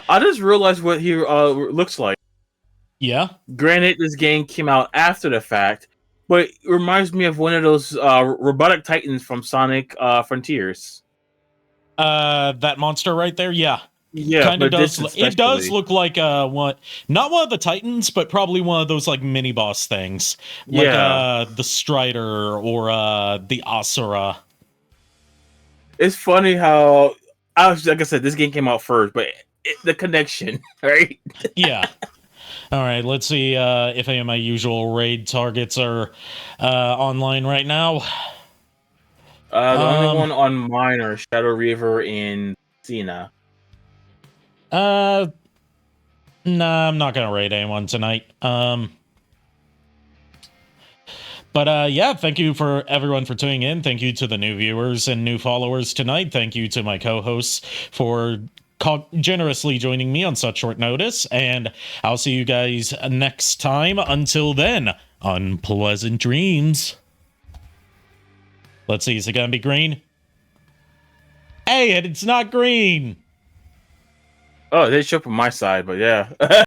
I just realized what he looks like. Yeah? Granted, this game came out after the fact, but it reminds me of one of those robotic titans from Sonic Frontiers. That monster right there? Yeah. Yeah, Kind of but does. this It does especially. look like not one of the Titans, but probably one of those like mini boss things, like Yeah. the Strider or the Asura. It's funny how, like I said, this game came out first, but the connection, right? Yeah. All right. Let's see if any of my usual raid targets are online right now. The only one on mine are Shadow Reaver and Cena. Nah, I'm not gonna raid anyone tonight. But yeah, thank you for everyone for tuning in. Thank you to the new viewers and new followers tonight. Thank you to my co-hosts for generously joining me on such short notice. And I'll see you guys next time. Until then, unpleasant dreams. Let's see, is it gonna be green? Hey, it's not green! Oh, they show up on my side, but yeah.